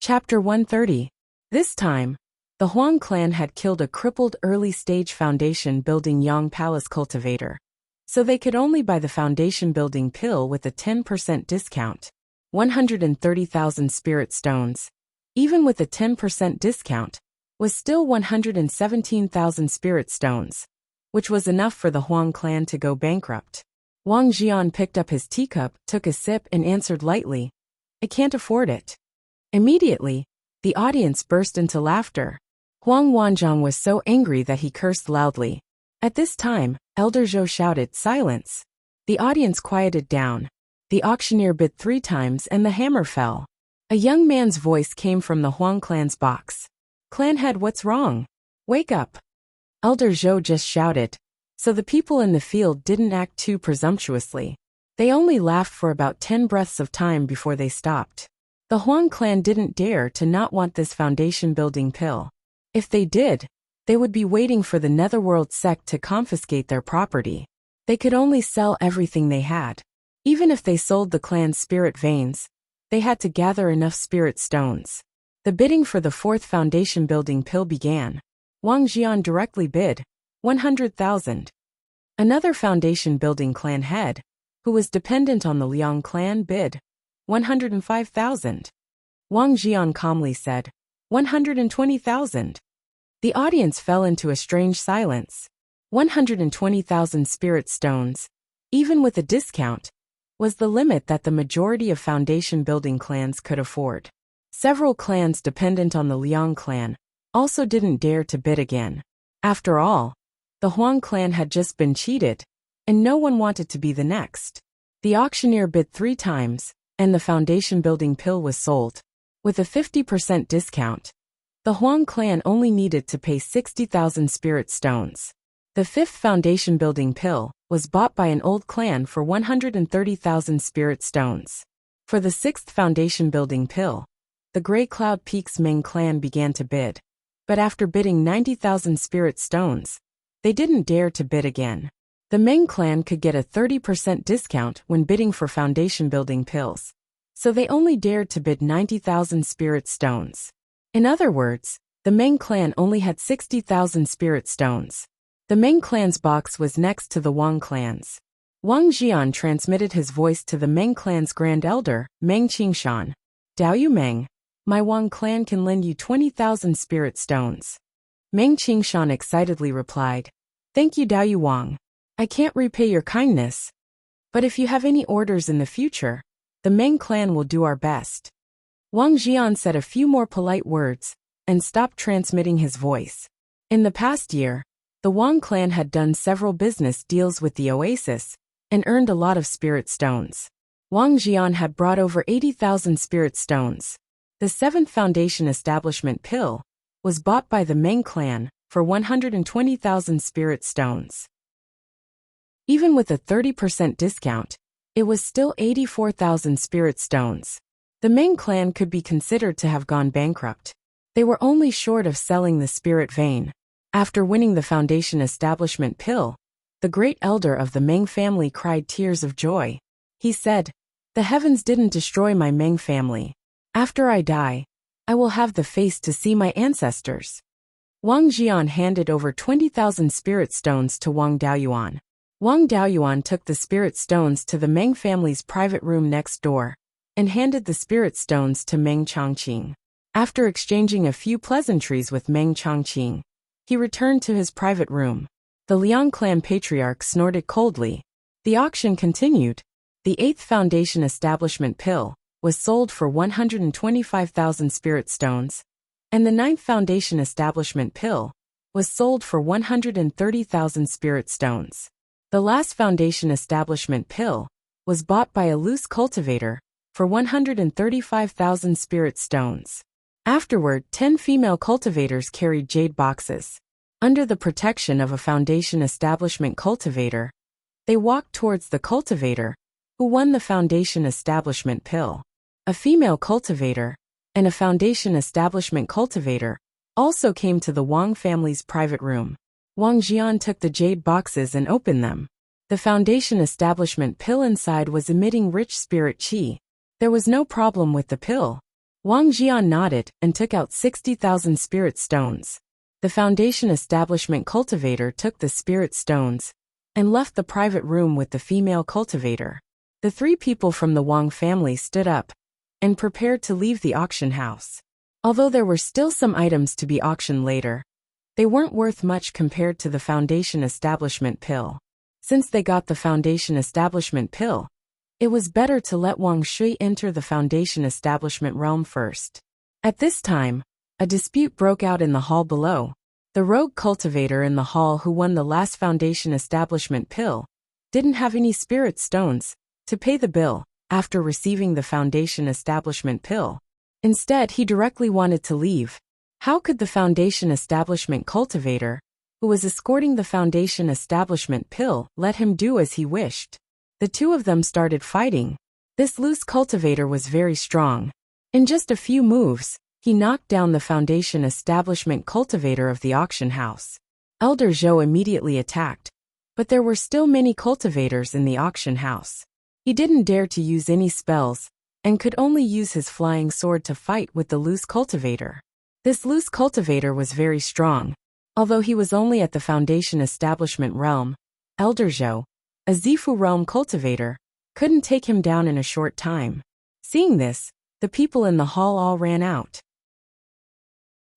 [SPEAKER 1] Chapter 130. This time, the Huang clan had killed a crippled early-stage foundation-building Yang Palace cultivator, so they could only buy the foundation-building pill with a 10% discount, 130,000 spirit stones. Even with a 10% discount, was still 117,000 spirit stones, which was enough for the Huang clan to go bankrupt. Wang Jian picked up his teacup, took a sip and answered lightly, "I can't afford it." Immediately, the audience burst into laughter. Huang Wanzhong was so angry that he cursed loudly. At this time, Elder Zhou shouted, "Silence!" The audience quieted down. The auctioneer bid 3 times and the hammer fell. A young man's voice came from the Huang clan's box. "Clan head, what's wrong? Wake up!" Elder Zhou just shouted, so the people in the field didn't act too presumptuously. They only laughed for about 10 breaths of time before they stopped. The Huang clan didn't dare to not want this foundation-building pill. If they did, they would be waiting for the Netherworld sect to confiscate their property. They could only sell everything they had. Even if they sold the clan's spirit veins, they had to gather enough spirit stones. The bidding for the 4th foundation-building pill began. Wang Jian directly bid 100,000. Another foundation-building clan head, who was dependent on the Liang clan, bid 105,000. Wang Jian calmly said, 120,000. The audience fell into a strange silence. 120,000 spirit stones, even with a discount, was the limit that the majority of foundation-building clans could afford. Several clans dependent on the Liang clan also didn't dare to bid again. After all, the Huang clan had just been cheated, and no one wanted to be the next. The auctioneer bid 3 times, and the foundation-building pill was sold. With a 50% discount, the Huang clan only needed to pay 60,000 spirit stones. The 5th foundation-building pill was bought by an old clan for 130,000 spirit stones. For the 6th foundation-building pill, the Grey Cloud Peaks Ming clan began to bid. But after bidding 90,000 spirit stones, they didn't dare to bid again. The Ming clan could get a 30% discount when bidding for foundation-building pills, so they only dared to bid 90,000 spirit stones. In other words, the Ming clan only had 60,000 spirit stones. The Ming clan's box was next to the Wang clan's. Wang Jian transmitted his voice to the Meng clan's grand elder, Meng Qingshan. "Dao Yu Meng, my Wang clan can lend you 20,000 spirit stones." Meng Qingshan excitedly replied, "Thank you, Dao Yu Wang. I can't repay your kindness, but if you have any orders in the future, the Meng clan will do our best." Wang Jian said a few more polite words and stopped transmitting his voice. In the past year, the Wang clan had done several business deals with the Oasis and earned a lot of spirit stones. Wang Jian had brought over 80,000 spirit stones. The 7th foundation establishment pill was bought by the Meng clan for 120,000 spirit stones. Even with a 30% discount, it was still 84,000 spirit stones. The Meng clan could be considered to have gone bankrupt. They were only short of selling the spirit vein. After winning the foundation establishment pill, the great elder of the Meng family cried tears of joy. He said, "The heavens didn't destroy my Meng family. After I die, I will have the face to see my ancestors." Wang Jian handed over 20,000 spirit stones to Wang Daoyuan. Wang Daoyuan took the spirit stones to the Meng family's private room next door and handed the spirit stones to Meng Chongqing. After exchanging a few pleasantries with Meng Chongqing, he returned to his private room. The Liang clan patriarch snorted coldly. The auction continued. The 8th foundation establishment pill was sold for 125,000 spirit stones, and the 9th foundation establishment pill was sold for 130,000 spirit stones. The last foundation establishment pill was bought by a loose cultivator for 135,000 spirit stones. Afterward, 10 female cultivators carried jade boxes. Under the protection of a foundation establishment cultivator, they walked towards the cultivator, who won the foundation establishment pill. A female cultivator and a foundation establishment cultivator also came to the Wang family's private room. Wang Jian took the jade boxes and opened them. The foundation establishment pill inside was emitting rich spirit qi. There was no problem with the pill. Wang Jian nodded and took out 60,000 spirit stones. The foundation establishment cultivator took the spirit stones and left the private room with the female cultivator. The three people from the Wang family stood up and prepared to leave the auction house. Although there were still some items to be auctioned later, they weren't worth much compared to the foundation establishment pill. Since they got the foundation establishment pill, it was better to let Wang Shui enter the foundation establishment realm first. At this time, a dispute broke out in the hall below. The rogue cultivator in the hall who won the last foundation establishment pill didn't have any spirit stones to pay the bill after receiving the foundation establishment pill. Instead, he directly wanted to leave. How could the foundation establishment cultivator, who was escorting the foundation establishment pill, let him do as he wished? The two of them started fighting. This loose cultivator was very strong. In just a few moves, he knocked down the foundation establishment cultivator of the auction house. Elder Zhou immediately attacked, but there were still many cultivators in the auction house. He didn't dare to use any spells, and could only use his flying sword to fight with the loose cultivator. This loose cultivator was very strong. Although he was only at the foundation establishment realm, Elder Zhou, a Zifu realm cultivator, couldn't take him down in a short time. Seeing this, the people in the hall all ran out.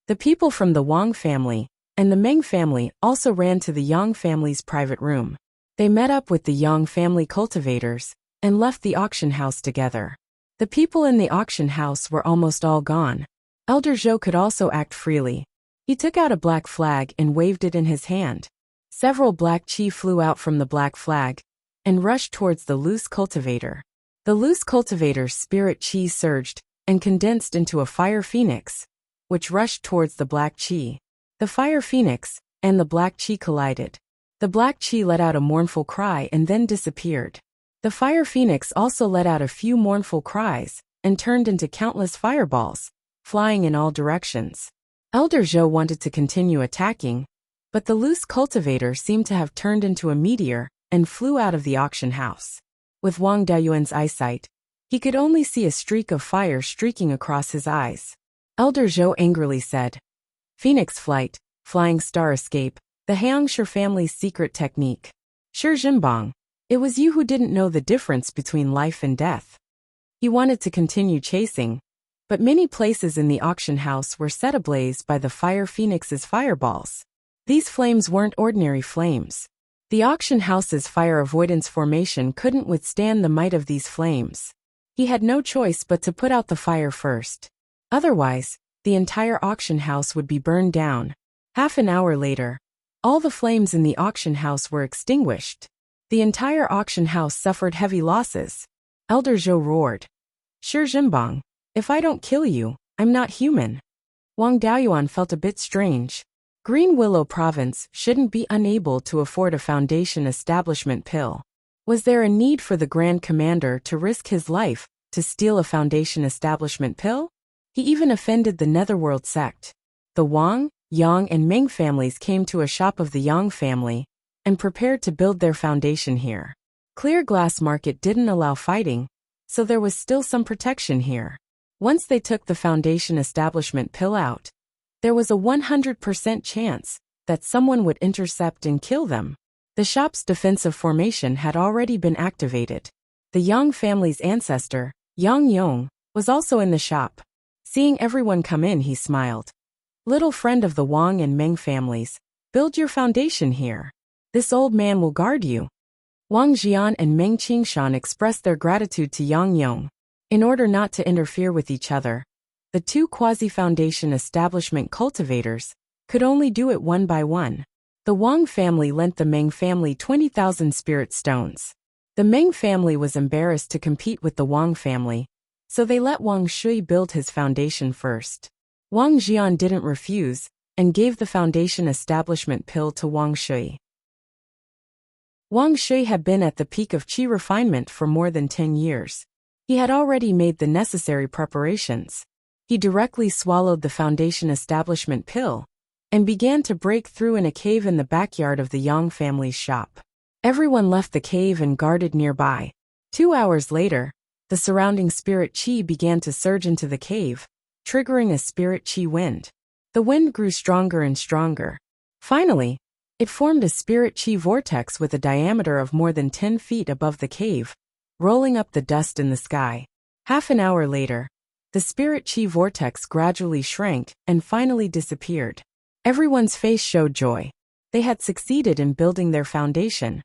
[SPEAKER 1] The people from the Wang family and the Meng family also ran to the Yang family's private room. They met up with the Yang family cultivators and left the auction house together. The people in the auction house were almost all gone. Elder Zhou could also act freely. He took out a black flag and waved it in his hand. Several black qi flew out from the black flag and rushed towards the loose cultivator. The loose cultivator's spirit qi surged and condensed into a fire phoenix, which rushed towards the black qi. The fire phoenix and the black qi collided. The black qi let out a mournful cry and then disappeared. The fire phoenix also let out a few mournful cries and turned into countless fireballs, flying in all directions. Elder Zhou wanted to continue attacking, but the loose cultivator seemed to have turned into a meteor and flew out of the auction house. With Wang Daoyuan's eyesight, he could only see a streak of fire streaking across his eyes. Elder Zhou angrily said, "Phoenix flight, flying star escape, the Heangshi family's secret technique. Shi Jinbang, it was you who didn't know the difference between life and death." He wanted to continue chasing, but many places in the auction house were set ablaze by the fire phoenix's fireballs. These flames weren't ordinary flames. The auction house's fire avoidance formation couldn't withstand the might of these flames. He had no choice but to put out the fire first. Otherwise, the entire auction house would be burned down. Half an hour later, all the flames in the auction house were extinguished. The entire auction house suffered heavy losses. Elder Zhou roared, "Shi Jinbang, if I don't kill you, I'm not human." Wang Daoyuan felt a bit strange. Green Willow Province shouldn't be unable to afford a foundation establishment pill. Was there a need for the Grand Commander to risk his life to steal a foundation establishment pill? He even offended the Netherworld sect. The Wang, Yang and Meng families came to a shop of the Yang family and prepared to build their foundation here. Clear Glass Market didn't allow fighting, so there was still some protection here. Once they took the foundation establishment pill out, there was a 100% chance that someone would intercept and kill them. The shop's defensive formation had already been activated. The Yang family's ancestor, Yang Yong, was also in the shop. Seeing everyone come in, he smiled. "Little friend of the Wang and Meng families, build your foundation here. This old man will guard you." Wang Jian and Meng Qingshan expressed their gratitude to Yang Yong. In order not to interfere with each other, the two quasi-foundation establishment cultivators could only do it one by one. The Wang family lent the Meng family 20,000 spirit stones. The Meng family was embarrassed to compete with the Wang family, so they let Wang Shui build his foundation first. Wang Jian didn't refuse and gave the foundation establishment pill to Wang Shui. Wang Shui had been at the peak of qi refinement for more than 10 years. He had already made the necessary preparations. He directly swallowed the foundation establishment pill and began to break through in a cave in the backyard of the Yang family's shop. Everyone left the cave and guarded nearby. 2 hours later, the surrounding spirit chi began to surge into the cave, triggering a spirit chi wind. The wind grew stronger and stronger. Finally, it formed a spirit chi vortex with a diameter of more than 10 feet above the cave, rolling up the dust in the sky. Half an hour later, the spirit chi vortex gradually shrank and finally disappeared. Everyone's face showed joy. They had succeeded in building their foundation.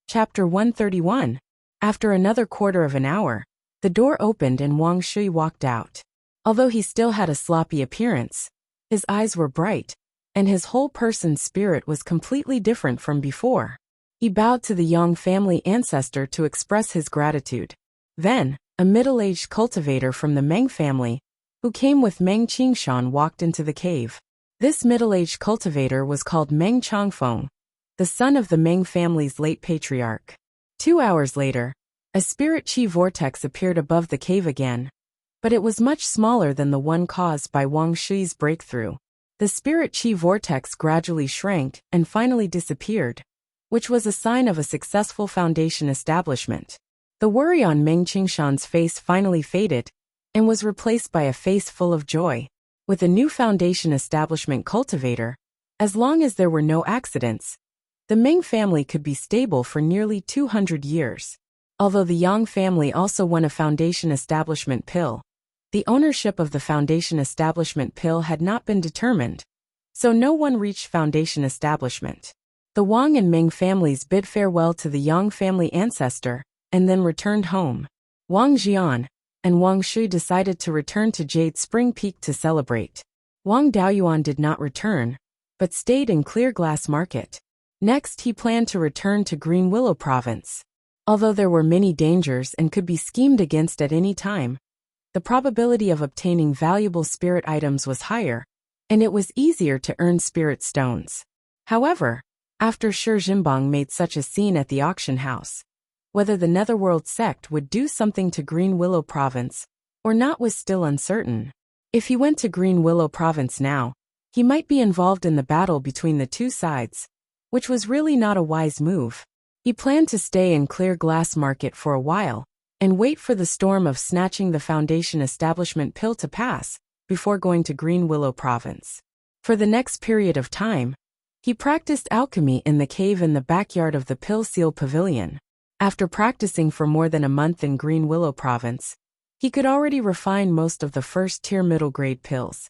[SPEAKER 1] Chapter 131. After another quarter of an hour, the door opened and Wang Shui walked out. Although he still had a sloppy appearance, his eyes were bright, and his whole person's spirit was completely different from before. He bowed to the Yang family ancestor to express his gratitude. Then, a middle-aged cultivator from the Meng family, who came with Meng Qingshan, walked into the cave. This middle-aged cultivator was called Meng Changfeng, the son of the Meng family's late patriarch. 2 hours later, a spirit chi vortex appeared above the cave again, but it was much smaller than the one caused by Wang Shui's breakthrough. The spirit chi vortex gradually shrank and finally disappeared, which was a sign of a successful foundation establishment. The worry on Meng Qingshan's face finally faded and was replaced by a face full of joy. With a new foundation establishment cultivator, as long as there were no accidents, the Meng family could be stable for nearly 200 years. Although the Yang family also won a foundation establishment pill, the ownership of the foundation establishment pill had not been determined, so no one reached foundation establishment. The Wang and Meng families bid farewell to the Yang family ancestor and then returned home. Wang Jian and Wang Shui decided to return to Jade Spring Peak to celebrate. Wang Daoyuan did not return, but stayed in Clear Glass Market. Next, he planned to return to Green Willow Province. Although there were many dangers and could be schemed against at any time, the probability of obtaining valuable spirit items was higher, and it was easier to earn spirit stones. However, after Shi Jinbang made such a scene at the auction house, whether the Netherworld sect would do something to Green Willow Province or not was still uncertain. If he went to Green Willow Province now, he might be involved in the battle between the two sides, which was really not a wise move. He planned to stay in Clear Glass Market for a while and wait for the storm of snatching the foundation establishment pill to pass before going to Green Willow Province. For the next period of time, he practiced alchemy in the cave in the backyard of the Pill Seal Pavilion. After practicing for more than a month in Green Willow Province, he could already refine most of the first-tier middle-grade pills.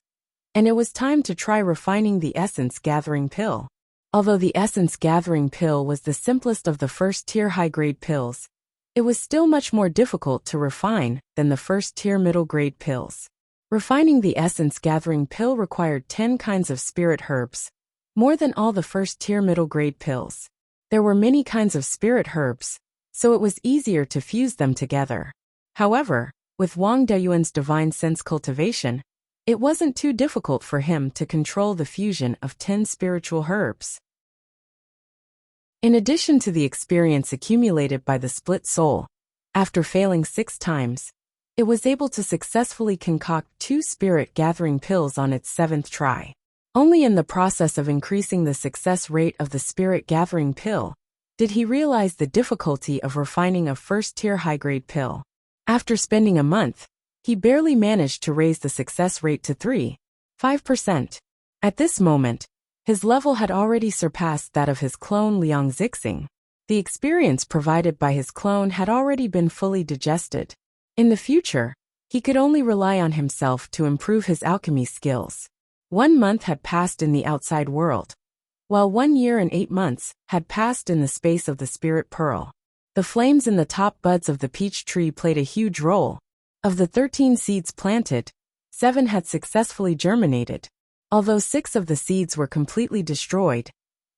[SPEAKER 1] And it was time to try refining the essence-gathering pill. Although the essence-gathering pill was the simplest of the first-tier high-grade pills, it was still much more difficult to refine than the first-tier middle-grade pills. Refining the essence-gathering pill required 10 kinds of spirit herbs, more than all the first-tier middle-grade pills. There were many kinds of spirit herbs, so it was easier to fuse them together. However, with Wang Daoyuan's divine sense cultivation, it wasn't too difficult for him to control the fusion of 10 spiritual herbs. In addition to the experience accumulated by the split soul, after failing 6 times, it was able to successfully concoct 2 spirit-gathering pills on its 7th try. Only in the process of increasing the success rate of the spirit-gathering pill did he realize the difficulty of refining a first-tier high-grade pill. After spending a month, he barely managed to raise the success rate to 3.5%. At this moment, his level had already surpassed that of his clone Liang Zixing. The experience provided by his clone had already been fully digested. In the future, he could only rely on himself to improve his alchemy skills. 1 month had passed in the outside world, while 1 year and 8 months had passed in the space of the spirit pearl. The flames in the top buds of the peach tree played a huge role. Of the 13 seeds planted, 7 had successfully germinated. Although 6 of the seeds were completely destroyed,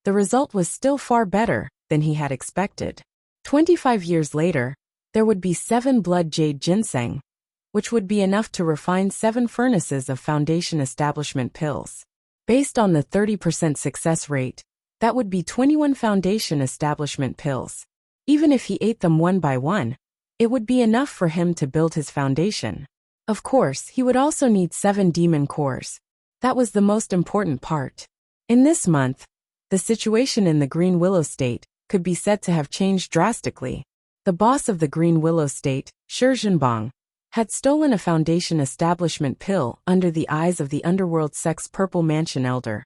[SPEAKER 1] the result was still far better than he had expected. 25 years later, there would be 7 blood jade ginseng, which would be enough to refine 7 furnaces of foundation establishment pills. Based on the 30% success rate, that would be 21 foundation establishment pills. Even if he ate them one by one, it would be enough for him to build his foundation. Of course, he would also need 7 demon cores. That was the most important part. In this month, the situation in the Green Willow State could be said to have changed drastically. The boss of the Green Willow State, Shi Zhenbang, had stolen a Foundation establishment pill under the eyes of the Underworld Sect's Purple Mansion elder,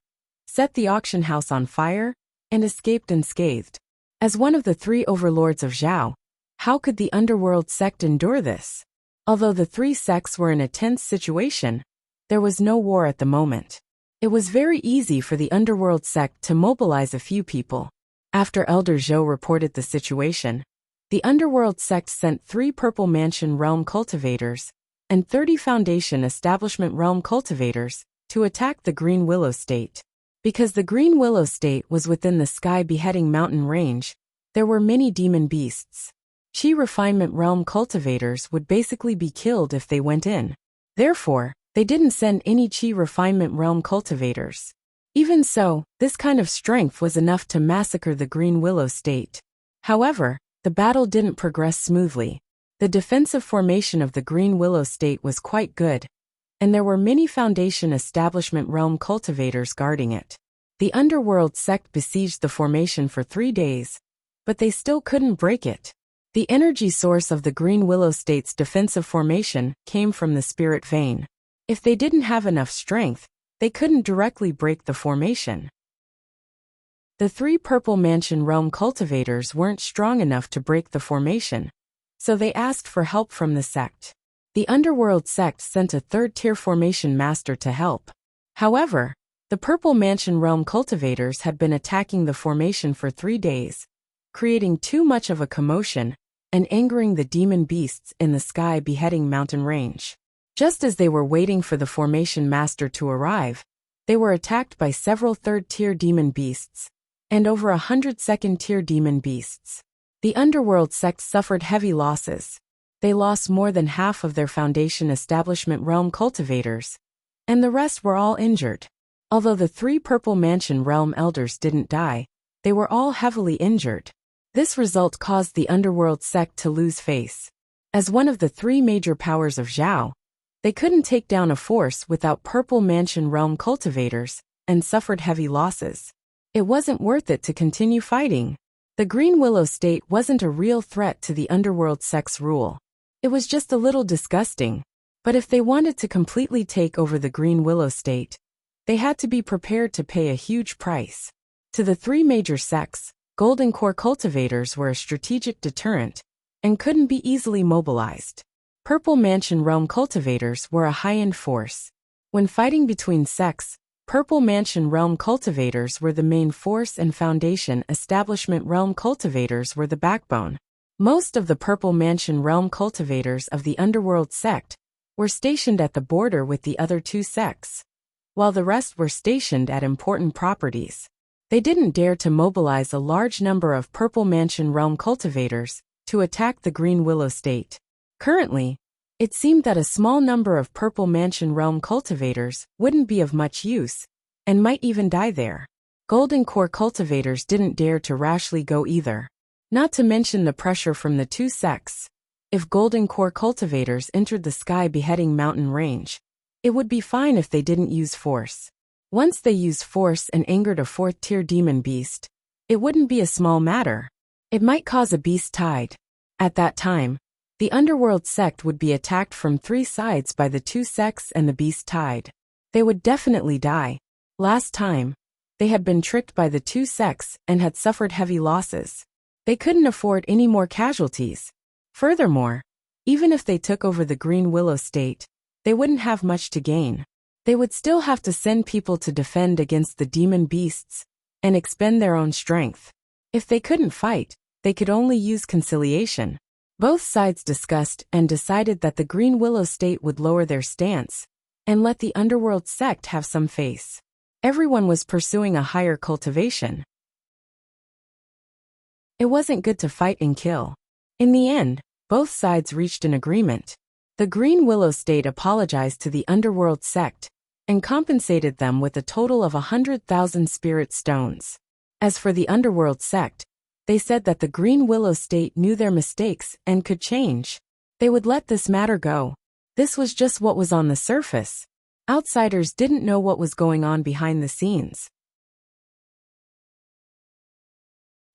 [SPEAKER 1] set the auction house on fire, and escaped unscathed. As one of the 3 overlords of Zhao, how could the Underworld Sect endure this? Although the 3 sects were in a tense situation, there was no war at the moment. It was very easy for the Underworld Sect to mobilize a few people. After Elder Zhou reported the situation, the Underworld Sect sent 3 Purple Mansion Realm cultivators and 30 Foundation Establishment Realm cultivators to attack the Green Willow State. Because the Green Willow State was within the Sky Beheading Mountain range, there were many demon beasts. Qi Refinement Realm cultivators would basically be killed if they went in. Therefore, they didn't send any Qi Refinement Realm cultivators. Even so, this kind of strength was enough to massacre the Green Willow State. However, the battle didn't progress smoothly. The defensive formation of the Green Willow State was quite good, and there were many Foundation Establishment Realm cultivators guarding it. The Underworld Sect besieged the formation for 3 days, but they still couldn't break it. The energy source of the Green Willow State's defensive formation came from the Spirit Vein. If they didn't have enough strength, they couldn't directly break the formation. The 3 Purple Mansion Realm cultivators weren't strong enough to break the formation, so they asked for help from the sect. The Underworld Sect sent a 3rd-tier formation master to help. However, the Purple Mansion Realm cultivators had been attacking the formation for 3 days, creating too much of a commotion and angering the demon beasts in the Sky Beheading Mountain range. Just as they were waiting for the formation master to arrive, they were attacked by several 3rd-tier demon beasts and over 100 2nd-tier demon beasts. The Underworld Sect suffered heavy losses. They lost more than half of their Foundation Establishment Realm cultivators, and the rest were all injured. Although the 3 Purple Mansion Realm elders didn't die, they were all heavily injured. This result caused the Underworld Sect to lose face. As one of the 3 major powers of Zhao, they couldn't take down a force without Purple Mansion Realm cultivators and suffered heavy losses. It wasn't worth it to continue fighting. The Green Willow State wasn't a real threat to the Underworld Sect's rule. It was just a little disgusting. But if they wanted to completely take over the Green Willow State, they had to be prepared to pay a huge price. To the 3 major sects, Golden Core cultivators were a strategic deterrent and couldn't be easily mobilized. Purple Mansion Realm cultivators were a high-end force. When fighting between sects, Purple Mansion Realm cultivators were the main force and Foundation Establishment Realm cultivators were the backbone. Most of the Purple Mansion Realm cultivators of the Underworld Sect were stationed at the border with the other 2 sects, while the rest were stationed at important properties. They didn't dare to mobilize a large number of Purple Mansion Realm cultivators to attack the Green Willow State. Currently, it seemed that a small number of Purple Mansion Realm cultivators wouldn't be of much use, and might even die there. Golden Core cultivators didn't dare to rashly go either. Not to mention the pressure from the 2 sects. If Golden Core cultivators entered the Sky Beheading Mountain range, it would be fine if they didn't use force. Once they used force and angered a 4th-tier demon beast, it wouldn't be a small matter. It might cause a beast tide. At that time, the Underworld Sect would be attacked from 3 sides by the 2 sects and the beast tide. They would definitely die. Last time, they had been tricked by the 2 sects and had suffered heavy losses. They couldn't afford any more casualties. Furthermore, even if they took over the Green Willow State, they wouldn't have much to gain. They would still have to send people to defend against the demon beasts and expend their own strength. If they couldn't fight, they could only use conciliation. Both sides discussed and decided that the Green Willow State would lower their stance and let the Underworld Sect have some face. Everyone was pursuing a higher cultivation. It wasn't good to fight and kill. In the end, both sides reached an agreement. The Green Willow State apologized to the Underworld Sect and compensated them with a total of 100,000 spirit stones. As for the Underworld Sect, they said that the Green Willow State knew their mistakes and could change. They would let this matter go. This was just what was on the surface. Outsiders didn't know what was going on behind the scenes.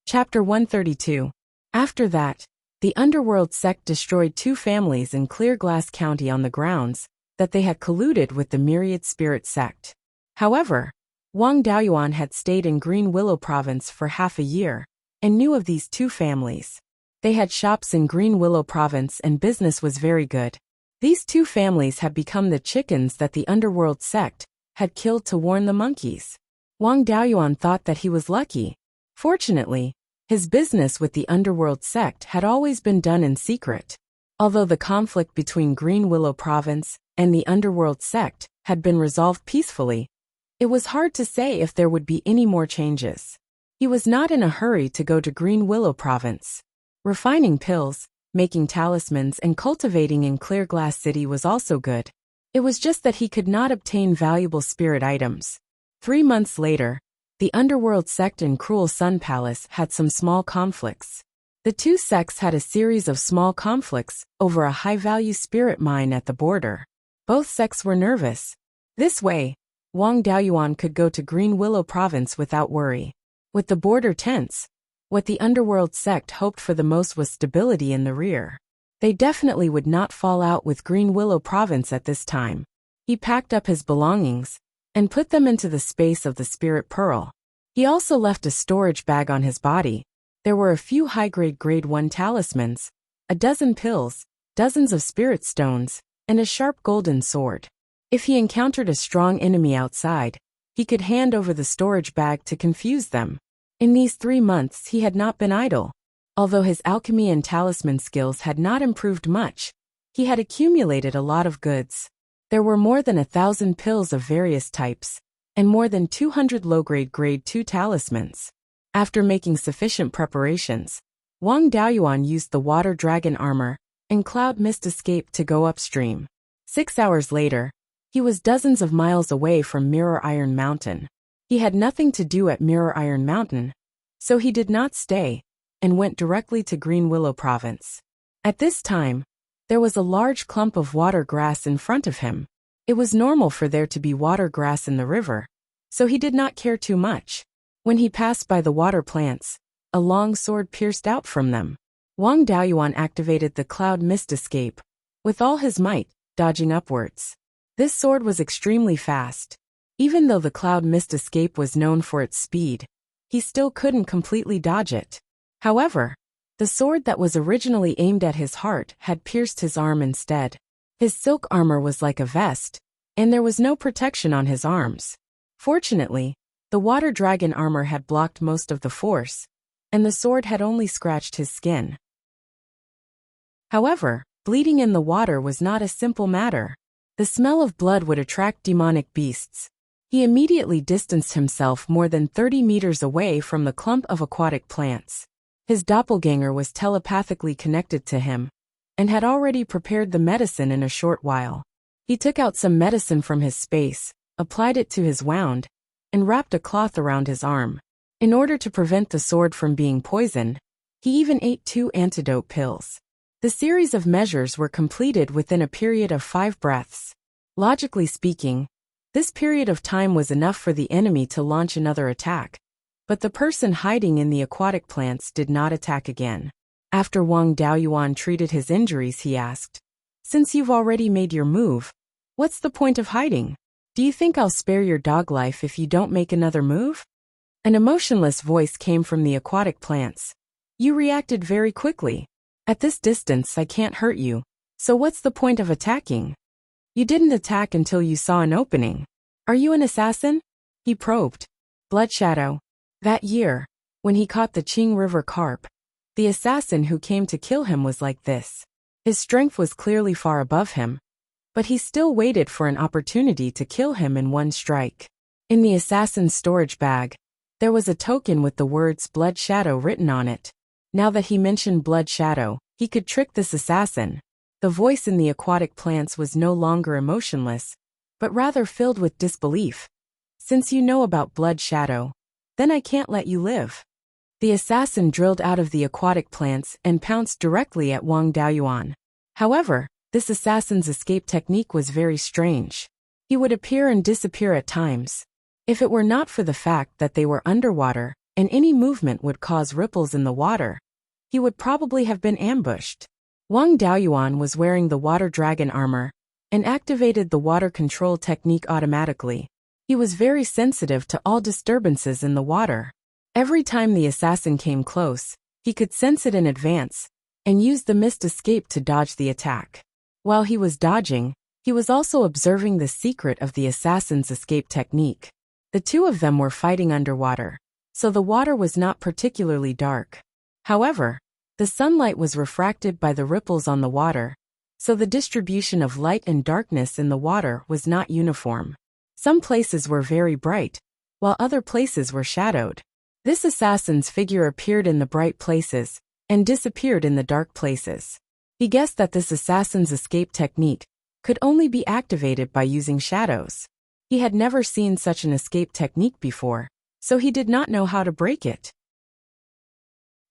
[SPEAKER 1] Chapter 132. After that, the underworld sect destroyed 2 families in Clear Glass County on the grounds that they had colluded with the Myriad Spirit sect. However, Wang Daoyuan had stayed in Green Willow Province for half a year and knew of these 2 families. They had shops in Green Willow Province and business was very good. These 2 families had become the chickens that the underworld sect had killed to warn the monkeys. Wang Daoyuan thought that he was lucky. Fortunately, his business with the underworld sect had always been done in secret. Although the conflict between Green Willow Province and the underworld sect had been resolved peacefully, it was hard to say if there would be any more changes. He was not in a hurry to go to Green Willow Province. Refining pills, making talismans and cultivating in Clear Glass City was also good. It was just that he could not obtain valuable spirit items. 3 months later, the underworld sect and Cruel Sun Palace had some small conflicts. The 2 sects had a series of small conflicts over a high-value spirit mine at the border. Both sects were nervous. This way, Wang Daoyuan could go to Green Willow Province without worry. With the border tense, what the underworld sect hoped for the most was stability in the rear. They definitely would not fall out with Green Willow Province at this time. He packed up his belongings and put them into the space of the spirit pearl. He also left a storage bag on his body. There were a few high-grade grade 1 talismans, a dozen pills, dozens of spirit stones, and a sharp golden sword. If he encountered a strong enemy outside, he could hand over the storage bag to confuse them. In these 3 months he had not been idle. Although his alchemy and talisman skills had not improved much, he had accumulated a lot of goods. There were more than 1,000 pills of various types, and more than 200 low-grade grade 2 talismans. After making sufficient preparations, Wang Daoyuan used the water dragon armor and cloud mist escape to go upstream. 6 hours later, he was dozens of miles away from Mirror Iron Mountain. He had nothing to do at Mirror Iron Mountain, so he did not stay and went directly to Green Willow Province. At this time, there was a large clump of water grass in front of him. It was normal for there to be water grass in the river, so he did not care too much. When he passed by the water plants, a long sword pierced out from them. Wang Daoyuan activated the cloud mist escape with all his might, dodging upwards. This sword was extremely fast. Even though the cloud mist escape was known for its speed, he still couldn't completely dodge it. However, the sword that was originally aimed at his heart had pierced his arm instead. His silk armor was like a vest, and there was no protection on his arms. Fortunately, the water dragon armor had blocked most of the force, and the sword had only scratched his skin. However, bleeding in the water was not a simple matter. The smell of blood would attract demonic beasts. He immediately distanced himself more than 30 meters away from the clump of aquatic plants. His doppelganger was telepathically connected to him and had already prepared the medicine in a short while. He took out some medicine from his space, applied it to his wound, and wrapped a cloth around his arm. In order to prevent the sword from being poisoned, he even ate 2 antidote pills. The series of measures were completed within a period of 5 breaths. Logically speaking, this period of time was enough for the enemy to launch another attack. But the person hiding in the aquatic plants did not attack again. After Wang Daoyuan treated his injuries, he asked, "Since you've already made your move, what's the point of hiding? Do you think I'll spare your dog life if you don't make another move?" An emotionless voice came from the aquatic plants. "You reacted very quickly. At this distance I can't hurt you, so what's the point of attacking? You didn't attack until you saw an opening. Are you an assassin?" He probed. Blood Shadow. That year, when he caught the Qing River carp, the assassin who came to kill him was like this. His strength was clearly far above him, but he still waited for an opportunity to kill him in one strike. In the assassin's storage bag, there was a token with the words Blood Shadow written on it. Now that he mentioned Blood Shadow, he could trick this assassin. The voice in the aquatic plants was no longer emotionless, but rather filled with disbelief. "Since you know about Blood Shadow, then I can't let you live." The assassin drilled out of the aquatic plants and pounced directly at Wang Daoyuan. However, This assassin's escape technique was very strange. He would appear and disappear at times. If it were not for the fact that they were underwater, and any movement would cause ripples in the water, he would probably have been ambushed. Wang Daoyuan was wearing the water dragon armor, and activated the water control technique automatically. He was very sensitive to all disturbances in the water. Every time the assassin came close, he could sense it in advance, and used the mist escape to dodge the attack. While he was dodging, he was also observing the secret of the assassin's escape technique. The two of them were fighting underwater, so the water was not particularly dark. However, the sunlight was refracted by the ripples on the water, so the distribution of light and darkness in the water was not uniform. Some places were very bright, while other places were shadowed. This assassin's figure appeared in the bright places, and disappeared in the dark places. He guessed that this assassin's escape technique could only be activated by using shadows. He had never seen such an escape technique before, so he did not know how to break it.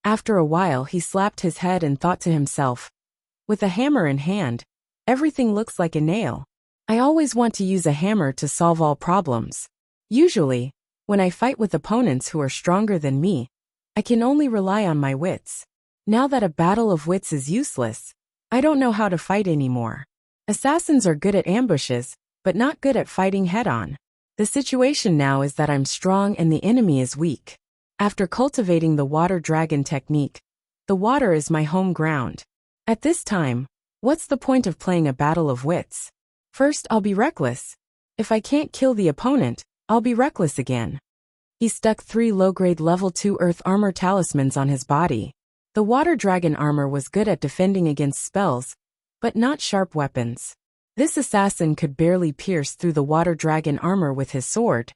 [SPEAKER 1] After a while he slapped his head and thought to himself, with a hammer in hand, everything looks like a nail. I always want to use a hammer to solve all problems. Usually, when I fight with opponents who are stronger than me, I can only rely on my wits. Now that a battle of wits is useless, I don't know how to fight anymore. Assassins are good at ambushes, but not good at fighting head-on. The situation now is that I'm strong and the enemy is weak. After cultivating the water dragon technique, the water is my home ground. At this time, what's the point of playing a battle of wits? First, I'll be reckless. If I can't kill the opponent, I'll be reckless again. He stuck 3 low-grade level 2 earth armor talismans on his body. The water dragon armor was good at defending against spells, but not sharp weapons. This assassin could barely pierce through the water dragon armor with his sword,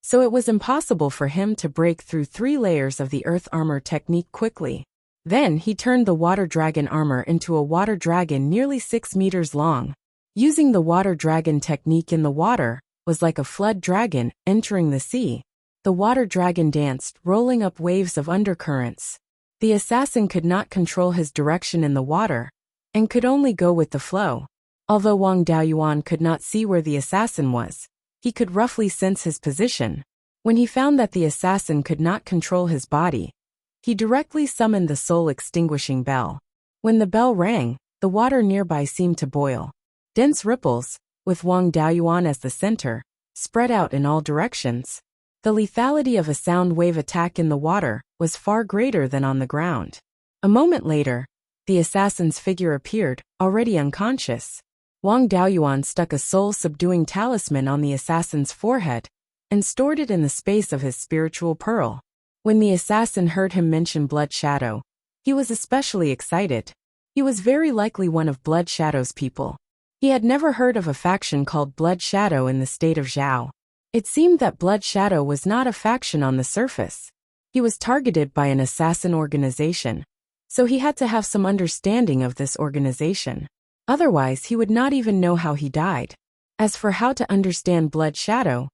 [SPEAKER 1] so it was impossible for him to break through 3 layers of the earth armor technique quickly. Then he turned the water dragon armor into a water dragon nearly 6 meters long. Using the water dragon technique in the water was like a flood dragon entering the sea. The water dragon danced, rolling up waves of undercurrents. The assassin could not control his direction in the water, and could only go with the flow. Although Wang Daoyuan could not see where the assassin was, he could roughly sense his position. When he found that the assassin could not control his body, he directly summoned the soul-extinguishing bell. When the bell rang, the water nearby seemed to boil. Dense ripples, with Wang Daoyuan as the center, spread out in all directions. The lethality of a sound wave attack in the water was far greater than on the ground. A moment later, the assassin's figure appeared, already unconscious. Wang Daoyuan stuck a soul-subduing talisman on the assassin's forehead, and stored it in the space of his spiritual pearl. When the assassin heard him mention Blood Shadow, he was especially excited. He was very likely one of Blood Shadow's people. He had never heard of a faction called Blood Shadow in the state of Zhao. It seemed that Blood Shadow was not a faction on the surface. He was targeted by an assassin organization, so he had to have some understanding of this organization. Otherwise, he would not even know how he died. As for how to understand Blood Shadow,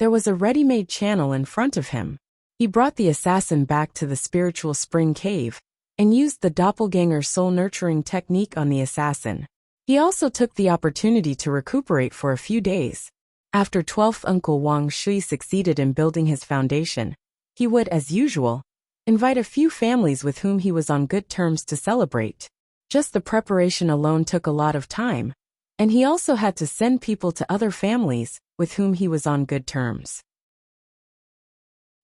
[SPEAKER 1] there was a ready-made channel in front of him. He brought the assassin back to the spiritual spring cave, and used the doppelganger soul-nurturing technique on the assassin. He also took the opportunity to recuperate for a few days. After 12th Uncle Wang Shui succeeded in building his foundation, he would, as usual, invite a few families with whom he was on good terms to celebrate. Just the preparation alone took a lot of time, and he also had to send people to other families with whom he was on good terms.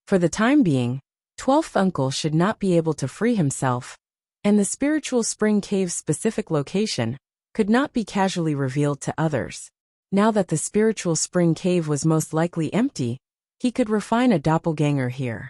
[SPEAKER 1] For the time being, 12th Uncle should not be able to free himself, and the spiritual spring cave's specific location could not be casually revealed to others. Now that the spiritual spring cave was most likely empty, he could refine a doppelganger here.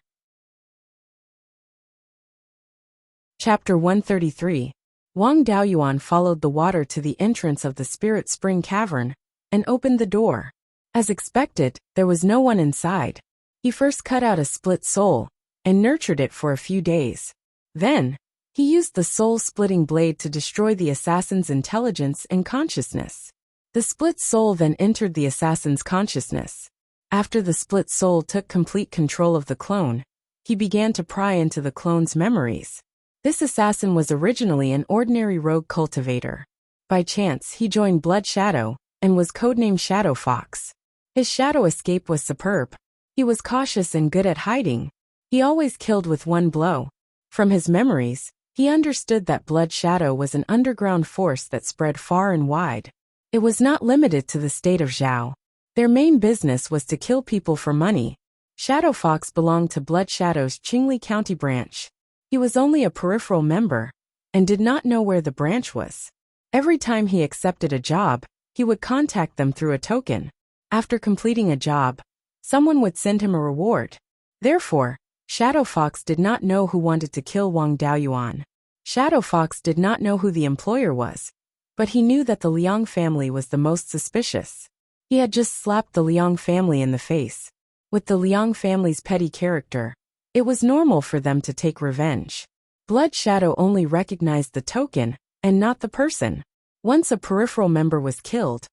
[SPEAKER 1] Chapter 133. Wang Daoyuan followed the water to the entrance of the spirit spring cavern, and opened the door. As expected, there was no one inside. He first cut out a split soul, and nurtured it for a few days. Then, he used the soul-splitting blade to destroy the assassin's intelligence and consciousness. The split soul then entered the assassin's consciousness. After the split soul took complete control of the clone, he began to pry into the clone's memories. This assassin was originally an ordinary rogue cultivator. By chance, he joined Blood Shadow and was codenamed Shadow Fox. His shadow escape was superb. He was cautious and good at hiding. He always killed with one blow. From his memories, he understood that Blood Shadow was an underground force that spread far and wide. It was not limited to the state of Zhao. Their main business was to kill people for money. Shadow Fox belonged to Blood Shadow's Qingli County branch. He was only a peripheral member and did not know where the branch was. Every time he accepted a job, he would contact them through a token. After completing a job, someone would send him a reward. Therefore, Shadow Fox did not know who wanted to kill Wang Daoyuan. Shadow Fox did not know who the employer was, but he knew that the Liang family was the most suspicious. He had just slapped the Liang family in the face. With the Liang family's petty character, it was normal for them to take revenge. Blood Shadow only recognized the token and not the person. Once a peripheral member was killed,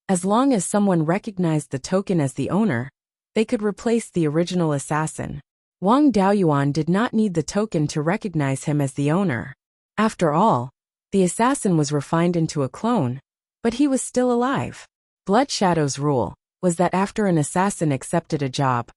[SPEAKER 1] as long as someone recognized the token as the owner, they could replace the original assassin. Wang Daoyuan did not need the token to recognize him as the owner. After all, the assassin was refined into a clone, but he was still alive. Blood Shadow's rule was that after an assassin accepted a job,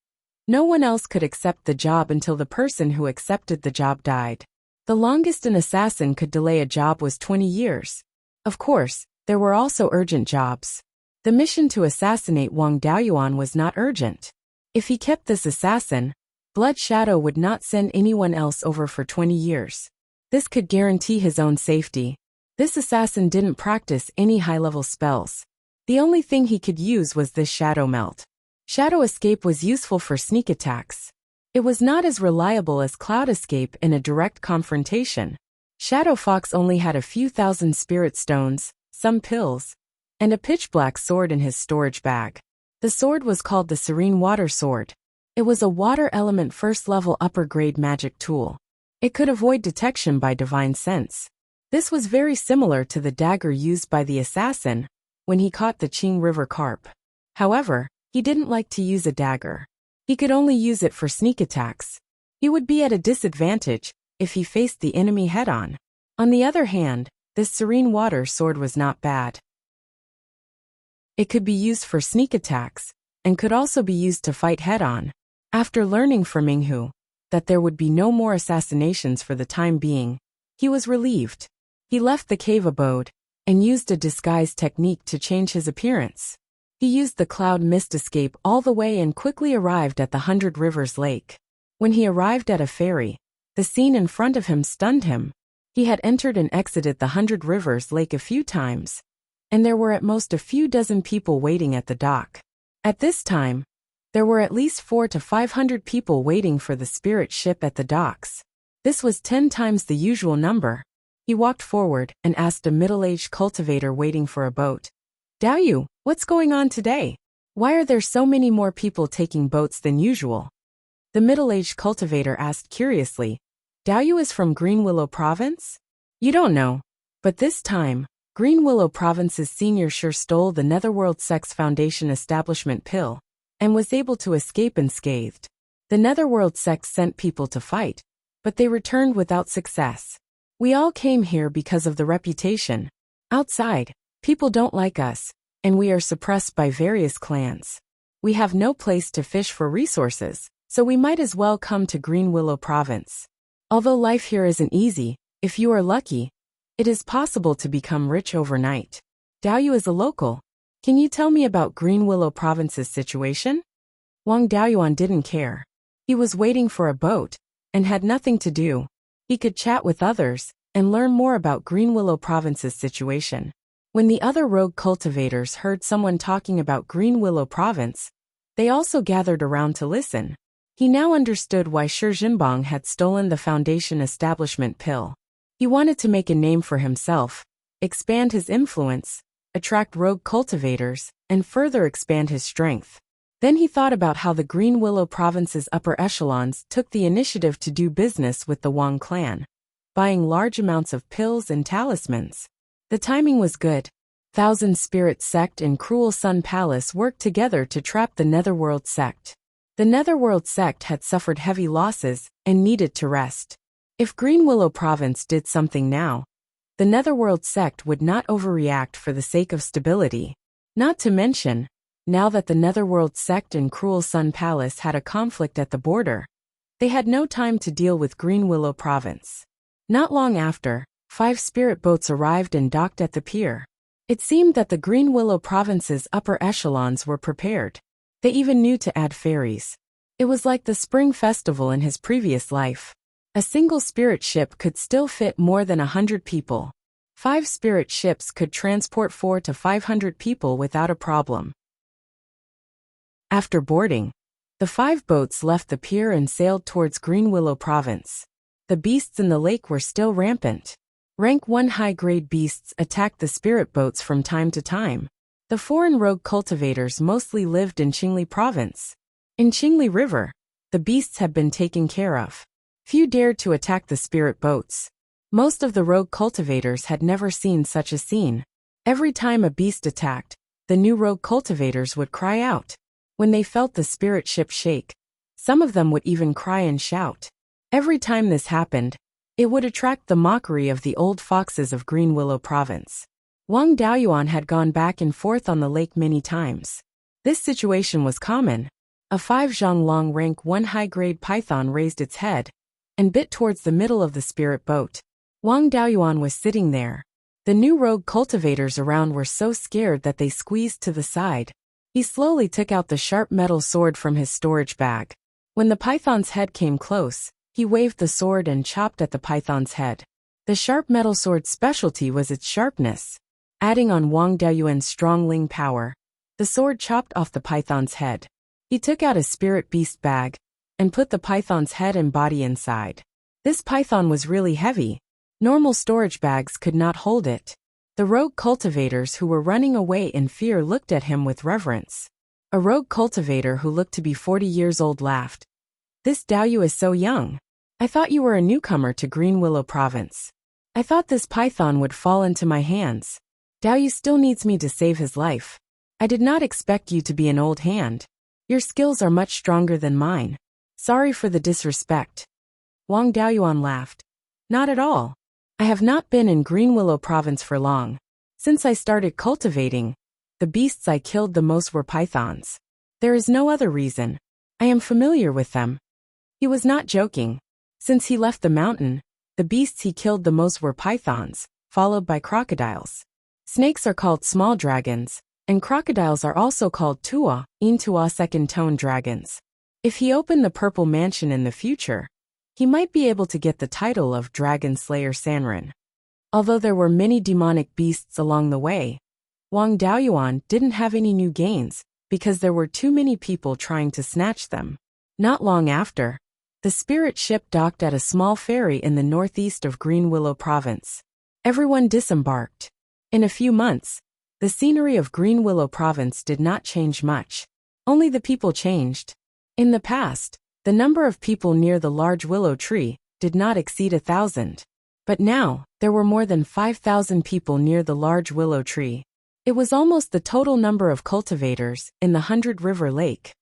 [SPEAKER 1] no one else could accept the job until the person who accepted the job died. The longest an assassin could delay a job was 20 years. Of course, there were also urgent jobs. The mission to assassinate Wang Daoyuan was not urgent. If he kept this assassin, Blood Shadow would not send anyone else over for 20 years. This could guarantee his own safety. This assassin didn't practice any high-level spells. The only thing he could use was this Shadow Melt. Shadow Escape was useful for sneak attacks. It was not as reliable as Cloud Escape in a direct confrontation. Shadow Fox only had a few thousand spirit stones, some pills, and a pitch-black sword in his storage bag. The sword was called the Serene Water Sword. It was a water element first-level upper-grade magic tool. It could avoid detection by divine sense. This was very similar to the dagger used by the assassin when he caught the Qing River carp. However, he didn't like to use a dagger. He could only use it for sneak attacks. He would be at a disadvantage if he faced the enemy head-on. On the other hand, this Serene Water Sword was not bad. It could be used for sneak attacks, and could also be used to fight head-on. After learning from Minghu that there would be no more assassinations for the time being, he was relieved. He left the cave abode and used a disguise technique to change his appearance. He used the cloud mist escape all the way and quickly arrived at the 100 Rivers Lake. When he arrived at a ferry, the scene in front of him stunned him. He had entered and exited the 100 Rivers Lake a few times, and there were at most a few dozen people waiting at the dock. At this time, there were at least 400 to 500 people waiting for the spirit ship at the docks. This was 10 times the usual number. He walked forward and asked a middle-aged cultivator waiting for a boat, "Daoyu, what's going on today? Why are there so many more people taking boats than usual?" The middle-aged cultivator asked curiously, "Daoyu is from Green Willow Province? You don't know." But this time, Green Willow Province's senior sure stole the Netherworld Sex Foundation establishment pill and was able to escape unscathed. The Netherworld Sex sent people to fight, but they returned without success. "We all came here because of the reputation. Outside, people don't like us, and we are suppressed by various clans. We have no place to fish for resources, so we might as well come to Green Willow Province. Although life here isn't easy, if you are lucky, it is possible to become rich overnight. Daoyu is a local. Can you tell me about Green Willow Province's situation?" Wang Daoyuan didn't care. He was waiting for a boat and had nothing to do. He could chat with others and learn more about Green Willow Province's situation. When the other rogue cultivators heard someone talking about Green Willow Province, they also gathered around to listen. He now understood why Shi Jinbang had stolen the Foundation establishment pill. He wanted to make a name for himself, expand his influence, attract rogue cultivators, and further expand his strength. Then he thought about how the Green Willow Province's upper echelons took the initiative to do business with the Wang clan, buying large amounts of pills and talismans. The timing was good. Thousand Spirit Sect and Cruel Sun Palace worked together to trap the Netherworld Sect. The Netherworld Sect had suffered heavy losses and needed to rest. If Green Willow Province did something now, The Netherworld sect would not overreact for the sake of stability. Not to mention, now that the Netherworld sect and Cruel Sun Palace had a conflict at the border, they had no time to deal with Green Willow Province. Not long after, 5 spirit boats arrived and docked at the pier. It seemed that the Green Willow Province's upper echelons were prepared. They even knew to add ferries. It was like the Spring Festival in his previous life. A single spirit ship could still fit more than 100 people. 5 spirit ships could transport 400 to 500 people without a problem. After boarding, the 5 boats left the pier and sailed towards Green Willow Province. The beasts in the lake were still rampant. Rank 1 high-grade beasts attacked the spirit boats from time to time. The foreign rogue cultivators mostly lived in Qingli Province. In Qingli River, the beasts had been taken care of. Few dared to attack the spirit boats. Most of the rogue cultivators had never seen such a scene. Every time a beast attacked, the new rogue cultivators would cry out. When they felt the spirit ship shake, some of them would even cry and shout. Every time this happened, it would attract the mockery of the old foxes of Green Willow Province. Wang Daoyuan had gone back and forth on the lake many times. This situation was common. A 5 Zhonglong rank 1 high-grade python raised its head and bit towards the middle of the spirit boat. Wang Daoyuan was sitting there. The new rogue cultivators around were so scared that they squeezed to the side. He slowly took out the sharp metal sword from his storage bag. When the python's head came close, he waved the sword and chopped at the python's head. The sharp metal sword's specialty was its sharpness. Adding on Wang Daoyuan's strong Ling power, the sword chopped off the python's head. He took out a spirit beast bag and put the python's head and body inside. This python was really heavy. Normal storage bags could not hold it. The rogue cultivators who were running away in fear looked at him with reverence. A rogue cultivator who looked to be 40 years old laughed. "This Daoyu is so young. I thought you were a newcomer to Green Willow Province. I thought this python would fall into my hands. Daoyu still needs me to save his life. I did not expect you to be an old hand. Your skills are much stronger than mine. Sorry for the disrespect." Wang Daoyuan laughed. "Not at all. I have not been in Green Willow Province for long. Since I started cultivating, the beasts I killed the most were pythons. There is no other reason. I am familiar with them." He was not joking. Since he left the mountain, the beasts he killed the most were pythons, followed by crocodiles. Snakes are called small dragons, and crocodiles are also called Tua, Intua second-tone dragons. If he opened the Purple Mansion in the future, he might be able to get the title of Dragon Slayer Sanrin. Although there were many demonic beasts along the way, Wang Daoyuan didn't have any new gains because there were too many people trying to snatch them. Not long after, the spirit ship docked at a small ferry in the northeast of Green Willow Province. Everyone disembarked. In a few months, the scenery of Green Willow Province did not change much. Only the people changed. In the past, the number of people near the large willow tree did not exceed 1,000. But now, there were more than 5,000 people near the large willow tree. It was almost the total number of cultivators in the 100 River Lake.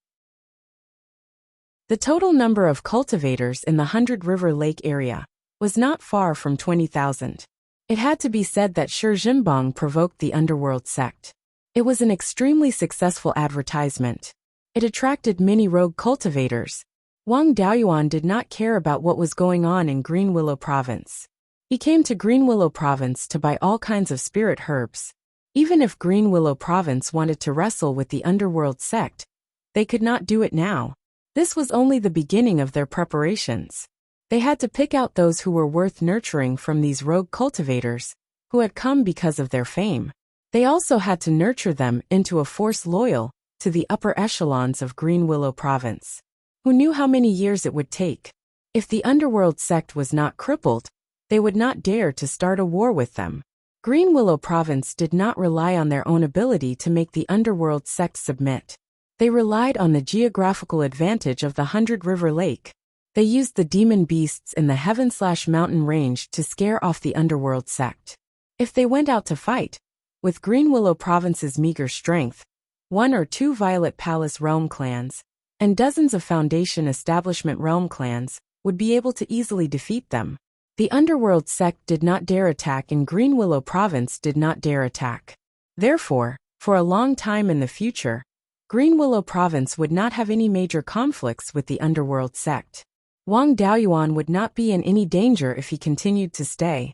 [SPEAKER 1] The total number of cultivators in the 100 River Lake area was not far from 20,000. It had to be said that Shi Jinbang provoked the underworld sect. It was an extremely successful advertisement. It attracted many rogue cultivators. Wang Daoyuan did not care about what was going on in Green Willow Province. He came to Green Willow Province to buy all kinds of spirit herbs. Even if Green Willow Province wanted to wrestle with the underworld sect, they could not do it now. This was only the beginning of their preparations. They had to pick out those who were worth nurturing from these rogue cultivators, who had come because of their fame. They also had to nurture them into a force loyal to the upper echelons of Green Willow Province. Who knew how many years it would take? If the underworld sect was not crippled, they would not dare to start a war with them. Green Willow Province did not rely on their own ability to make the underworld sect submit. They relied on the geographical advantage of the 100 River Lake. They used the demon beasts in the heaven/mountain range to scare off the underworld sect. If they went out to fight, with Green Willow Province's meager strength, 1 or 2 Violet Palace realm clans, and dozens of Foundation Establishment realm clans would be able to easily defeat them. The underworld sect did not dare attack and Green Willow Province did not dare attack. Therefore, for a long time in the future, Green Willow Province would not have any major conflicts with the underworld sect. Wang Daoyuan would not be in any danger if he continued to stay.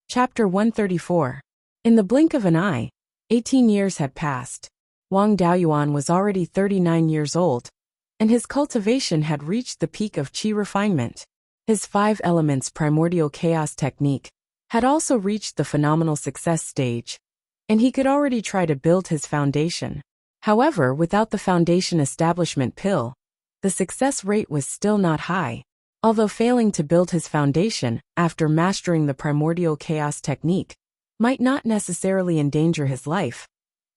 [SPEAKER 1] Chapter 134. In the blink of an eye, 18 years had passed. Wang Daoyuan was already 39 years old, and his cultivation had reached the peak of qi refinement. His 5 elements primordial chaos technique had also reached the phenomenal success stage, and he could already try to build his foundation. However, without the foundation establishment pill, the success rate was still not high. Although failing to build his foundation after mastering the primordial chaos technique might not necessarily endanger his life,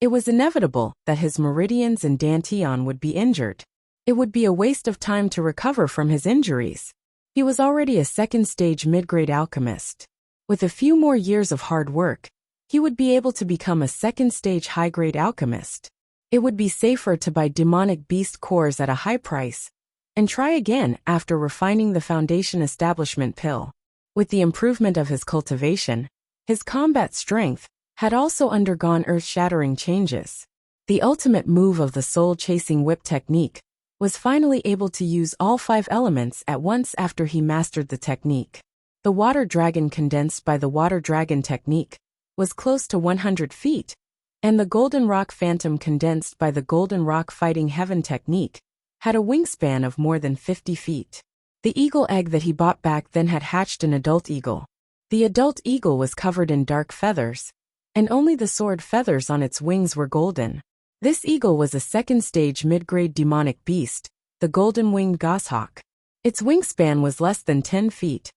[SPEAKER 1] it was inevitable that his meridians and dantian would be injured. It would be a waste of time to recover from his injuries. He was already a second-stage mid-grade alchemist. With a few more years of hard work, he would be able to become a second-stage high-grade alchemist. It would be safer to buy demonic beast cores at a high price and try again after refining the foundation establishment pill. With the improvement of his cultivation, his combat strength had also undergone earth-shattering changes. The ultimate move of the soul-chasing whip technique was finally able to use all 5 elements at once after he mastered the technique. The water dragon condensed by the water dragon technique was close to 100 feet, and the golden rock phantom condensed by the golden rock fighting heaven technique had a wingspan of more than 50 feet. The eagle egg that he bought back then had hatched an adult eagle. The adult eagle was covered in dark feathers, and only the sword feathers on its wings were golden. This eagle was a second-stage mid-grade demonic beast, the golden-winged goshawk. Its wingspan was less than 10 feet,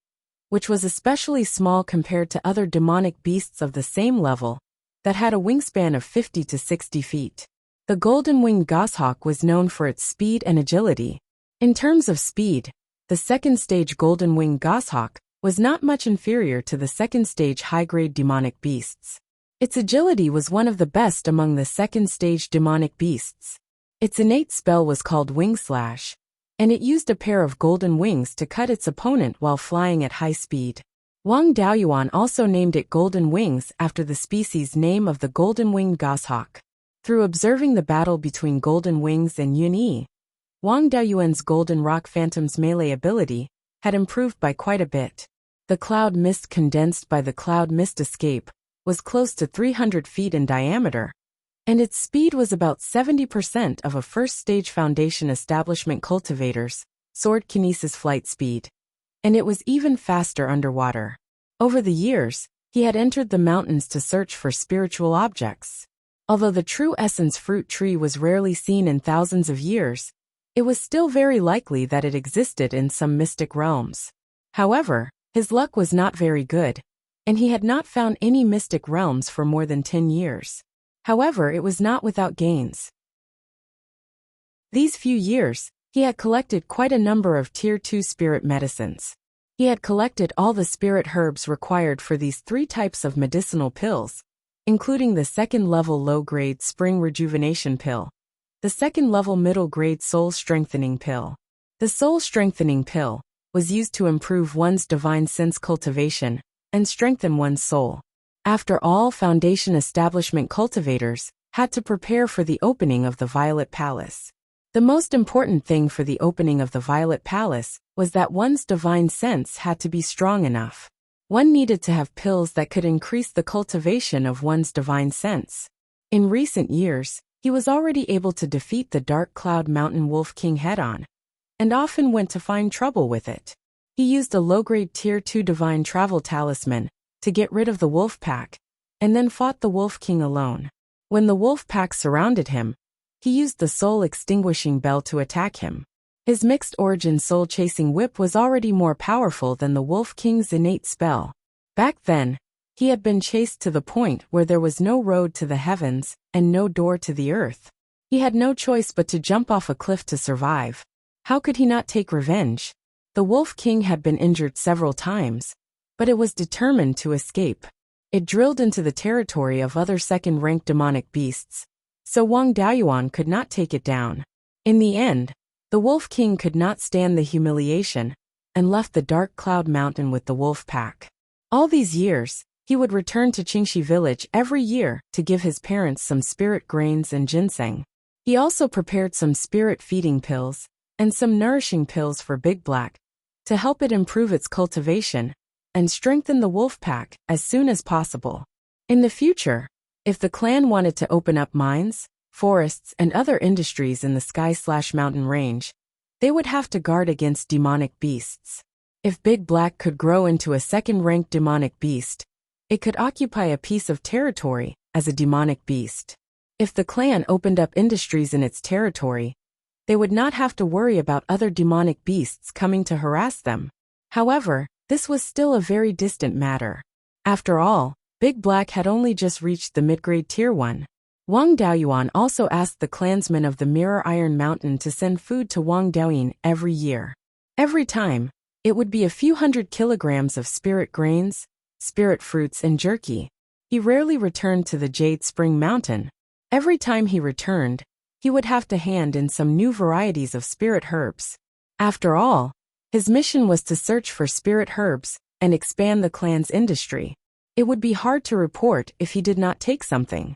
[SPEAKER 1] which was especially small compared to other demonic beasts of the same level that had a wingspan of 50 to 60 feet. The golden-winged goshawk was known for its speed and agility. In terms of speed, the second-stage golden-winged goshawk was not much inferior to the second-stage high-grade demonic beasts. Its agility was one of the best among the second-stage demonic beasts. Its innate spell was called Wing Slash, and it used a pair of golden wings to cut its opponent while flying at high speed. Wang Daoyuan also named it Golden Wings after the species name of the golden-winged goshawk. Through observing the battle between Golden Wings and Yun-Yi, Wang Daoyuan's Golden Rock Phantom's melee ability had improved by quite a bit. The cloud mist condensed by the cloud mist escape was close to 300 feet in diameter, and its speed was about 70% of a first-stage foundation establishment cultivator's sword kinesis flight speed. And it was even faster underwater. Over the years, he had entered the mountains to search for spiritual objects. Although the true essence fruit tree was rarely seen in thousands of years, it was still very likely that it existed in some mystic realms. However, his luck was not very good, and he had not found any mystic realms for more than 10 years. However, it was not without gains. These few years, he had collected quite a number of Tier 2 spirit medicines. He had collected all the spirit herbs required for these 3 types of medicinal pills, including the second-level low-grade spring rejuvenation pill, the second-level middle-grade soul strengthening pill. The soul strengthening pill was used to improve one's divine sense cultivation and strengthen one's soul. After all, foundation establishment cultivators had to prepare for the opening of the Violet Palace. The most important thing for the opening of the Violet Palace was that one's divine sense had to be strong enough. One needed to have pills that could increase the cultivation of one's divine sense. In recent years, he was already able to defeat the Dark Cloud Mountain Wolf King head-on, and often went to find trouble with it. He used a low-grade Tier 2 Divine Travel Talisman to get rid of the wolf pack, and then fought the Wolf King alone. When the wolf pack surrounded him, he used the Soul Extinguishing Bell to attack him. His mixed origin soul-chasing whip was already more powerful than the Wolf King's innate spell. Back then, he had been chased to the point where there was no road to the heavens and no door to the earth. He had no choice but to jump off a cliff to survive. How could he not take revenge? The Wolf King had been injured several times, but it was determined to escape. It drilled into the territory of other second-ranked demonic beasts, so Wang Daoyuan could not take it down. In the end, The Wolf King could not stand the humiliation and left the dark cloud mountain with the wolf pack. All these years, he would return to Qingxi village every year to give his parents some spirit grains and ginseng. He also prepared some spirit feeding pills and some nourishing pills for Big Black to help it improve its cultivation and strengthen the wolf pack as soon as possible. In the future, if the clan wanted to open up mines, forests, and other industries in the Sky/Mountain Range, they would have to guard against demonic beasts. If Big Black could grow into a second-ranked demonic beast, it could occupy a piece of territory as a demonic beast. If the clan opened up industries in its territory, they would not have to worry about other demonic beasts coming to harass them. However, this was still a very distant matter. After all, Big Black had only just reached the mid-grade Tier 1. Wang Daoyuan also asked the clansmen of the Mirror Iron Mountain to send food to Wang Daoyin every year. Every time, it would be a few hundred kilograms of spirit grains, spirit fruits, and jerky. He rarely returned to the Jade Spring Mountain. Every time he returned, he would have to hand in some new varieties of spirit herbs. After all, his mission was to search for spirit herbs and expand the clan's industry. It would be hard to report if he did not take something.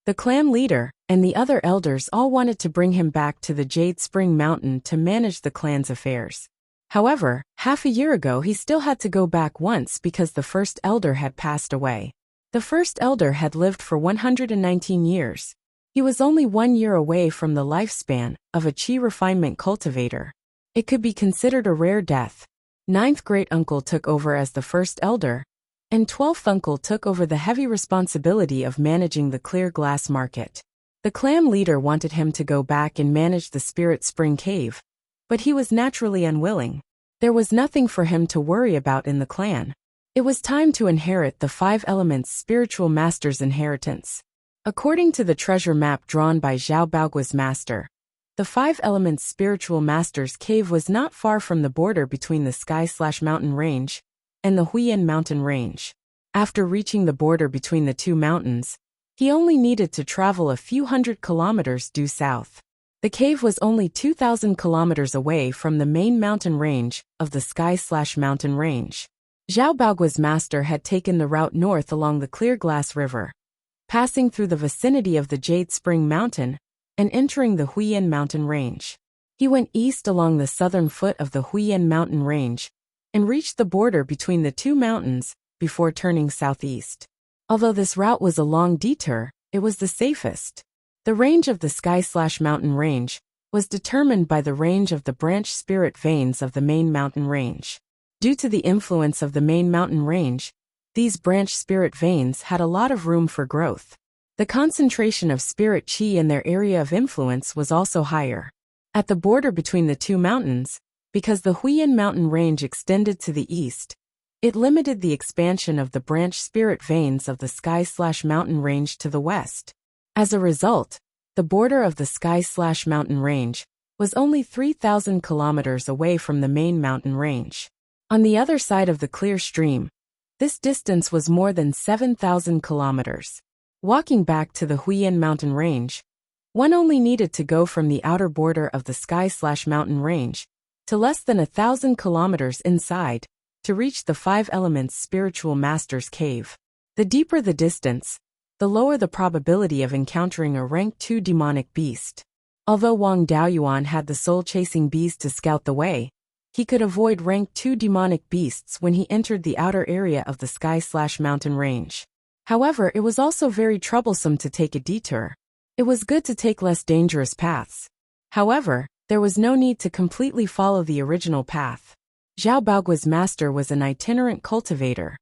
[SPEAKER 1] The clan leader and the other elders all wanted to bring him back to the Jade Spring Mountain to manage the clan's affairs. However, half a year ago he still had to go back once because the first elder had passed away. The first elder had lived for 119 years. He was only 1 year away from the lifespan of a Qi refinement cultivator. It could be considered a rare death. 9th great-uncle took over as the first elder, and 12th uncle took over the heavy responsibility of managing the clear glass market. The clan leader wanted him to go back and manage the Spirit Spring Cave, but he was naturally unwilling. There was nothing for him to worry about in the clan. It was time to inherit the 5 elements spiritual master's inheritance. According to the treasure map drawn by Zhao Baogua's master, the 5 elements spiritual master's cave was not far from the border between the Sky/Mountain Range and the Huiyan Mountain Range. After reaching the border between the two mountains, he only needed to travel a few hundred kilometers due south. The cave was only 2,000 kilometers away from the main mountain range of the Sky/Mountain Range. Zhao Baogua's master had taken the route north along the Clear Glass River, passing through the vicinity of the Jade Spring Mountain and entering the Huiyan Mountain Range. He went east along the southern foot of the Huiyan Mountain Range and reached the border between the two mountains before turning southeast. Although this route was a long detour, it was the safest. The range of the Sky/Mountain Range was determined by the range of the branch spirit veins of the main mountain range. Due to the influence of the main mountain range, these branch spirit veins had a lot of room for growth. The concentration of spirit qi in their area of influence was also higher. At the border between the two mountains, because the Huiyan Mountain Range extended to the east, it limited the expansion of the branch spirit veins of the Sky/Mountain Range to the west. As a result, the border of the Sky/Mountain Range was only 3,000 kilometers away from the main mountain range. On the other side of the clear stream, this distance was more than 7,000 kilometers. Walking back to the Huiyan Mountain Range, one only needed to go from the outer border of the Sky/Mountain Range to less than 1,000 kilometers inside to reach the 5 elements spiritual master's cave. The deeper the distance, the lower the probability of encountering a rank 2 demonic beast. Although Wang Daoyuan had the soul-chasing bees to scout the way, he could avoid rank 2 demonic beasts when he entered the outer area of the Sky/Mountain Range. However, it was also very troublesome to take a detour. It was good to take less dangerous paths. However, there was no need to completely follow the original path. Zhao Baogua's master was an itinerant cultivator.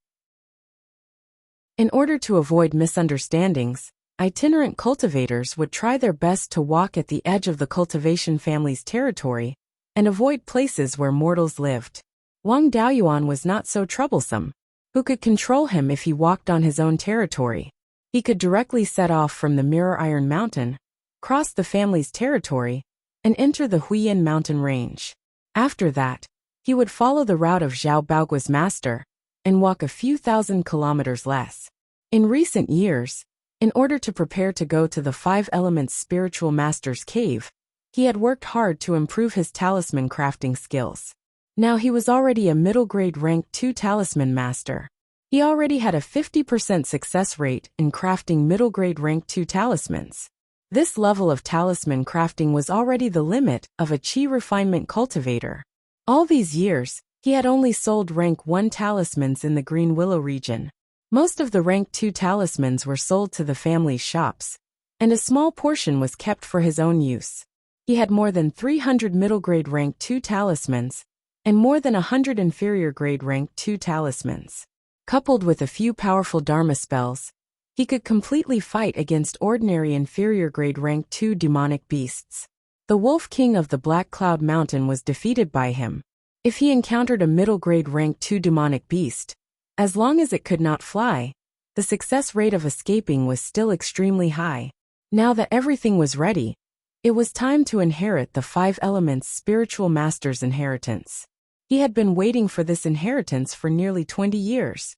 [SPEAKER 1] In order to avoid misunderstandings, itinerant cultivators would try their best to walk at the edge of the cultivation family's territory and avoid places where mortals lived. Wang Daoyuan was not so troublesome. Who could control him if he walked on his own territory? He could directly set off from the Mirror Iron Mountain, cross the family's territory, and enter the Huiyan Mountain Range. After that, he would follow the route of Zhao Baogua's master and walk a few thousand kilometers less. In recent years, in order to prepare to go to the 5 elements spiritual master's cave, He had worked hard to improve his talisman crafting skills. Now he was already a middle-grade rank 2 talisman master. He already had a 50% success rate in crafting middle-grade rank 2 talismans. This level of talisman crafting was already the limit of a chi refinement cultivator. All these years, he had only sold rank 1 talismans in the Green Willow region. Most of the rank 2 talismans were sold to the family's shops, and a small portion was kept for his own use. He had more than 300 middle-grade rank 2 talismans, and more than 100 inferior-grade rank 2 talismans. Coupled with a few powerful Dharma spells, he could completely fight against ordinary inferior-grade rank 2 demonic beasts. The Wolf King of the Black Cloud Mountain was defeated by him. If he encountered a middle-grade rank 2 demonic beast, as long as it could not fly, the success rate of escaping was still extremely high. Now that everything was ready, it was time to inherit the 5 elements spiritual master's inheritance. He had been waiting for this inheritance for nearly 20 years.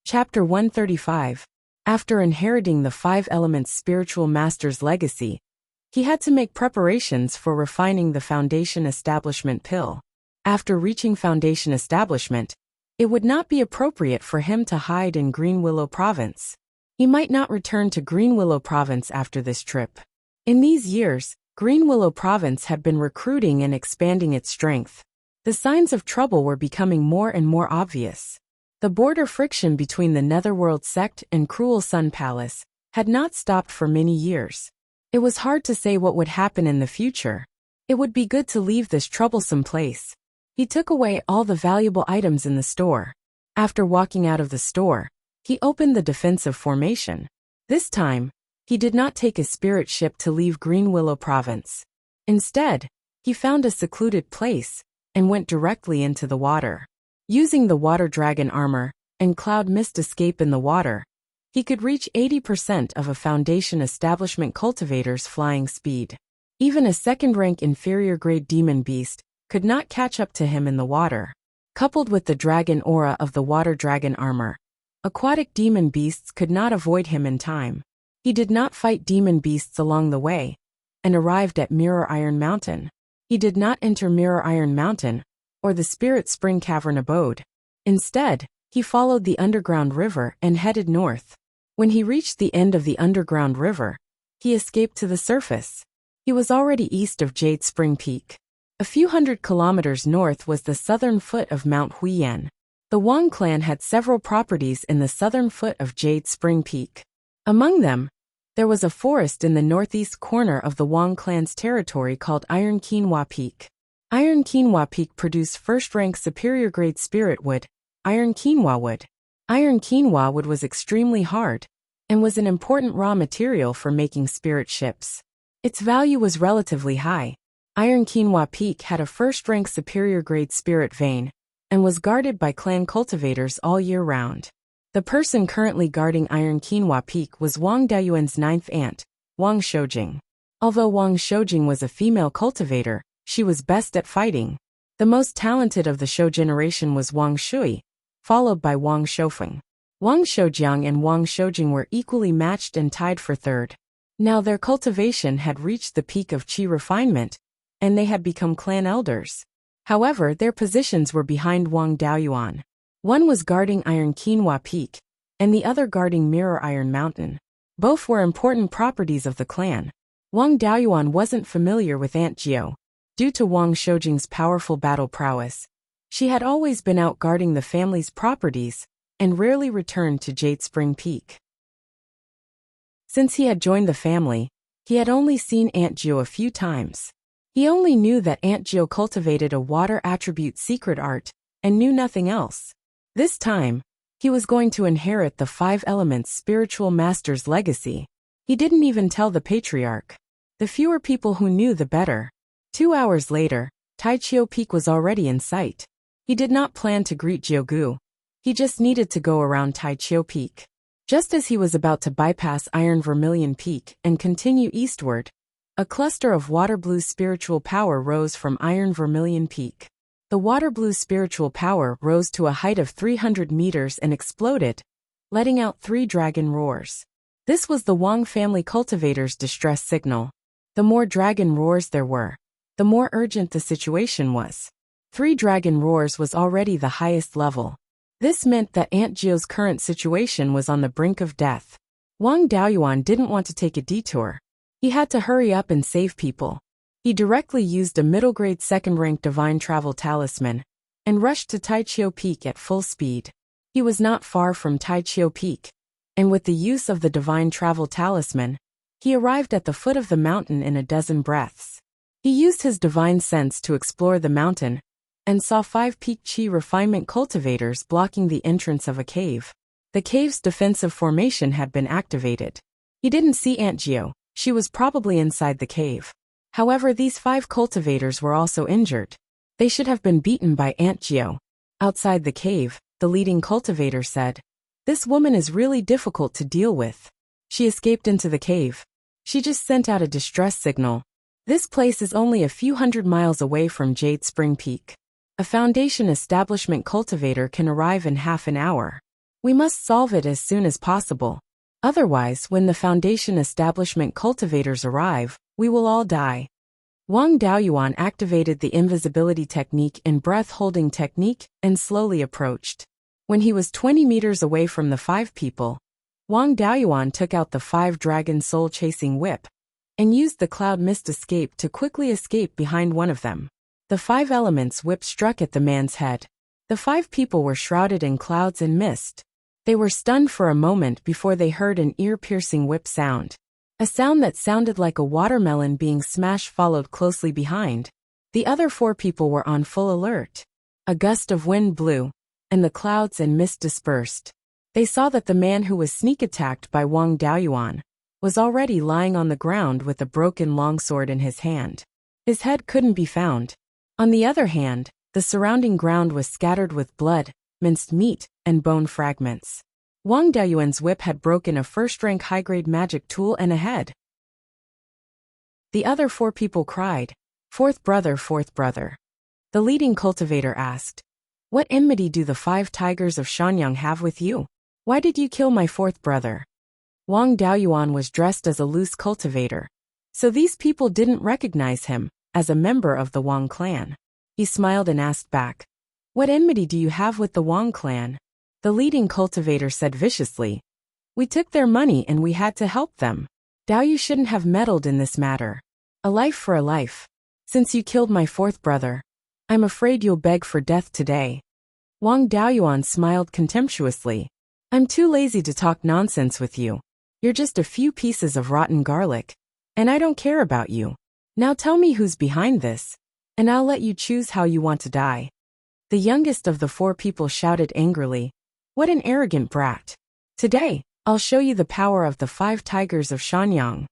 [SPEAKER 1] Chapter 135. After inheriting the 5 elements spiritual master's legacy, he had to make preparations for refining the Foundation Establishment pill. After reaching Foundation Establishment, it would not be appropriate for him to hide in Green Willow Province. He might not return to Green Willow Province after this trip. In these years, Green Willow Province had been recruiting and expanding its strength. The signs of trouble were becoming more and more obvious. The border friction between the Netherworld sect and Cruel Sun Palace had not stopped for many years. It was hard to say what would happen in the future. It would be good to leave this troublesome place. He took away all the valuable items in the store. After walking out of the store, he opened the defensive formation. This time, he did not take a spirit ship to leave Green Willow Province. Instead, he found a secluded place and went directly into the water. Using the water dragon armor and cloud mist escape in the water, he could reach 80% of a Foundation Establishment cultivator's flying speed. Even a second-rank inferior-grade demon beast could not catch up to him in the water. Coupled with the dragon aura of the water dragon armor, aquatic demon beasts could not avoid him in time. He did not fight demon beasts along the way, and arrived at Mirror Iron Mountain. He did not enter Mirror Iron Mountain, or the Spirit Spring Cavern abode. Instead, he followed the underground river and headed north. When he reached the end of the underground river, he escaped to the surface. He was already east of Jade Spring Peak. A few hundred kilometers north was the southern foot of Mount Huiyan. The Wang clan had several properties in the southern foot of Jade Spring Peak. Among them, there was a forest in the northeast corner of the Wang clan's territory called Iron Quinoa Peak. Iron Quinoa Peak produced first-rank superior-grade spirit wood, iron quinoa wood. Iron quinoa wood was extremely hard, and was an important raw material for making spirit ships. Its value was relatively high. Iron Quinoa Peak had a first-rank superior-grade spirit vein, and was guarded by clan cultivators all year round. The person currently guarding Iron Quinoa Peak was Wang Daiyuan's 9th aunt, Wang Shoujing. Although Wang Shoujing was a female cultivator, she was best at fighting. The most talented of the Shou generation was Wang Shui, followed by Wang Shoufeng. Wang Shoujiang and Wang Shoujing were equally matched and tied for third. Now their cultivation had reached the peak of qi refinement, and they had become clan elders. However, their positions were behind Wang Daoyuan. One was guarding Iron Quinoa Peak, and the other guarding Mirror Iron Mountain. Both were important properties of the clan. Wang Daoyuan wasn't familiar with Aunt Jiao. Due to Wang Shoujing's powerful battle prowess, she had always been out guarding the family's properties, and rarely returned to Jade Spring Peak. Since he had joined the family, he had only seen Aunt Jiao a few times. He only knew that Aunt Jiao cultivated a water attribute secret art, and knew nothing else. This time, he was going to inherit the 5 elements spiritual master's legacy. He didn't even tell the patriarch. The fewer people who knew, the better. 2 hours later, Taichio Peak was already in sight. He did not plan to greet Jiaogu. He just needed to go around Taichio Peak. Just as he was about to bypass Iron Vermilion Peak and continue eastward, a cluster of water blue spiritual power rose from Iron Vermilion Peak. The water blue spiritual power rose to a height of 300 meters and exploded, letting out 3 dragon roars. This was the Wang family cultivator's distress signal. The more dragon roars there were, the more urgent the situation was. 3 dragon roars was already the highest level. This meant that Aunt Jio's current situation was on the brink of death. Wang Daoyuan didn't want to take a detour. He had to hurry up and save people. He directly used a middle-grade second-rank divine travel talisman and rushed to Taichio Peak at full speed. He was not far from Taichio Peak, and with the use of the divine travel talisman, he arrived at the foot of the mountain in a dozen breaths. He used his divine sense to explore the mountain and saw 5 peak chi refinement cultivators blocking the entrance of a cave. The cave's defensive formation had been activated. He didn't see Aunt Jio. She was probably inside the cave. However, these 5 cultivators were also injured. They should have been beaten by Aunt Jio. Outside the cave, the leading cultivator said, "This woman is really difficult to deal with. She escaped into the cave. She just sent out a distress signal. This place is only a few hundred miles away from Jade Spring Peak. A Foundation establishment cultivator can arrive in half an hour. We must solve it as soon as possible. Otherwise, when the Foundation establishment cultivators arrive, we will all die." Wang Daoyuan activated the invisibility technique and breath-holding technique and slowly approached. When he was 20 meters away from the 5 people, Wang Daoyuan took out the 5 dragon soul-chasing whip and used the cloud mist escape to quickly escape behind one of them. The 5 elements whip struck at the man's head. The 5 people were shrouded in clouds and mist. They were stunned for a moment before they heard an ear-piercing whip sound. A sound that sounded like a watermelon being smashed followed closely behind. The other 4 people were on full alert. A gust of wind blew, and the clouds and mist dispersed. They saw that the man who was sneak-attacked by Wang Daoyuan was already lying on the ground with a broken longsword in his hand. His head couldn't be found. On the other hand, the surrounding ground was scattered with blood, minced meat, and bone fragments. Wang Daoyuan's whip had broken a first-rank high-grade magic tool and a head. The other 4 people cried, "Fourth brother, fourth brother." The leading cultivator asked, "What enmity do the 5 tigers of Shanyang have with you? Why did you kill my 4th brother?" Wang Daoyuan was dressed as a loose cultivator, so these people didn't recognize him as a member of the Wang clan. He smiled and asked back, "What enmity do you have with the Wang clan?" The leading cultivator said viciously, "We took their money and we had to help them. Dao, you shouldn't have meddled in this matter. A life for a life. Since you killed my 4th brother, I'm afraid you'll beg for death today." Wang Daoyuan smiled contemptuously. "I'm too lazy to talk nonsense with you. You're just a few pieces of rotten garlic, and I don't care about you. Now tell me who's behind this, and I'll let you choose how you want to die." The youngest of the 4 people shouted angrily, "What an arrogant brat. Today, I'll show you the power of the 5 tigers of Shanyang."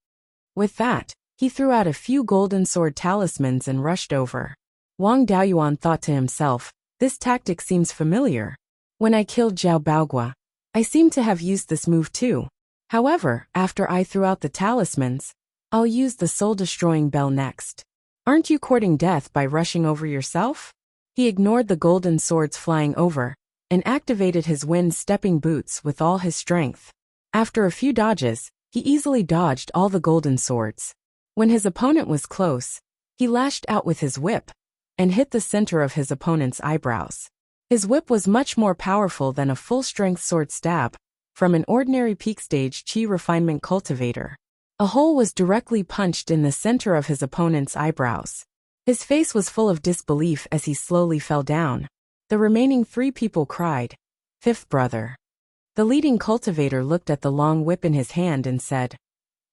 [SPEAKER 1] With that, he threw out a few golden sword talismans and rushed over. Wang Daoyuan thought to himself, "This tactic seems familiar. When I killed Zhao Baogua, I seem to have used this move too. However, after I threw out the talismans, I'll use the soul-destroying bell next. Aren't you courting death by rushing over yourself?" He ignored the golden swords flying over and activated his wind-stepping boots with all his strength. After a few dodges, he easily dodged all the golden swords. When his opponent was close, he lashed out with his whip and hit the center of his opponent's eyebrows. His whip was much more powerful than a full-strength sword stab from an ordinary peak-stage chi refinement cultivator. A hole was directly punched in the center of his opponent's eyebrows. His face was full of disbelief as he slowly fell down. The remaining 3 people cried, "Fifth brother." The leading cultivator looked at the long whip in his hand and said,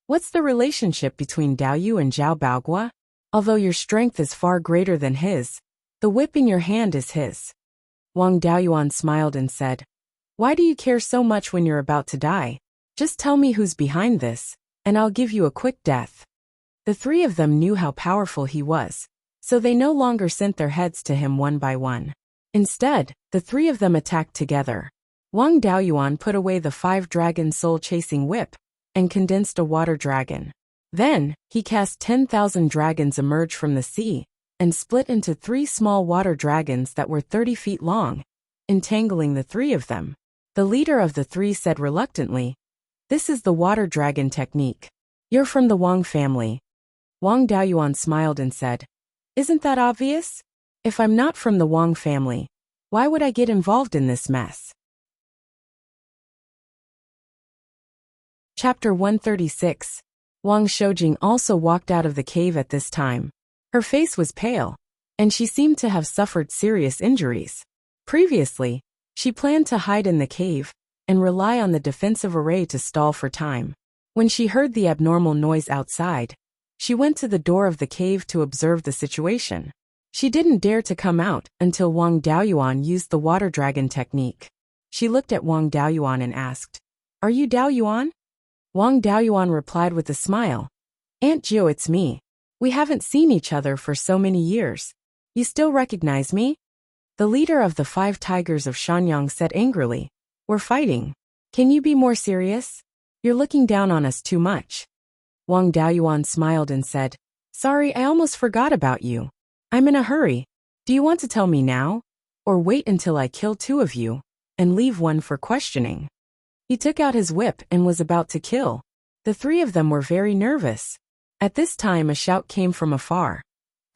[SPEAKER 1] "What's the relationship between Daoyu and Zhao Baogua? Although your strength is far greater than his, the whip in your hand is his." Wang Daoyuan smiled and said, "Why do you care so much when you're about to die? Just tell me who's behind this, and I'll give you a quick death." The 3 of them knew how powerful he was, so they no longer sent their heads to him one by one. Instead, the 3 of them attacked together. Wang Daoyuan put away the 5 dragon soul-chasing whip and condensed a water dragon. Then, he cast 10,000 dragons emerge from the sea and split into 3 small water dragons that were 30 feet long, entangling the 3 of them. The leader of the 3 said reluctantly, This is the water dragon technique. You're from the Wang family. Wang Daoyuan smiled and said, Isn't that obvious? If I'm not from the Wang family, why would I get involved in this mess? Chapter 136. Wang Shoujing also walked out of the cave at this time. Her face was pale, and she seemed to have suffered serious injuries. Previously, she planned to hide in the cave and rely on the defensive array to stall for time. When she heard the abnormal noise outside, she went to the door of the cave to observe the situation. She didn't dare to come out until Wang Daoyuan used the water dragon technique. She looked at Wang Daoyuan and asked, Are you Daoyuan? Wang Daoyuan replied with a smile, Aunt Jiu, it's me. We haven't seen each other for so many years. You still recognize me? The leader of the 5 tigers of Shanyang said angrily, We're fighting. Can you be more serious? You're looking down on us too much. Wang Daoyuan smiled and said, Sorry, I almost forgot about you. I'm in a hurry. Do you want to tell me now? Or wait until I kill 2 of you and leave 1 for questioning? He took out his whip and was about to kill. The 3 of them were very nervous. At this time a shout came from afar.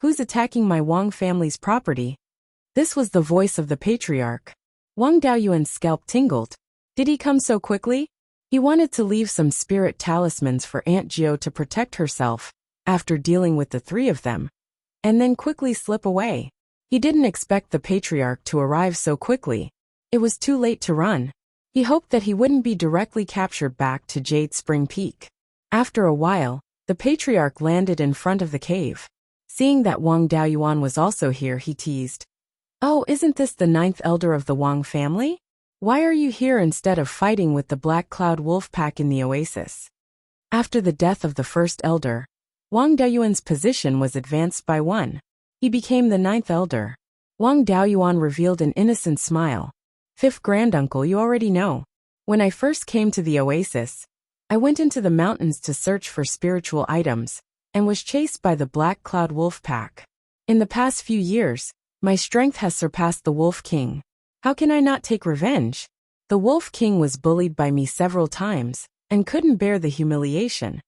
[SPEAKER 1] Who's attacking my Wang family's property? This was the voice of the patriarch. Wang Daoyuan's scalp tingled. Did he come so quickly? He wanted to leave some spirit talismans for Aunt Jiu to protect herself after dealing with the 3 of them, and then quickly slip away. He didn't expect the patriarch to arrive so quickly. It was too late to run. He hoped that he wouldn't be directly captured back to Jade Spring Peak. After a while, the patriarch landed in front of the cave. Seeing that Wang Daoyuan was also here, he teased, Oh, isn't this the 9th elder of the Wang family? Why are you here instead of fighting with the Black Cloud Wolf Pack in the oasis? After the death of the 1st elder, Wang Daoyuan's position was advanced by 1. He became the 9th elder. Wang Daoyuan revealed an innocent smile. 5th granduncle, you already know. When I first came to the oasis, I went into the mountains to search for spiritual items, and was chased by the Black Cloud Wolf Pack. In the past few years, my strength has surpassed the Wolf King. How can I not take revenge? The Wolf King was bullied by me several times, and couldn't bear the humiliation.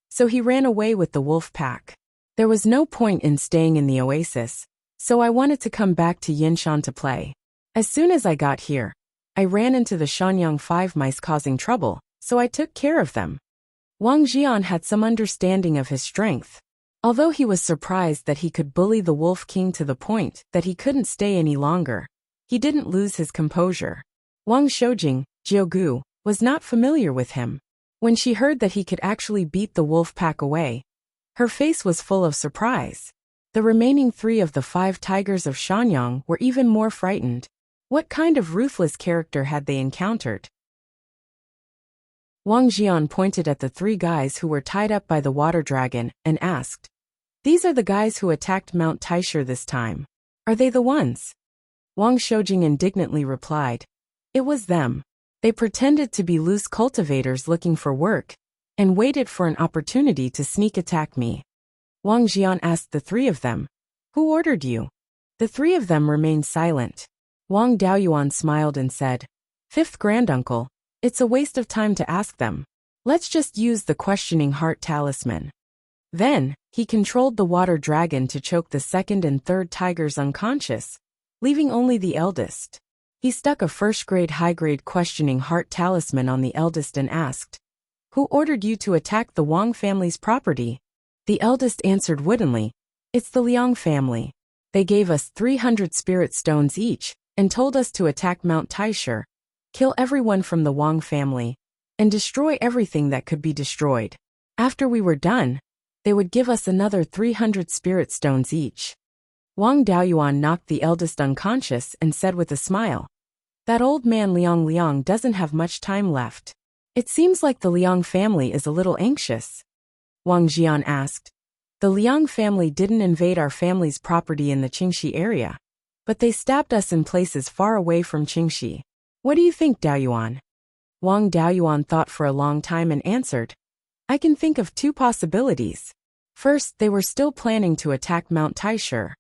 [SPEAKER 1] So he ran away with the Wolf Pack. There was no point in staying in the oasis, so I wanted to come back to Yinshan to play. As soon as I got here, I ran into the Shanyang 5 mice causing trouble, so I took care of them. Wang Jian had some understanding of his strength. Although he was surprised that he could bully the Wolf King to the point that he couldn't stay any longer, he didn't lose his composure. Wang Shoujing, Jiugu, was not familiar with him. When she heard that he could actually beat the wolf pack away, her face was full of surprise. The remaining 3 of the 5 tigers of Shanyang were even more frightened. What kind of ruthless character had they encountered? Wang Jian pointed at the 3 guys who were tied up by the water dragon and asked, These are the guys who attacked Mount Taisher this time. Are they the ones? Wang Shoujing indignantly replied, It was them. They pretended to be loose cultivators looking for work, and waited for an opportunity to sneak attack me. Wang Jian asked the 3 of them, Who ordered you? The 3 of them remained silent. Wang Daoyuan smiled and said, 5th granduncle, it's a waste of time to ask them. Let's just use the questioning heart talisman. Then, he controlled the water dragon to choke the 2nd and 3rd tigers unconscious, leaving only the eldest. He stuck a first-grade high-grade questioning heart talisman on the eldest and asked, Who ordered you to attack the Wang family's property? The eldest answered woodenly, It's the Liang family. They gave us 300 spirit stones each, and told us to attack Mount Taisher, kill everyone from the Wang family, and destroy everything that could be destroyed. After we were done, they would give us another 300 spirit stones each. Wang Daoyuan knocked the eldest unconscious and said with a smile, That old man Liang doesn't have much time left. It seems like the Liang family is a little anxious. Wang Jian asked, The Liang family didn't invade our family's property in the Qingxi area, but they stabbed us in places far away from Qingxi. What do you think, Daoyuan? Wang Daoyuan thought for a long time and answered, I can think of 2 possibilities. First, they were still planning to attack Mount Taisher,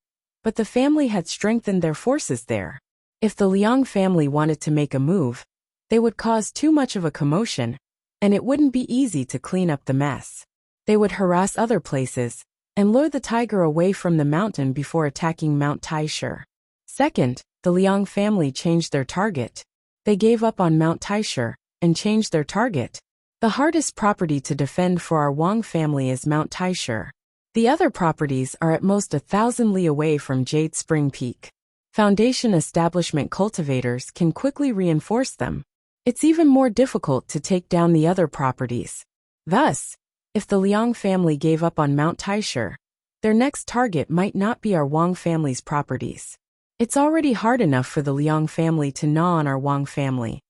[SPEAKER 1] but the family had strengthened their forces there. If the Liang family wanted to make a move, they would cause too much of a commotion, and it wouldn't be easy to clean up the mess. They would harass other places and lure the tiger away from the mountain before attacking Mount Taishan. Second, the Liang family changed their target. They gave up on Mount Taishan and changed their target. The hardest property to defend for our Wang family is Mount Taishan. The other properties are at most 1,000 li away from Jade Spring Peak. Foundation establishment cultivators can quickly reinforce them. It's even more difficult to take down the other properties. Thus, if the Liang family gave up on Mount Taishan, their next target might not be our Wang family's properties. It's already hard enough for the Liang family to gnaw on our Wang family,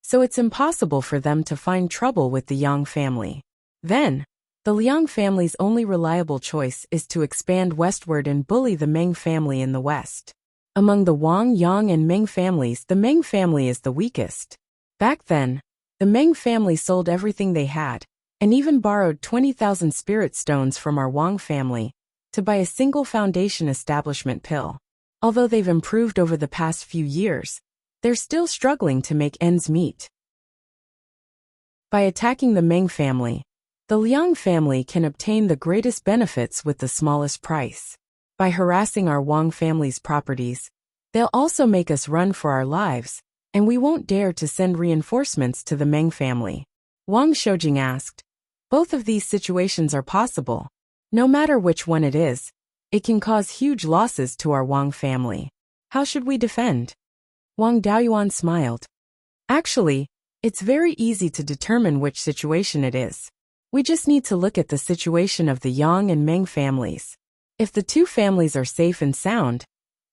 [SPEAKER 1] so it's impossible for them to find trouble with the Yang family. Then, the Liang family's only reliable choice is to expand westward and bully the Meng family in the west. Among the Wang, Yang, and Ming families, the Meng family is the weakest. Back then, the Meng family sold everything they had, and even borrowed 20,000 spirit stones from our Wang family to buy a single foundation establishment pill. Although they've improved over the past few years, they're still struggling to make ends meet. By attacking the Meng family, the Liang family can obtain the greatest benefits with the smallest price. By harassing our Wang family's properties, they'll also make us run for our lives, and we won't dare to send reinforcements to the Meng family. Wang Shoujing asked, both of these situations are possible. No matter which one it is, it can cause huge losses to our Wang family. How should we defend? Wang Daoyuan smiled. Actually, it's very easy to determine which situation it is. We just need to look at the situation of the Yang and Meng families. If the two families are safe and sound,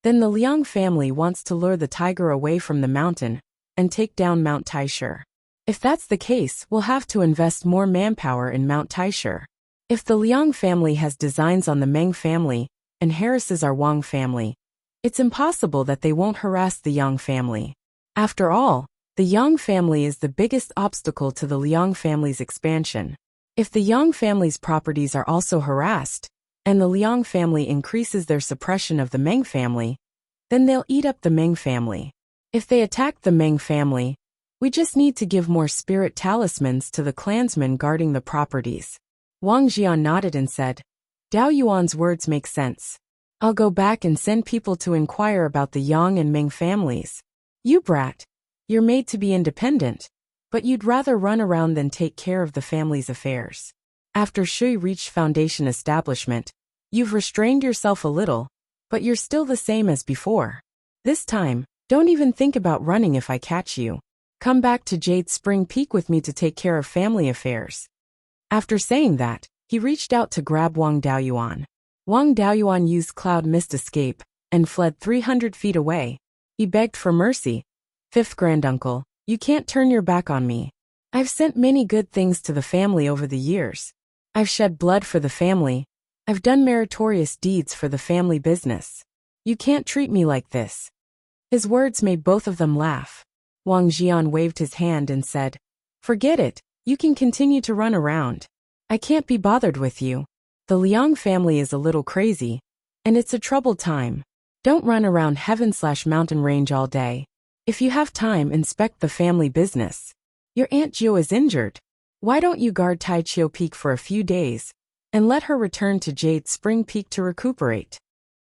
[SPEAKER 1] then the Liang family wants to lure the tiger away from the mountain and take down Mount Taishan. If that's the case, we'll have to invest more manpower in Mount Taishan. If the Liang family has designs on the Meng family and harasses our Wang family, it's impossible that they won't harass the Yang family. After all, the Yang family is the biggest obstacle to the Liang family's expansion. If the Yang family's properties are also harassed, and the Liang family increases their suppression of the Meng family, then they'll eat up the Meng family. If they attack the Meng family, we just need to give more spirit talismans to the clansmen guarding the properties. Wang Jian nodded and said, Dao Yuan's words make sense. I'll go back and send people to inquire about the Yang and Ming families. You brat, you're made to be independent, but you'd rather run around than take care of the family's affairs. After Shui reached foundation establishment, you've restrained yourself a little, but you're still the same as before. This time, don't even think about running if I catch you. Come back to Jade Spring Peak with me to take care of family affairs. After saying that, he reached out to grab Wang Daoyuan. Wang Daoyuan used Cloud Mist Escape and fled 300 feet away. He begged for mercy. Fifth granduncle, you can't turn your back on me. I've sent many good things to the family over the years. I've shed blood for the family. I've done meritorious deeds for the family business. You can't treat me like this. His words made both of them laugh. Wang Jian waved his hand and said, Forget it, you can continue to run around. I can't be bothered with you. The Liang family is a little crazy, and it's a troubled time. Don't run around heaven/mountain range all day. If you have time, inspect the family business. Your Aunt Jiu is injured. Why don't you guard Taichio Peak for a few days and let her return to Jade Spring Peak to recuperate?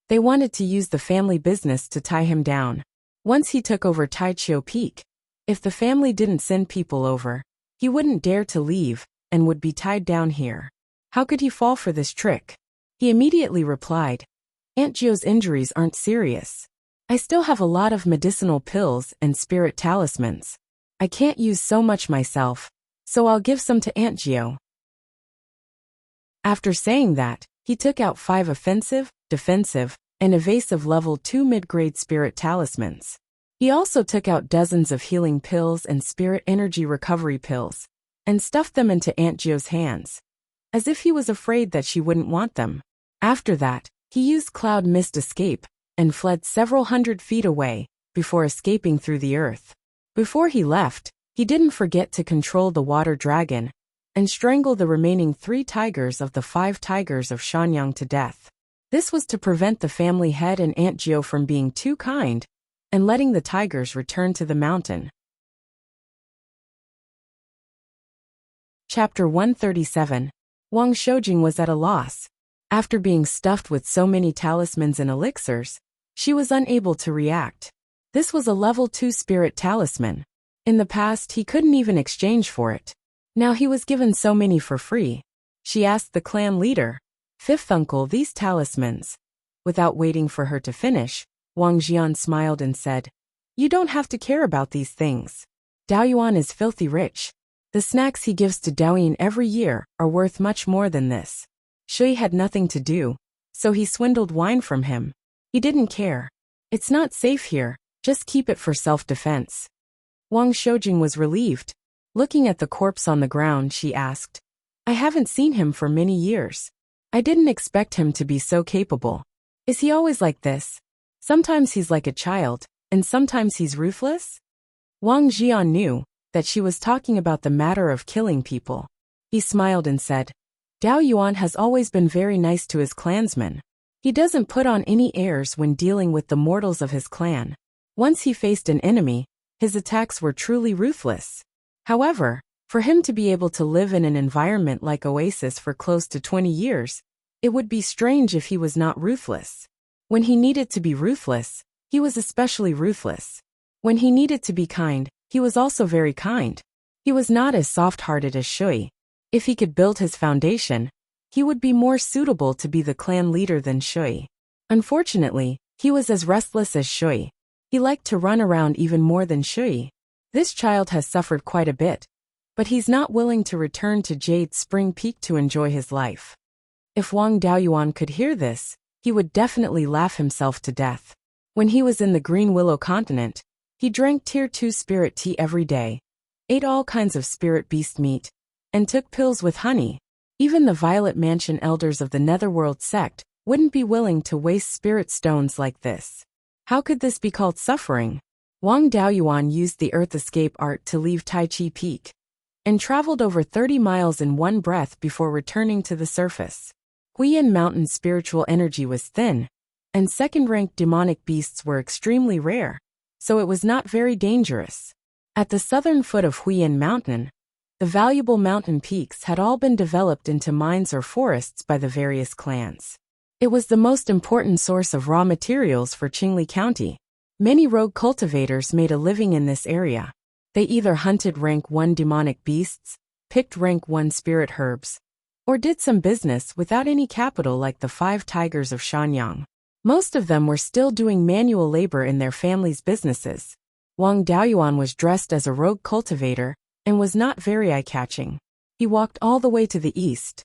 [SPEAKER 1] They wanted to use the family business to tie him down. Once he took over Taichio Peak, if the family didn't send people over, he wouldn't dare to leave and would be tied down here. How could he fall for this trick? He immediately replied, Aunt Jiu's injuries aren't serious. I still have a lot of medicinal pills and spirit talismans. I can't use so much myself, so I'll give some to Aunt Jiu. After saying that, he took out 5 offensive, defensive, and evasive level 2 mid-grade spirit talismans. He also took out dozens of healing pills and spirit energy recovery pills, and stuffed them into Aunt Jiu's hands, as if he was afraid that she wouldn't want them. After that, he used Cloud Mist Escape and fled several hundred feet away before escaping through the earth. Before he left, he didn't forget to control the water dragon and strangle the remaining 3 tigers of the 5 tigers of Shanyang to death. This was to prevent the family head and Aunt Jiu from being too kind and letting the tigers return to the mountain. Chapter 137. Wang Shoujing was at a loss. After being stuffed with so many talismans and elixirs, she was unable to react. This was a level 2 spirit talisman. In the past, he couldn't even exchange for it. Now he was given so many for free. She asked the clan leader, "Fifth uncle, these talismans." Without waiting for her to finish, Wang Jian smiled and said, "You don't have to care about these things. Beiyuan is filthy rich. The snacks he gives to Beiyuan every year are worth much more than this." Shui had nothing to do, so he swindled wine from him. He didn't care. "It's not safe here, just keep it for self-defense." Wang Shoujing was relieved. Looking at the corpse on the ground, she asked, "I haven't seen him for many years. I didn't expect him to be so capable. Is he always like this? Sometimes he's like a child, and sometimes he's ruthless?" Wang Jian knew that she was talking about the matter of killing people. He smiled and said, "Beiyuan has always been very nice to his clansmen. He doesn't put on any airs when dealing with the mortals of his clan. Once he faced an enemy, his attacks were truly ruthless. However, for him to be able to live in an environment like Oasis for close to 20 years, it would be strange if he was not ruthless. When he needed to be ruthless, he was especially ruthless. When he needed to be kind, he was also very kind. He was not as soft-hearted as Shui. If he could build his foundation, he would be more suitable to be the clan leader than Shui. Unfortunately, he was as restless as Shui. He liked to run around even more than Shui. This child has suffered quite a bit, but he's not willing to return to Jade Spring Peak to enjoy his life." If Wang Daoyuan could hear this, he would definitely laugh himself to death. When he was in the Green Willow continent, he drank Tier 2 spirit tea every day, ate all kinds of spirit beast meat, and took pills with honey. Even the Violet Mansion elders of the Netherworld sect wouldn't be willing to waste spirit stones like this. How could this be called suffering? Wang Daoyuan used the Earth Escape art to leave Tai Chi Peak, and traveled over 30 miles in one breath before returning to the surface. Huiyan Mountain's spiritual energy was thin, and second-ranked demonic beasts were extremely rare, so it was not very dangerous. At the southern foot of Huiyan Mountain, the valuable mountain peaks had all been developed into mines or forests by the various clans. It was the most important source of raw materials for Qingli County. Many rogue cultivators made a living in this area. They either hunted rank 1 demonic beasts, picked rank 1 spirit herbs, or did some business without any capital like the 5 tigers of Shanyang. Most of them were still doing manual labor in their families' businesses. Wang Daoyuan was dressed as a rogue cultivator and was not very eye-catching. He walked all the way to the east.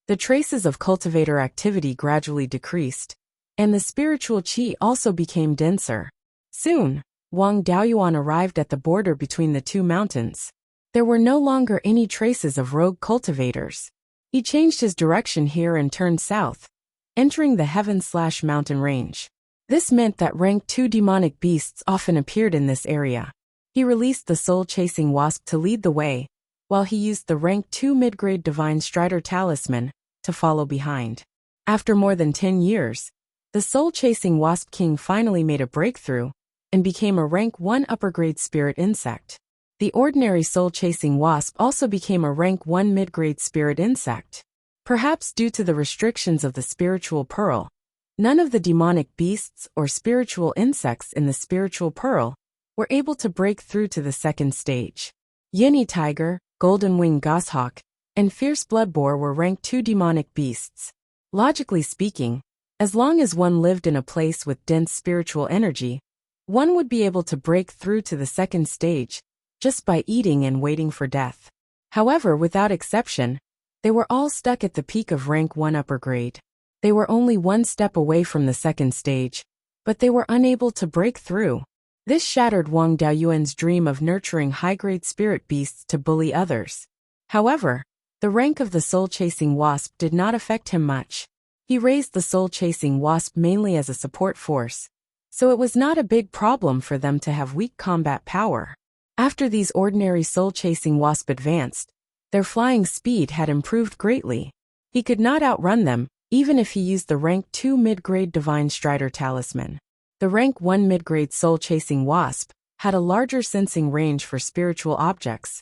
[SPEAKER 1] The traces of cultivator activity gradually decreased, and the spiritual qi also became denser. Soon, Wang Daoyuan arrived at the border between the two mountains. There were no longer any traces of rogue cultivators. He changed his direction here and turned south, entering the Heaven/Mountain range. This meant that rank 2 demonic beasts often appeared in this area. He released the soul-chasing wasp to lead the way, while he used the rank 2 mid-grade Divine Strider talisman to follow behind. After more than 10 years, the soul-chasing wasp king finally made a breakthrough and became a rank 1 upper-grade spirit insect. The ordinary soul-chasing wasp also became a rank 1 mid-grade spirit insect. Perhaps due to the restrictions of the spiritual pearl, none of the demonic beasts or spiritual insects in the spiritual pearl were able to break through to the second stage. Yinny tiger, golden-winged goshawk, and fierce blood boar were rank 2 demonic beasts. Logically speaking, as long as one lived in a place with dense spiritual energy, one would be able to break through to the second stage just by eating and waiting for death. However, without exception, they were all stuck at the peak of rank 1 upper grade. They were only one step away from the second stage, but they were unable to break through. This shattered Wang Daoyuan's dream of nurturing high-grade spirit beasts to bully others. However, the rank of the soul-chasing wasp did not affect him much. He raised the soul-chasing wasp mainly as a support force, so it was not a big problem for them to have weak combat power. After these ordinary soul-chasing wasp advanced, their flying speed had improved greatly. He could not outrun them, even if he used the rank 2 mid-grade Divine Strider talisman. The rank 1 mid-grade soul-chasing wasp had a larger sensing range for spiritual objects,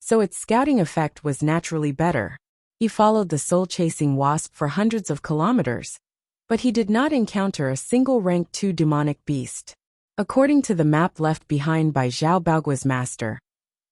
[SPEAKER 1] so its scouting effect was naturally better. He followed the soul-chasing wasp for hundreds of kilometers, but he did not encounter a single rank 2 demonic beast. According to the map left behind by Zhao Baoguo's master,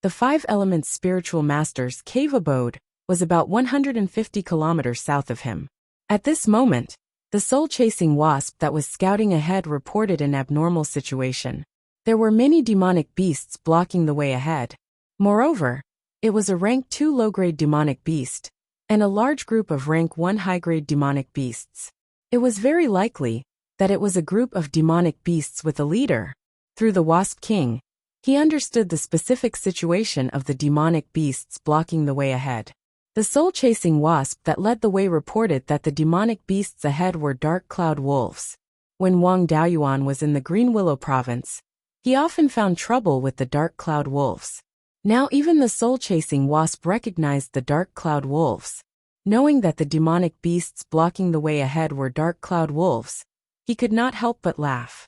[SPEAKER 1] the 5 Elements Spiritual Master's cave abode was about 150 kilometers south of him. At this moment, the soul-chasing wasp that was scouting ahead reported an abnormal situation. There were many demonic beasts blocking the way ahead. Moreover, it was a rank 2 low-grade demonic beast, and a large group of rank 1 high-grade demonic beasts. It was very likely that it was a group of demonic beasts with a leader. Through the Wasp King, he understood the specific situation of the demonic beasts blocking the way ahead. The soul-chasing wasp that led the way reported that the demonic beasts ahead were dark cloud wolves. When Wang Daoyuan was in the Green Willow province, he often found trouble with the dark cloud wolves. Now even the soul-chasing wasp recognized the dark cloud wolves. Knowing that the demonic beasts blocking the way ahead were dark cloud wolves, he could not help but laugh.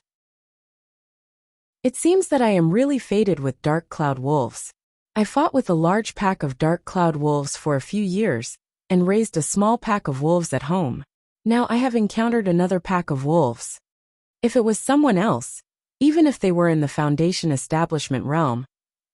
[SPEAKER 1] It seems that I am really fated with dark cloud wolves. I fought with a large pack of dark cloud wolves for a few years, and raised a small pack of wolves at home. Now I have encountered another pack of wolves. If it was someone else, even if they were in the Foundation establishment realm,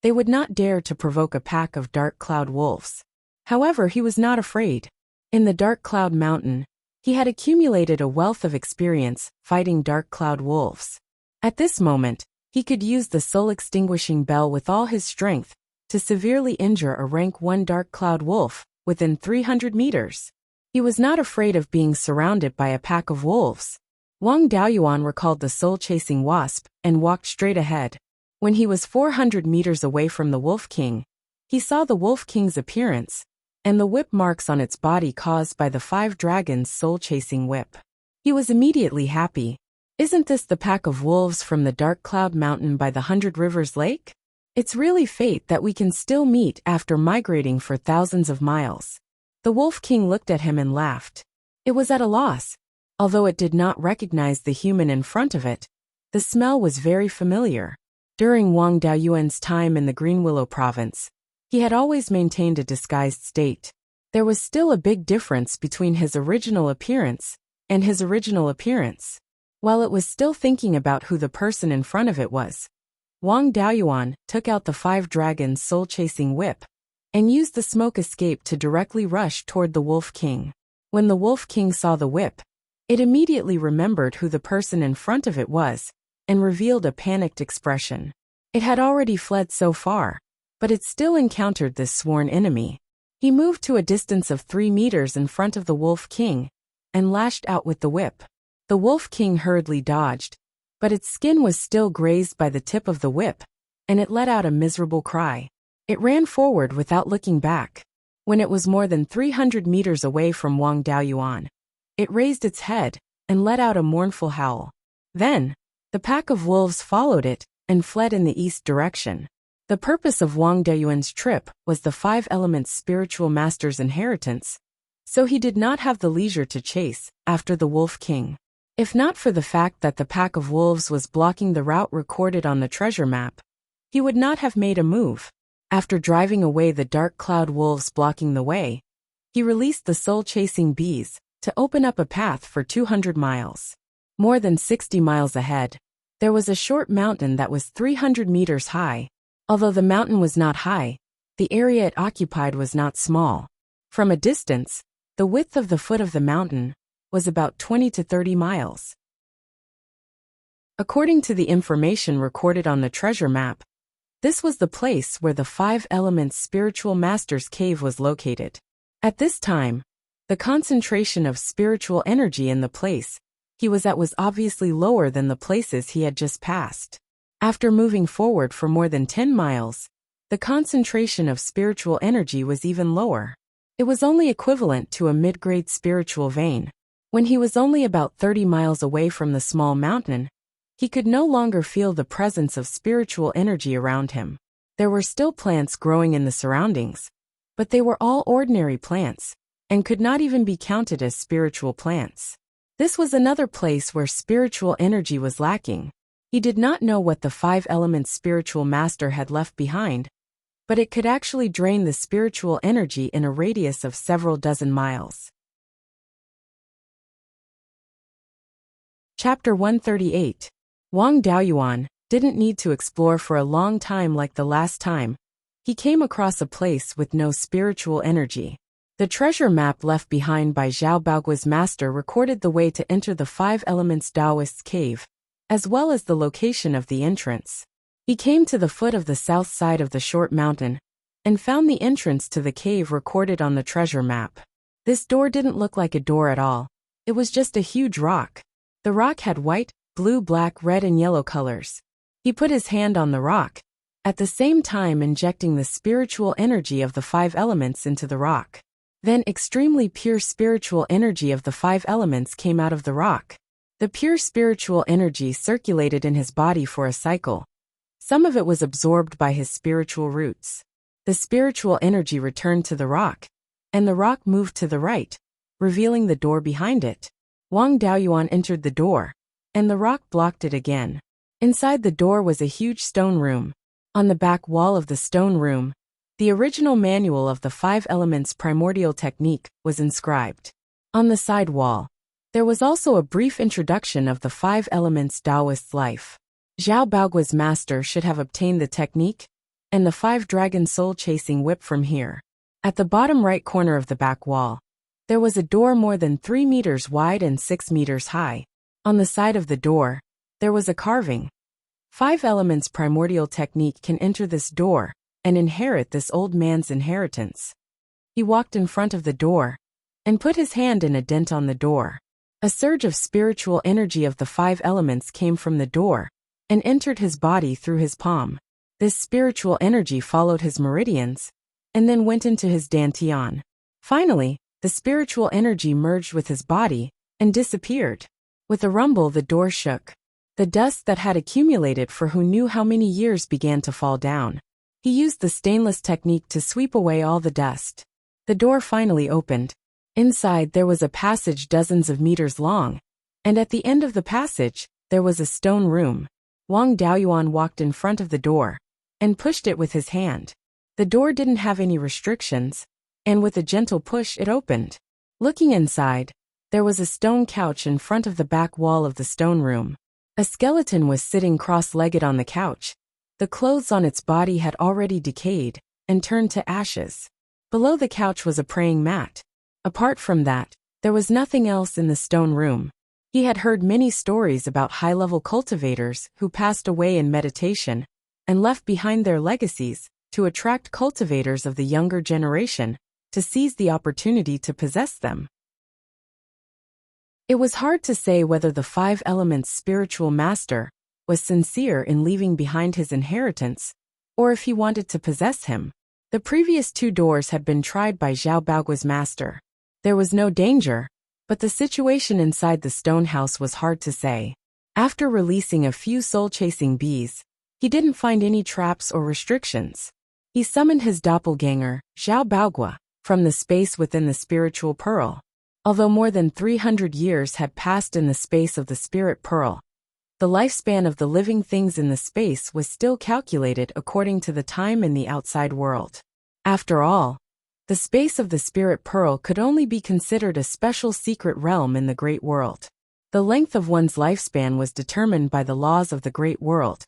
[SPEAKER 1] they would not dare to provoke a pack of dark cloud wolves. However, he was not afraid. In the Dark Cloud Mountain, he had accumulated a wealth of experience fighting dark cloud wolves. At this moment, he could use the soul-extinguishing bell with all his strength to severely injure a rank 1 dark cloud wolf within 300 meters. He was not afraid of being surrounded by a pack of wolves. Wang Daoyuan recalled the soul-chasing wasp and walked straight ahead. When he was 400 meters away from the Wolf King, he saw the Wolf King's appearance and the whip marks on its body caused by the 5 dragons' soul-chasing whip. He was immediately happy. Isn't this the pack of wolves from the Dark Cloud Mountain by the 100 Rivers Lake? It's really fate that we can still meet after migrating for thousands of miles. The Wolf King looked at him and laughed. It was at a loss. Although it did not recognize the human in front of it, the smell was very familiar. During Wang Daoyuan's time in the Green Willow province, he had always maintained a disguised state. There was still a big difference between his original appearance and his original appearance. While it was still thinking about who the person in front of it was, Wang Daoyuan took out the 5 dragons' soul-chasing whip and used the smoke escape to directly rush toward the Wolf King. When the Wolf King saw the whip, it immediately remembered who the person in front of it was and revealed a panicked expression. It had already fled so far, but it still encountered this sworn enemy. He moved to a distance of 3 meters in front of the Wolf King and lashed out with the whip. The Wolf King hurriedly dodged, but its skin was still grazed by the tip of the whip, and it let out a miserable cry. It ran forward without looking back. When it was more than 300 meters away from Wang Daoyuan, it raised its head and let out a mournful howl. Then, the pack of wolves followed it and fled in the east direction. The purpose of Wang Daoyuan's trip was the 5 Elements Spiritual Master's inheritance, so he did not have the leisure to chase after the Wolf King. If not for the fact that the pack of wolves was blocking the route recorded on the treasure map, he would not have made a move. After driving away the dark cloud wolves blocking the way, he released the soul-chasing bees to open up a path for 200 miles. More than 60 miles ahead, there was a short mountain that was 300 meters high. Although the mountain was not high, the area it occupied was not small. From a distance, the width of the foot of the mountain was about 20 to 30 miles. According to the information recorded on the treasure map, this was the place where the 5 Elements Spiritual Master's cave was located. At this time, the concentration of spiritual energy in the place he was at was obviously lower than the places he had just passed. After moving forward for more than 10 miles, the concentration of spiritual energy was even lower. It was only equivalent to a mid-grade spiritual vein. When he was only about 30 miles away from the small mountain, he could no longer feel the presence of spiritual energy around him. There were still plants growing in the surroundings, but they were all ordinary plants and could not even be counted as spiritual plants. This was another place where spiritual energy was lacking. He did not know what the 5 Elements Spiritual Master had left behind, but it could actually drain the spiritual energy in a radius of several dozen miles. Chapter 138. Wang Daoyuan didn't need to explore for a long time like the last time. He came across a place with no spiritual energy. The treasure map left behind by Zhao Baogua's master recorded the way to enter the Five Elements Taoist's cave, as well as the location of the entrance. He came to the foot of the south side of the short mountain and found the entrance to the cave recorded on the treasure map. This door didn't look like a door at all. It was just a huge rock. The rock had white, blue, black, red, and yellow colors. He put his hand on the rock, at the same time injecting the spiritual energy of the five elements into the rock. Then extremely pure spiritual energy of the five elements came out of the rock. The pure spiritual energy circulated in his body for a cycle. Some of it was absorbed by his spiritual roots. The spiritual energy returned to the rock, and the rock moved to the right, revealing the door behind it. Wang Daoyuan entered the door, and the rock blocked it again. Inside the door was a huge stone room. On the back wall of the stone room, the original manual of the Five Elements Primordial Technique was inscribed. On the side wall, there was also a brief introduction of the Five Elements Taoist life. Zhao Baogua's master should have obtained the technique and the Five Dragon Soul-Chasing Whip from here. At the bottom right corner of the back wall, there was a door more than 3 meters wide and 6 meters high. On the side of the door, there was a carving. Five Elements Primordial Technique can enter this door and inherit this old man's inheritance. He walked in front of the door and put his hand in a dent on the door. A surge of spiritual energy of the five elements came from the door and entered his body through his palm. This spiritual energy followed his meridians and then went into his dantian. Finally, the spiritual energy merged with his body and disappeared. With a rumble, the door shook. The dust that had accumulated for who knew how many years began to fall down. He used the stainless technique to sweep away all the dust. The door finally opened. Inside there was a passage dozens of meters long, and at the end of the passage, there was a stone room. Wang Daoyuan walked in front of the door and pushed it with his hand. The door didn't have any restrictions, and with a gentle push it opened. Looking inside, there was a stone couch in front of the back wall of the stone room. A skeleton was sitting cross-legged on the couch. The clothes on its body had already decayed and turned to ashes. Below the couch was a praying mat. Apart from that, there was nothing else in the stone room. He had heard many stories about high-level cultivators who passed away in meditation and left behind their legacies to attract cultivators of the younger generation to seize the opportunity to possess them. It was hard to say whether the Five Elements spiritual master was sincere in leaving behind his inheritance, or if he wanted to possess him. The previous two doors had been tried by Zhao Baogua's master. There was no danger, but the situation inside the stone house was hard to say. After releasing a few soul-chasing bees, he didn't find any traps or restrictions. He summoned his doppelganger, Zhao Baogua, from the space within the spiritual pearl. Although more than 300 years had passed in the space of the spirit pearl, the lifespan of the living things in the space was still calculated according to the time in the outside world. After all, the space of the spirit pearl could only be considered a special secret realm in the great world. The length of one's lifespan was determined by the laws of the great world,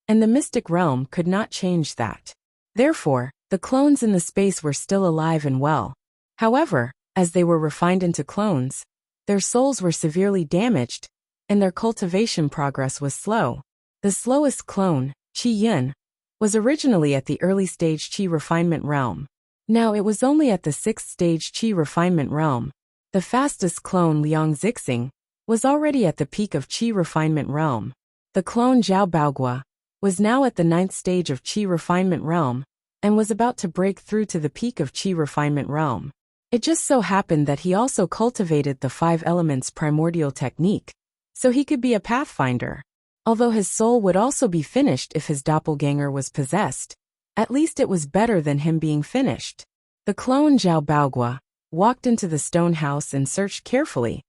[SPEAKER 1] and the mystic realm could not change that. Therefore, the clones in the space were still alive and well. However, as they were refined into clones, their souls were severely damaged, and their cultivation progress was slow. The slowest clone, Qi Yun, was originally at the early stage Qi refinement realm. Now it was only at the 6th stage Qi refinement realm. The fastest clone, Liang Zixing, was already at the peak of Qi refinement realm. The clone Zhao Baogua was now at the 9th stage of Qi refinement realm and was about to break through to the peak of Qi refinement realm. It just so happened that he also cultivated the Five Elements Primordial Technique, so he could be a pathfinder. Although his soul would also be finished if his doppelganger was possessed, at least it was better than him being finished. The clone Zhao Baogua walked into the stone house and searched carefully,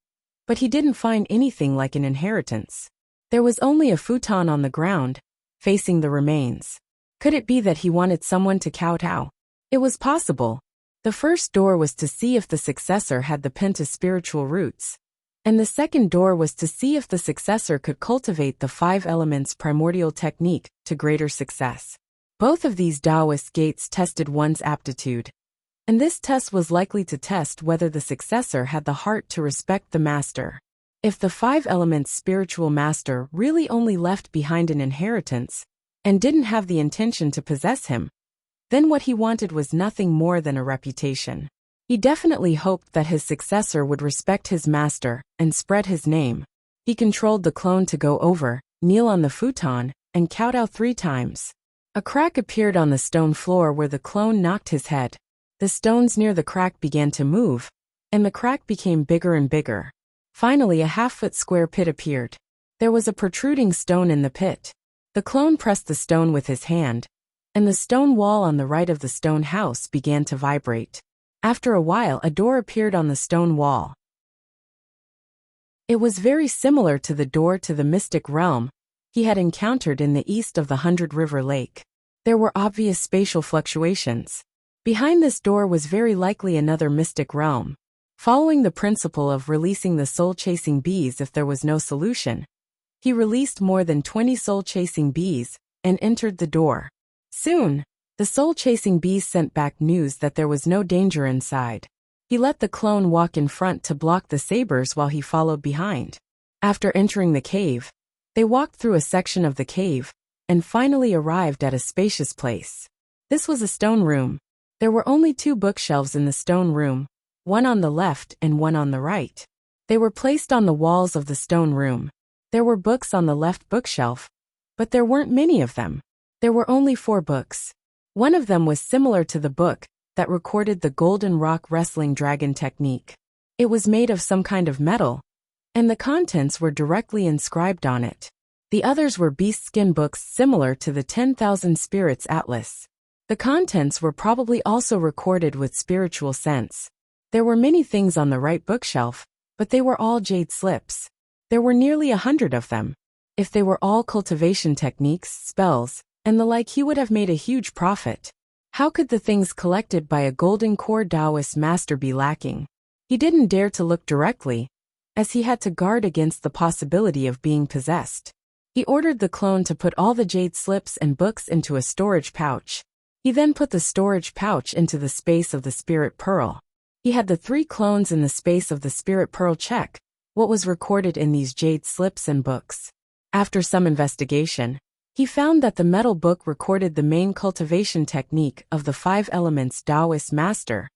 [SPEAKER 1] but he didn't find anything like an inheritance. There was only a futon on the ground, facing the remains. Could it be that he wanted someone to kowtow? It was possible. The first door was to see if the successor had the pen to spiritual roots, and the second door was to see if the successor could cultivate the 5 elements primordial technique to greater success. Both of these Taoist gates tested one's aptitude, and this test was likely to test whether the successor had the heart to respect the master. If the 5 elements spiritual master really only left behind an inheritance, and didn't have the intention to possess him, then what he wanted was nothing more than a reputation. He definitely hoped that his successor would respect his master and spread his name. He controlled the clone to go over, kneel on the futon, and kowtow 3 times. A crack appeared on the stone floor where the clone knocked his head. The stones near the crack began to move, and the crack became bigger and bigger. Finally, a half-foot square pit appeared. There was a protruding stone in the pit. The clone pressed the stone with his hand, and the stone wall on the right of the stone house began to vibrate. After a while, a door appeared on the stone wall. It was very similar to the door to the mystic realm he had encountered in the east of the 100 River Lake. There were obvious spatial fluctuations. Behind this door was very likely another mystic realm. Following the principle of releasing the soul-chasing bees if there was no solution, he released more than 20 soul-chasing bees and entered the door. Soon, the soul-chasing bees sent back news that there was no danger inside. He let the clone walk in front to block the sabers while he followed behind. After entering the cave, they walked through a section of the cave and finally arrived at a spacious place. This was a stone room. There were only 2 bookshelves in the stone room, one on the left and one on the right. They were placed on the walls of the stone room. There were books on the left bookshelf, but there weren't many of them. There were only 4 books. One of them was similar to the book that recorded the Golden Rock Wrestling Dragon technique. It was made of some kind of metal, and the contents were directly inscribed on it. The others were beast skin books similar to the 10,000 Spirits Atlas. The contents were probably also recorded with spiritual sense. There were many things on the right bookshelf, but they were all jade slips. There were nearly 100 of them. If they were all cultivation techniques, spells, and the like, he would have made a huge profit. How could the things collected by a golden core Taoist master be lacking? He didn't dare to look directly, as he had to guard against the possibility of being possessed. He ordered the clone to put all the jade slips and books into a storage pouch. He then put the storage pouch into the space of the spirit pearl. He had the 3 clones in the space of the spirit pearl check what was recorded in these jade slips and books. After some investigation, he found that the metal book recorded the main cultivation technique of the 5 elements Taoist master,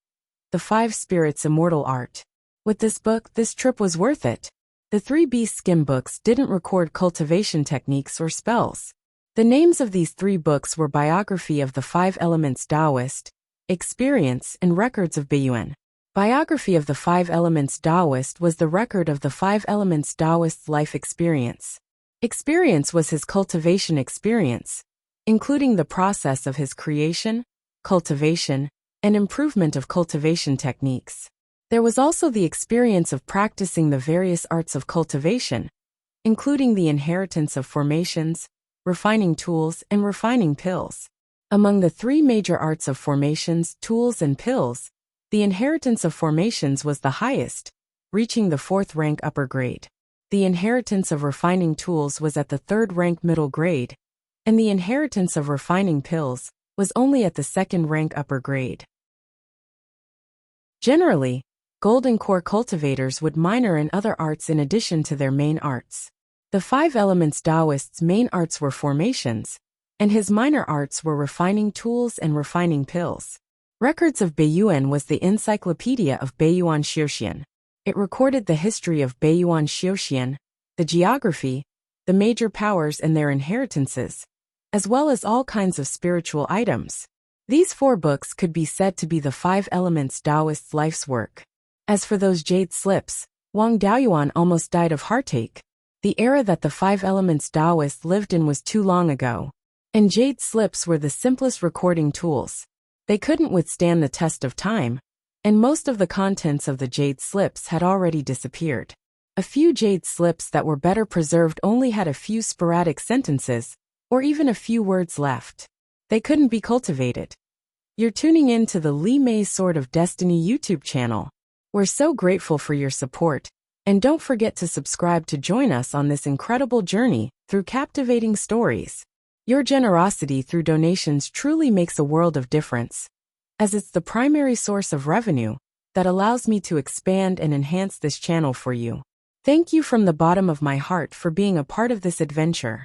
[SPEAKER 1] the 5 spirits immortal art. With this book, this trip was worth it. The 3 beast skin books didn't record cultivation techniques or spells. The names of these 3 books were Biography of the 5 Elements Taoist, Experience, and Records of Beiyuan. Biography of the 5 Elements Taoist was the record of the 5 Elements Taoist's life experience. Experience was his cultivation experience, including the process of his creation, cultivation, and improvement of cultivation techniques. There was also the experience of practicing the various arts of cultivation, including the inheritance of formations, refining tools, and refining pills. Among the 3 major arts of formations, tools, and pills, the inheritance of formations was the highest, reaching the 4th rank upper grade. The inheritance of refining tools was at the 3rd rank middle grade, and the inheritance of refining pills was only at the 2nd rank upper grade. Generally, golden core cultivators would minor in other arts in addition to their main arts. The 5 elements Taoist's main arts were formations, and his minor arts were refining tools and refining pills. Records of Beiyuan was the encyclopedia of Beiyuan Xiuxian. It recorded the history of Beiyuan Xiuxian, the geography, the major powers and their inheritances, as well as all kinds of spiritual items. These 4 books could be said to be the 5 elements Taoist's life's work. As for those jade slips, Wang Daoyuan almost died of heartache. The era that the 5 elements Taoist lived in was too long ago, and jade slips were the simplest recording tools. They couldn't withstand the test of time, and most of the contents of the jade slips had already disappeared. A few jade slips that were better preserved only had a few sporadic sentences, or even a few words left. They couldn't be cultivated. You're tuning in to the Li Mei Sword of Destiny YouTube channel. We're so grateful for your support, and don't forget to subscribe to join us on this incredible journey through captivating stories. Your generosity through donations truly makes a world of difference, as it's the primary source of revenue that allows me to expand and enhance this channel for you. Thank you from the bottom of my heart for being a part of this adventure.